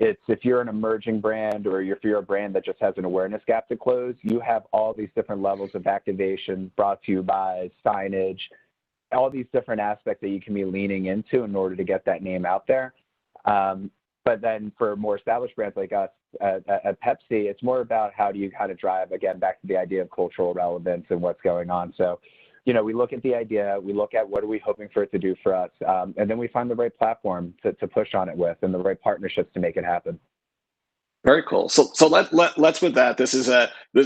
It's if you're an emerging brand, or if you're a brand that just has an awareness gap to close, you have all these different levels of activation brought to you by signage, all these different aspects that you can be leaning into in order to get that name out there. But then for more established brands like us at Pepsi, it's more about how do you kind of drive, again, back to the idea of cultural relevance and what's going on. So, we look at the idea, we look at what are we hoping for it to do for us, and then we find the right platform to push on it with, and the right partnerships to make it happen. Very cool. So let's with that. This is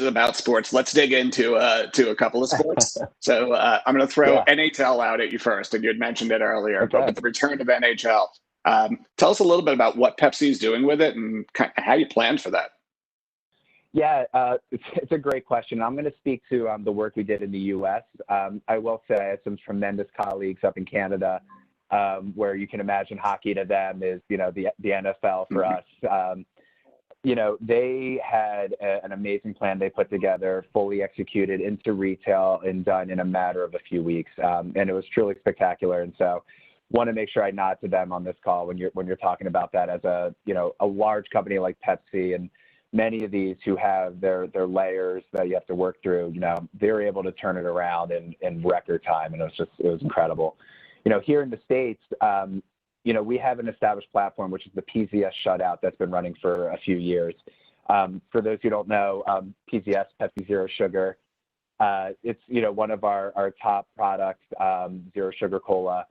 about sports. Let's dig into to a couple of sports. So I'm going to throw NHL out at you first, and you had mentioned it earlier. Okay. But with the return of NHL, tell us a little bit about what Pepsi is doing with it and how you planned for that. Yeah, it's a great question. I'm going to speak to the work we did in the U.S. I will say I had some tremendous colleagues up in Canada, where you can imagine hockey to them is, the NFL for us. They had an amazing plan they put together, fully executed into retail and done in a matter of a few weeks. And it was truly spectacular. And so want to make sure I nod to them on this call when you're talking about that as a large company like Pepsi, and many of these who have their layers that you have to work through, they're able to turn it around in record time. And it was incredible. Here in the States, we have an established platform, which is the PZS shutout that's been running for a few years. For those who don't know, PZS, Pepsi Zero Sugar, it's, one of our top products, Zero Sugar Cola.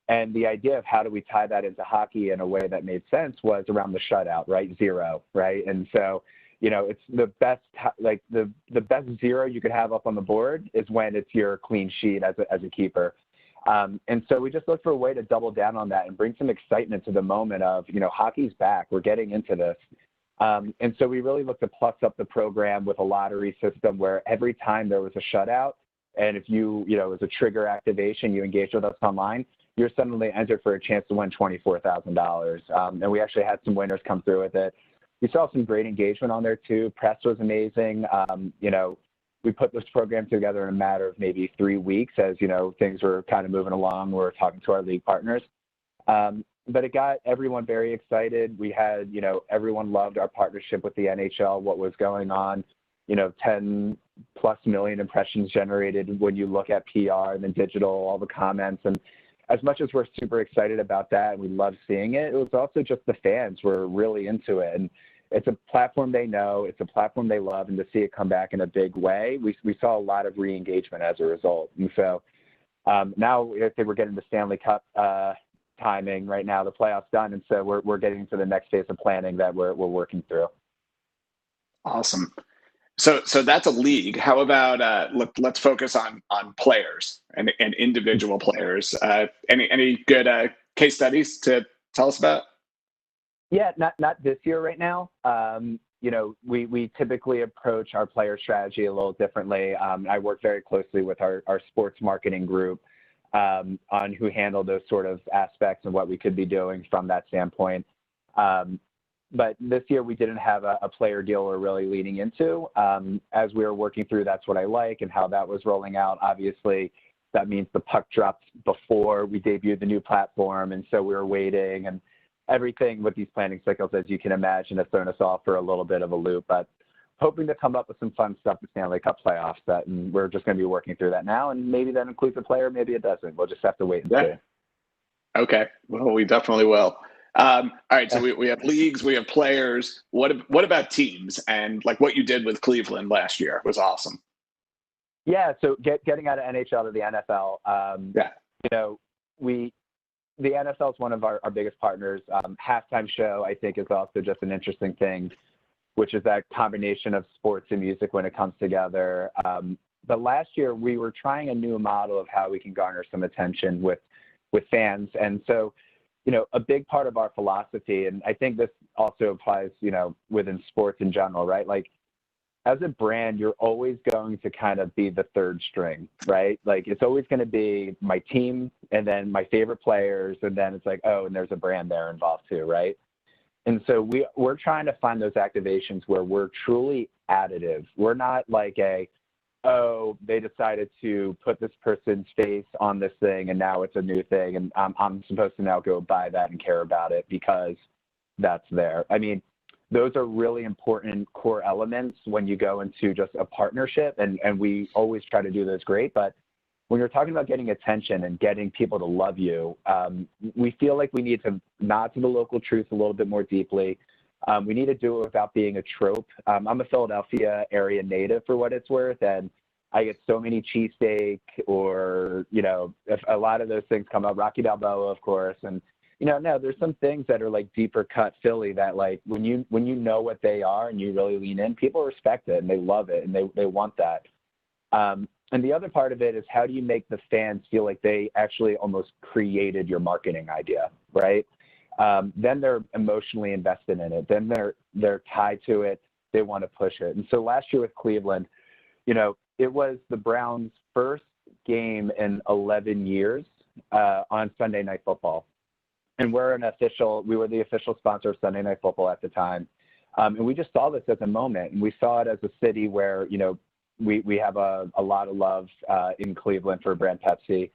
And the idea of how do we tie that into hockey in a way that made sense was around the shutout, right? Zero, right? And so, it's the best, the best zero you could have up on the board is when it's your clean sheet as a keeper. And so we just looked for a way to double down on that and bring some excitement to the moment of, hockey's back, we're getting into this. And so we really looked to plus up the program with a lottery system where every time there was a shutout, and if you, it was a trigger activation, you engaged with us online, you're suddenly entered for a chance to win $24,000. And we actually had some winners come through with it. We saw some great engagement on there too. Press was amazing. We put this program together in a matter of maybe 3 weeks as, things were kind of moving along. We were talking to our league partners. But it got everyone very excited. We had, everyone loved our partnership with the NHL, what was going on, 10+ million impressions generated when you look at PR and then digital, all the comments. And as much as we're super excited about that and we love seeing it, it was also just the fans were really into it. And it's a platform they know, it's a platform they love, and to see it come back in a big way, we saw a lot of re-engagement as a result. And so now I think we're getting the Stanley Cup timing right now, the playoffs done, and so we're getting to the next phase of planning that we're working through. Awesome. So that's a league. How about let's focus on players and individual players. Any good case studies to tell us about? Yeah, not this year right now. We typically approach our player strategy a little differently. I work very closely with our sports marketing group on who handle those sort of aspects and what we could be doing from that standpoint. But this year we didn't have a player deal we're really leaning into. As we were working through, that's what I like and how that was rolling out. Obviously, that means the puck dropped before we debuted the new platform. And so we were waiting, and everything with these planning cycles, as you can imagine, has thrown us all for a little bit of a loop, but hoping to come up with some fun stuff with Stanley Cup playoffs and we're just going to be working through that now. And maybe that includes a player, maybe it doesn't. We'll just have to wait and see. Okay. Well, we definitely will. All right. So we have leagues, we have players. What about teams? And like what you did with Cleveland last year was awesome. Yeah. So getting out of NHL to the NFL, you know, the NFL is one of our biggest partners. Halftime show, I think, is also just an interesting thing, which is that combination of sports and music when it comes together. But last year, we were trying a new model of how we can garner some attention with fans. And so, you know, a big part of our philosophy, and I think this also applies, you know, within sports in general, right? Like, as a brand, you're always going to kind of be the third string, right? Like, it's always going to be my team and then my favorite players. And then it's like, oh, and there's a brand there involved too, right? And so we're trying to find those activations where we're truly additive. We're not like oh, they decided to put this person's face on this thing and now it's a new thing. And I'm supposed to now go buy that and care about it because that's there. I mean, those are really important core elements when you go into just a partnership, and we always try to do those great. But when you're talking about getting attention and getting people to love you, we feel like we need to nod to the local truth a little bit more deeply. We need to do it without being a trope. I'm a Philadelphia area native for what it's worth, and I get so many cheesesteak or, you know, if a lot of those things come up, Rocky Balboa, of course, and you know, no, there's some things that are like deeper cut Philly that like when you know what they are and you really lean in, people respect it and they love it and they want that. And the other part of it is how do you make the fans feel like they actually almost created your marketing idea, right? Then they're emotionally invested in it. Then they're tied to it. They want to push it. And so last year with Cleveland, you know, it was the Browns' first game in 11 years on Sunday Night Football. And we were the official sponsor of Sunday Night Football at the time. And we just saw this as a moment. And we saw it as a city where, you know, we have a lot of love in Cleveland for brand Pepsi.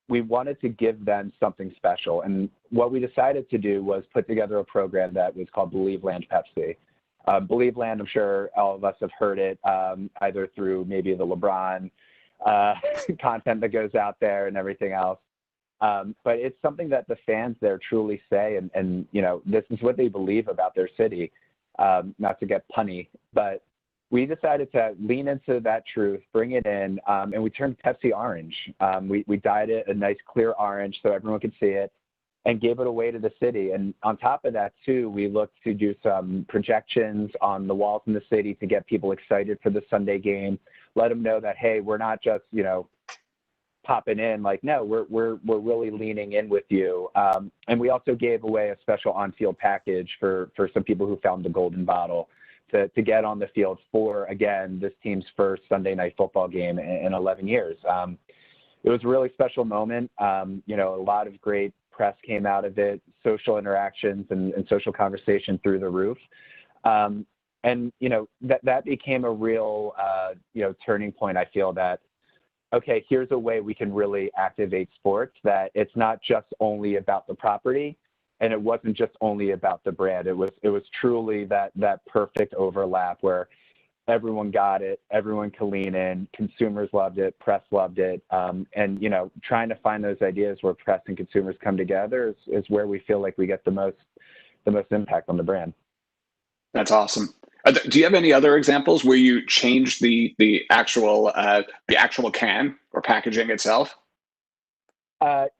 We wanted to give them something special. And what we decided to do was put together a program that was called Believe Land Pepsi. Believe Land, I'm sure all of us have heard it, either through maybe the LeBron content that goes out there and everything else. But it's something that the fans there truly say, and you know, this is what they believe about their city, not to get punny, but we decided to lean into that truth, bring it in, and we turned Pepsi orange. We dyed it a nice clear orange so everyone could see it and gave it away to the city. And on top of that too, we looked to do some projections on the walls in the city to get people excited for the Sunday game, let them know that, hey, we're not just, you know, popping in, like, no, we're really leaning in with you. And we also gave away a special on-field package for some people who found the golden bottle to get on the field for, again, this team's first Sunday Night Football game in 11 years. It was a really special moment. You know, a lot of great press came out of it, social interactions and social conversation through the roof. And, you know, that became a real, you know, turning point. I feel that, okay, here's a way we can really activate sports, that it's not just only about the property and it wasn't just only about the brand. It was truly that perfect overlap where everyone got it, everyone could lean in, consumers loved it, press loved it. And, you know, trying to find those ideas where press and consumers come together is where we feel like we get the most impact on the brand. That's awesome. Do you have any other examples where you changed the actual can or packaging itself?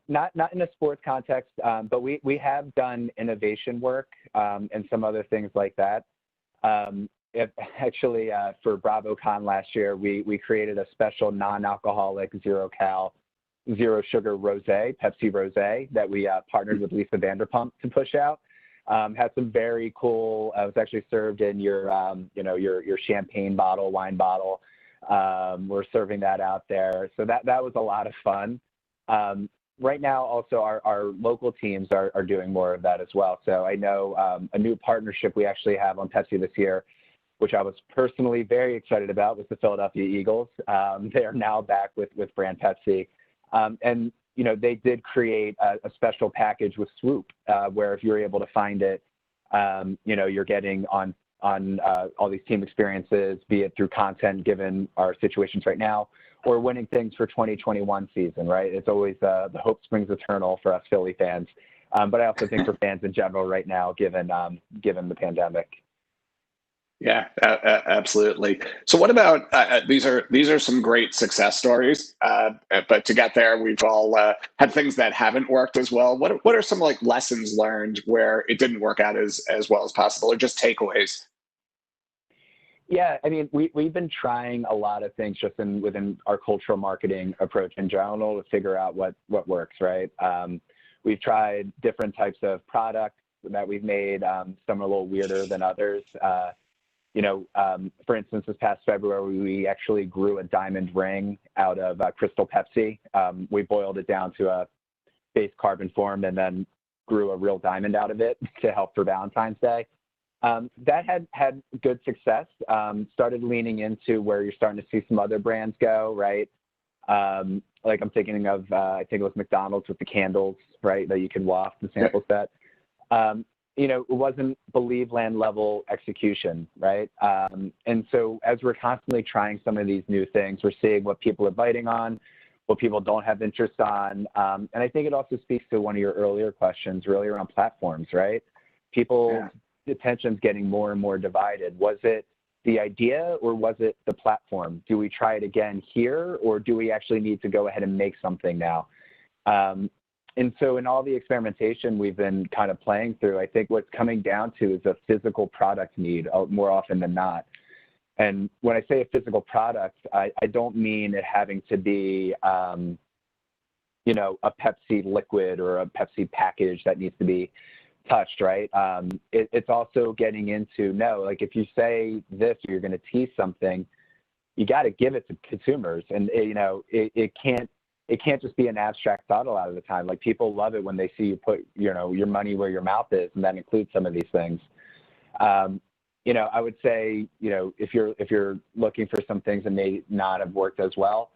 Not in a sports context, but we have done innovation work and some other things like that. Actually, for BravoCon last year, we created a special non-alcoholic, zero-cal, zero-sugar rosé, Pepsi Rosé, that we partnered with Lisa Vanderpump to push out. Had some very cool. It was actually served in your, you know, your champagne bottle, wine bottle. We're serving that out there, so that was a lot of fun. Right now, also our local teams are doing more of that as well. So I know a new partnership we actually have on Pepsi this year which I was personally very excited about, was the Philadelphia Eagles. They are now back with brand Pepsi. And, you know, they did create a special package with Swoop, where if you're able to find it, you know, you're getting on all these team experiences, be it through content given our situations right now, or winning things for 2021 season, right? It's always the hope springs eternal for us Philly fans. But I also think for fans in general right now, given the pandemic. Yeah, absolutely. So what about these are some great success stories, but to get there, we've all had things that haven't worked as well. What are some like lessons learned where it didn't work out as well as possible, or just takeaways? Yeah, I mean, we've been trying a lot of things just within our cultural marketing approach in general to figure out what works, right? We've tried different types of products that we've made. Some are a little weirder than others. You know, for instance, this past February, we actually grew a diamond ring out of Crystal Pepsi. We boiled it down to a base carbon form and then grew a real diamond out of it to help for Valentine's Day. That had good success. Started leaning into where you're starting to see some other brands go, right? Like I'm thinking of, I think it was McDonald's with the candles, right, that you can waft the sample set. You know, it wasn't Believe Land level execution, right? And so as we're constantly trying some of these new things, we're seeing what people are biting on, what people don't have interest on. And I think it also speaks to one of your earlier questions, really around platforms, right? People's attention's getting more and more divided. Was it the idea or was it the platform? Do we try it again here, or do we actually need to go ahead and make something now? And so in all the experimentation we've been kind of playing through, I think what's coming down to is a physical product need more often than not. And when I say a physical product, I don't mean it having to be, you know, a Pepsi liquid or a Pepsi package that needs to be touched, right? It's also getting into, no, like if you say this, you're going to tease something, you got to give it to consumers. And, you know, it can't just be an abstract thought a lot of the time. Like people love it when they see you put, you know, your money where your mouth is, and that includes some of these things. You know, I would say, you know, if you're looking for some things that may not have worked as well,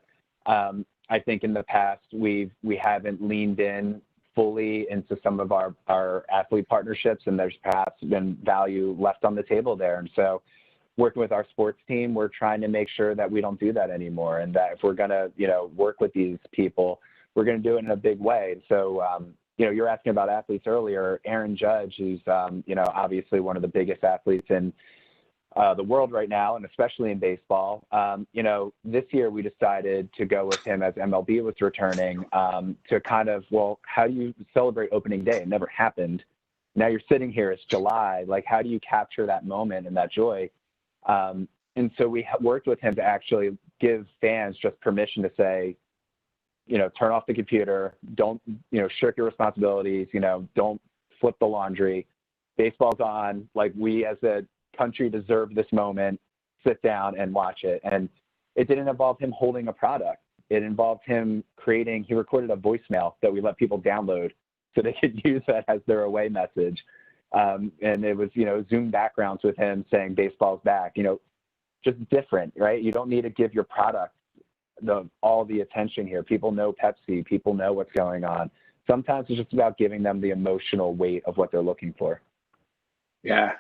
I think in the past we haven't leaned in fully into some of our athlete partnerships, and there's perhaps been value left on the table there. And so working with our sports team, we're trying to make sure that we don't do that anymore, and that if we're going to, you know, work with these people, we're going to do it in a big way. So, you know, you're asking about athletes earlier. Aaron Judge, who's, you know, obviously one of the biggest athletes in the world right now, and especially in baseball. You know, this year we decided to go with him as MLB was returning to kind of, well, how do you celebrate opening day? It never happened. Now you're sitting here, it's July. Like, how do you capture that moment and that joy? And so we worked with him to actually give fans just permission to say, you know, turn off the computer, don't, you know, shirk your responsibilities, you know, don't flip the laundry. Baseball's on. Like, we as a country deserve this moment. Sit down and watch it. And it didn't involve him holding a product. It involved him he recorded a voicemail that we let people download so they could use that as their away message. And it was, you know, Zoom backgrounds with him saying baseball's back, you know, just different, right? You don't need to give your product all the attention here. People know Pepsi, people know what's going on. Sometimes it's just about giving them the emotional weight of what they're looking for. Yeah.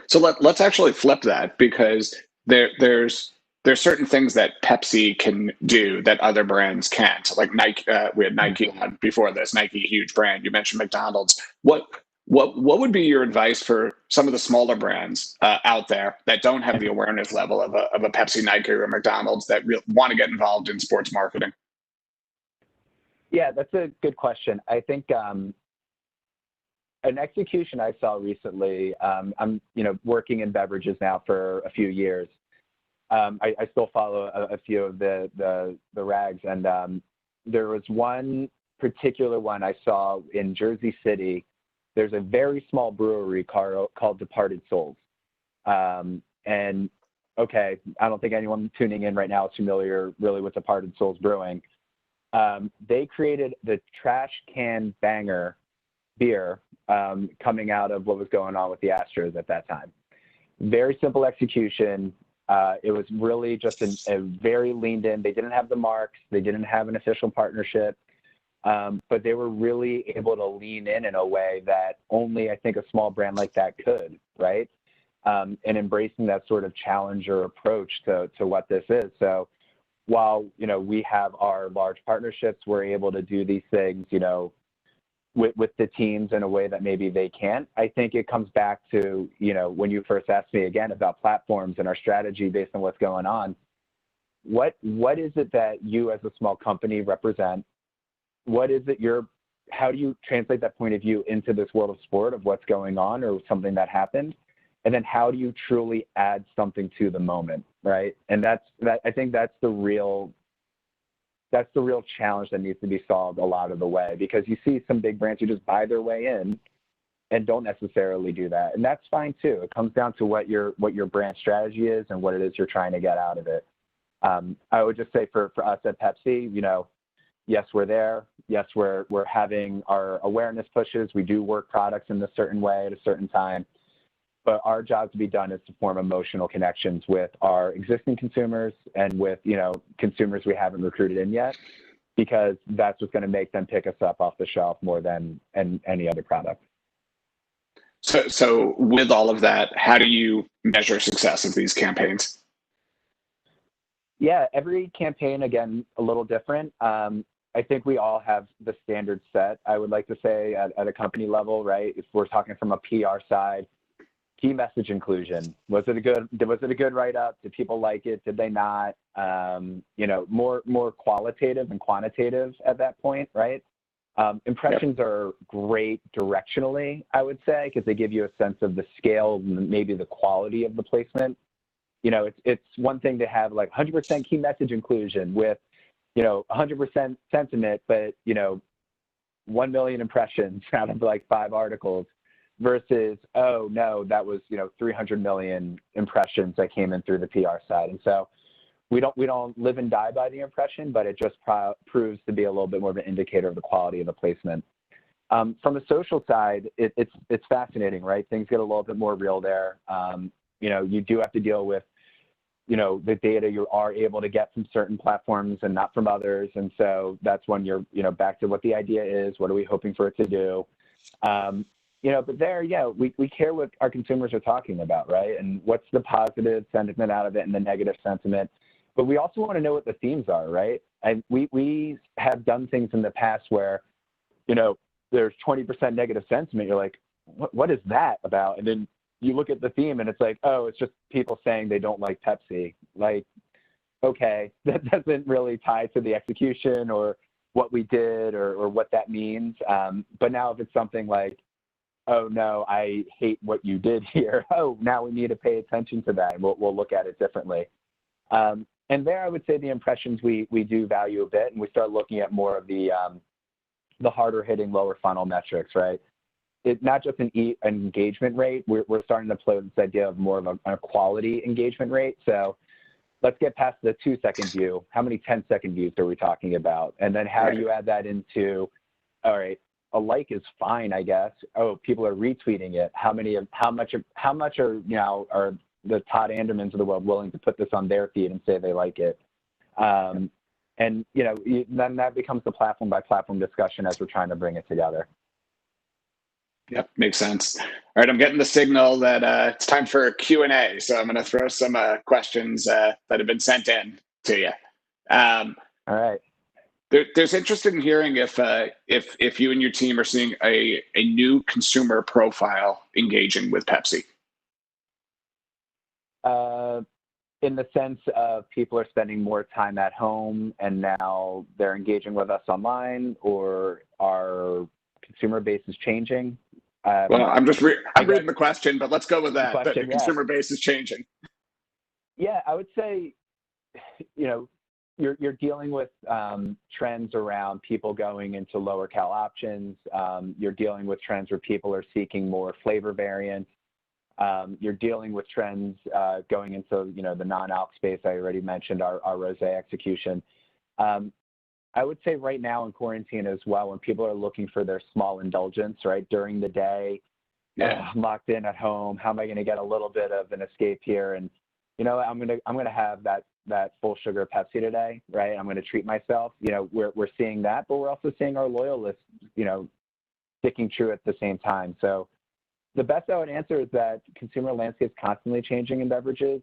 So let's actually flip that, because there's certain things that Pepsi can do that other brands can't. Like Nike, we had Nike on before this. Nike, a huge brand. You mentioned McDonald's. What would be your advice for some of the smaller brands out there that don't have the awareness level of a Pepsi, Nike, or McDonald's that want to get involved in sports marketing? Yeah, that's a good question. I think an execution I saw recently, I'm, you know, working in beverages now for a few years. I still follow a few of the rags, and there was one particular one I saw in Jersey City. There's a very small brewery called Departed Souls. And okay, I don't think anyone tuning in right now is familiar really with Departed Souls Brewing. They created the trash can banger beer coming out of what was going on with the Astros at that time. very simple execution. It was really just a very leaned in. They didn't have the marks. They didn't have an official partnership. But they were really able to lean in a way that only I think a small brand like that could, right? And embracing that sort of challenger approach to what this is. So while, we have our large partnerships, we're able to do these things, with the teams in a way that maybe they can't. I think it comes back to, when you first asked me again about platforms and our strategy based on what's going on, what is it that you as a small company represent? What is it how do you translate that point of view into this world of sport of what's going on or something that happened? And then how do you truly add something to the moment, right? And I think that's the real challenge that needs to be solved a lot of the way, because you see some big brands who just buy their way in and don't necessarily do that. And that's fine too. It comes down to what your brand strategy is and what it is you're trying to get out of it. I would just say for us at Pepsi, yes, we're there. Yes, we're having our awareness pushes. We do work products in a certain way at a certain time. But our job to be done is to form emotional connections with our existing consumers and with, consumers we haven't recruited in yet, because that's what's going to make them pick us up off the shelf more than any other product. So with all of that, how do you measure success of these campaigns? Yeah, every campaign, again, a little different. I think we all have the standard set, I would like to say, at a company level, right? If we're talking from a PR side, key message inclusion. Was it a good write-up? Did people like it? Did they not? More qualitative and quantitative at that point, right? Impressions are great directionally, I would say, because they give you a sense of the scale, maybe the quality of the placement. It's one thing to have like 100% key message inclusion with 100% sentiment, but 1 million impressions out of like 5 articles versus, oh no, that was 300 million impressions that came in through the PR side. And so we don't live and die by the impression, but it just proves to be a little bit more of an indicator of the quality of the placement. From a social side, it's fascinating, right? Things get a little bit more real there. You do have to deal with the data you are able to get from certain platforms and not from others. And so that's when you're, back to what the idea is, what are we hoping for it to do? But there, we care what our consumers are talking about, right? And what's the positive sentiment out of it and the negative sentiment. But we also want to know what the themes are, right? And we have done things in the past where, there's 20% negative sentiment. You're like, what is that about? And then you look at the theme and it's like, oh, it's just people saying they don't like Pepsi. Like, okay, that doesn't really tie to the execution or what we did or what that means. But now if it's something like, oh no, I hate what you did here. Oh, now we need to pay attention to that and we'll look at it differently. And there I would say the impressions we do value a bit, and we start looking at more of the harder hitting lower funnel metrics, right? It's not just an engagement rate. We're starting to play with this idea of more of a quality engagement rate. So let's get past the 2-second view. How many 10-second views are we talking about? And then how do you add that into, all right, a like is fine, I guess. Oh, people are retweeting it. How much are are the Todd Andermans of the world willing to put this on their feed and say they like it? And then that becomes the platform by platform discussion as we're trying to bring it together. Yep, makes sense. All right, I'm getting the signal that it's time for Q&A. So I'm going to throw some questions that have been sent in to you. All right. There's interest in hearing if you and your team are seeing a new consumer profile engaging with Pepsi. In the sense of people are spending more time at home and now they're engaging with us online, or our consumer base is changing? Well, I'm reading the question, but let's go with that. The consumer base is changing. Yeah, I would say, you're dealing with trends around people going into lower cal options. You're dealing with trends where people are seeking more flavor variants. You're dealing with trends going into the non-alc space. I already mentioned our rosé execution. I would say right now in quarantine as well, when people are looking for their small indulgence, right, during the day, Yeah. I'm locked in at home. How am I going to get a little bit of an escape here? And you know, I'm gonna have that full sugar Pepsi today, right? I'm gonna treat myself. You know, we're seeing that, but we're also seeing our loyalists, you know, sticking true at the same time. So the best I would answer is that consumer landscape is constantly changing in beverages.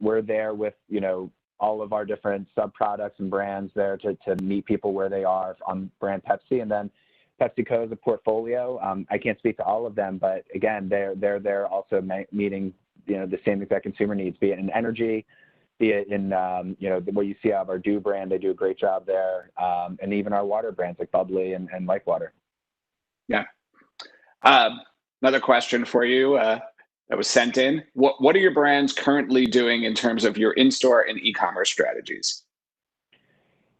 We're there with, you know, all of our different sub products and brands there to meet people where they are on brand Pepsi, and then PepsiCo is a portfolio. I can't speak to all of them, but again, they're there also meeting, you know, the same exact consumer needs, be it in energy, be it in, you know, what you see out of our Dew brand. They do a great job there. And even our water brands like Bubbly and Life Water. Yeah. Another question for you that was sent in. What are your brands currently doing in terms of your in-store and e-commerce strategies?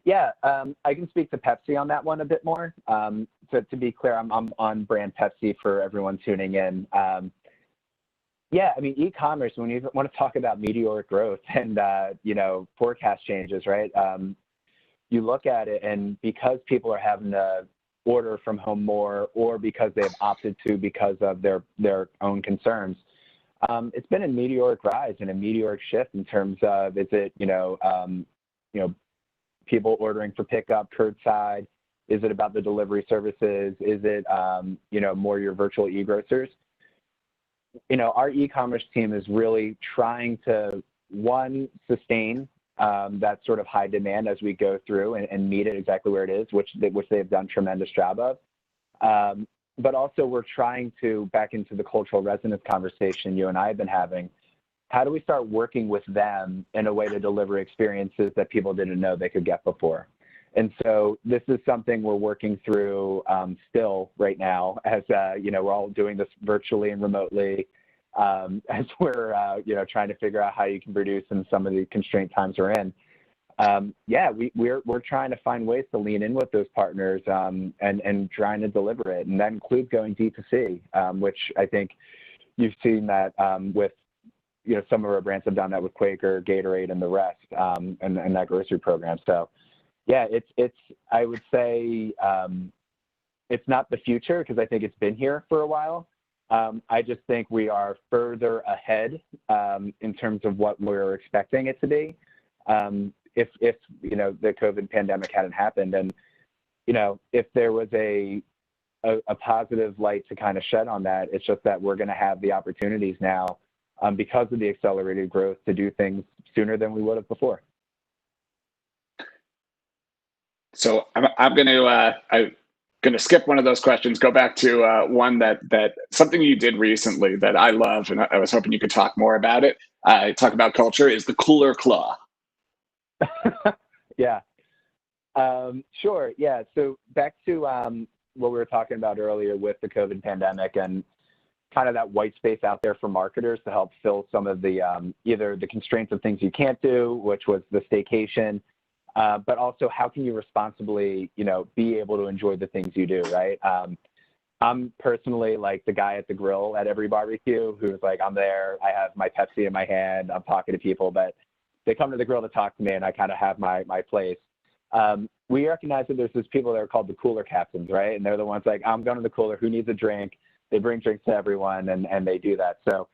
Yeah, I can speak to Pepsi on that one a bit more. So to be clear, I'm on brand Pepsi for everyone tuning in. Yeah, I mean, e-commerce, when you want to talk about meteoric growth and, you know, forecast changes, right? You look at it, and because people are having to order from home more, or because they've opted to because of their own concerns, it's been a meteoric rise and a meteoric shift in terms of, is it, you know, people ordering for pickup, curbside? Is it about the delivery services? Is it, you know, more your virtual e-grocers? You know, our e-commerce team is really trying to, one, sustain that sort of high demand as we go through and meet it exactly where it is, which they've done a tremendous job of. But also we're trying to, back into the cultural resonance conversation you and I have been having, how do we start working with them in a way to deliver experiences that people didn't know they could get before? And so this is something we're working through still right now, as you know, we're all doing this virtually and remotely, as we're you know, trying to figure out how you can produce in some of the constrained times we're in. Yeah, we're trying to find ways to lean in with those partners and trying to deliver it, and that includes going D2C, which I think you've seen that with, you know, some of our brands have done that with Quaker, Gatorade, and the rest, and that grocery program. So. Yeah, it's. I would say it's not the future, because I think it's been here for a while. I just think we are further ahead in terms of what we're expecting it to be. If you know, the COVID pandemic hadn't happened, and you know, if there was a positive light to kind of shed on that, it's just that we're going to have the opportunities now because of the accelerated growth to do things sooner than we would have before. So I'm going to skip one of those questions, go back to one that something you did recently that I love, and I was hoping you could talk more about it. Talk about culture, is the Cooler Claw. Yeah, sure. Yeah. So back to what we were talking about earlier with the COVID pandemic and kind of that white space out there for marketers to help fill some of the either the constraints of things you can't do, which was the staycation. But also, how can you responsibly, you know, be able to enjoy the things you do, right? I'm personally like the guy at the grill at every barbecue who's like, I'm there, I have my Pepsi in my hand, I'm talking to people, but they come to the grill to talk to me, and I kind of have my place. We recognize that there's these people that are called the cooler captains, right? And they're the ones like, I'm going to the cooler, who needs a drink? They bring drinks to everyone, and they do that. So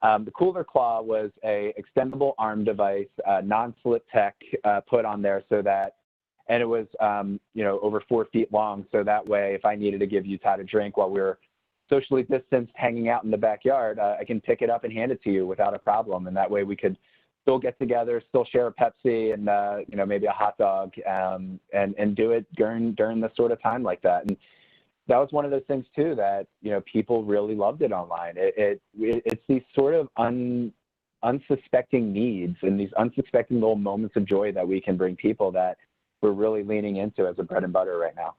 the Cooler Claw was a extendable arm device, non-slip tech put on there so that, and it was, you know, over 4 feet long. So that way, if I needed to give you Todd a drink while we were socially distanced hanging out in the backyard, I can pick it up and hand it to you without a problem. And that way we could still get together, still share a Pepsi and, you know, maybe a hot dog and do it during this sort of time like that. And that was one of those things too that, you know, people really loved it online. It's these sort of unsuspecting needs and these unsuspecting little moments of joy that we can bring people that we're really leaning into as a bread and butter right now.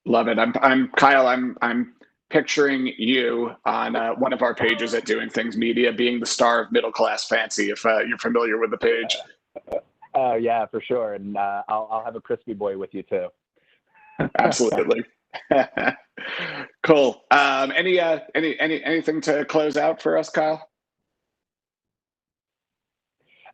Love it. I'm Kyle. I'm picturing you on one of our pages at Doing Things Media being the star of Middle Class Fancy, if you're familiar with the page. Oh yeah, for sure. And I'll have a crispy boy with you too. Absolutely. Cool. Anything to close out for us, Kyle?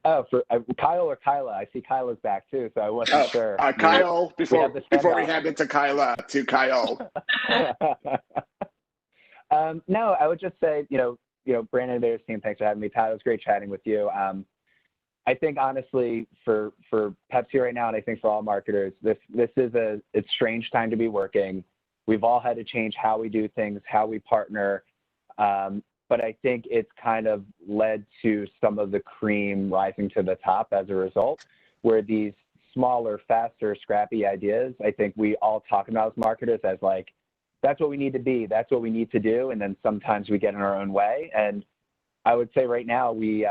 Oh, for Kyle or Kyla? I see Kyla's back too, so I wasn't sure. Kyle, before we hand it to Kyla, to Kyle. No, I would just say, Brandon and Bear's team, thanks for having me. Pat, it was great chatting with you. I think honestly for Pepsi right now, and I think for all marketers, this is it's strange time to be working. We've all had to change how we do things, how we partner. But I think it's kind of led to some of the cream rising to the top as a result, where these smaller, faster, scrappy ideas, I think we all talk about as marketers as like, that's what we need to be, that's what we need to do. And then sometimes we get in our own way. And I would say right now, we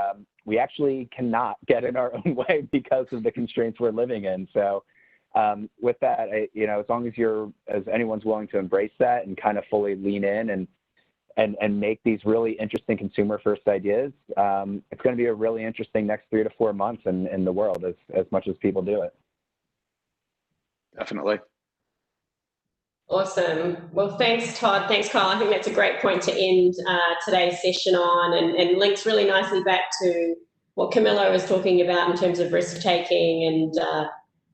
actually cannot get in our own way because of the constraints we're living in. So with that, as long as anyone's willing to embrace that and kind of fully lean in and make these really interesting consumer first ideas, it's going to be a really interesting next 3 to 4 months in the world as much as people do it. Definitely. Awesome. Well, thanks, Todd. Thanks, Kyle. I think that's a great point to end today's session on, and links really nicely back to what Camillo was talking about in terms of risk taking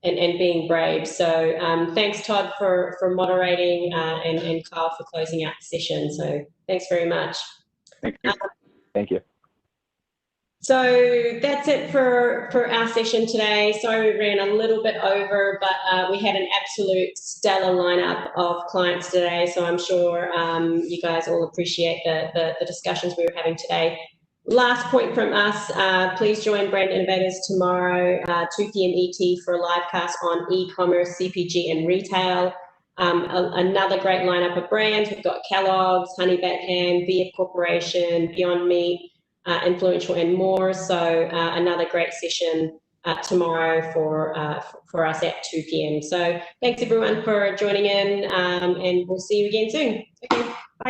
and being brave. So thanks, Todd, for moderating, and Kyle for closing out the session. So thanks very much. Thank you. Thank you. So that's it for our session today. Sorry we ran a little bit over, but we had an absolute stellar lineup of clients today. So I'm sure you guys all appreciate the discussions we were having today. Last point from us, please join Brand Innovators tomorrow, 2 p.m. ET for a live cast on e-commerce, CPG and retail. Another great lineup of brands. We've got Kellogg's, Honey Backhand, VF Corporation, Beyond Meat, Influential and more. So another great session tomorrow for us at 2 p.m. So thanks everyone for joining in, and we'll see you again soon. Okay.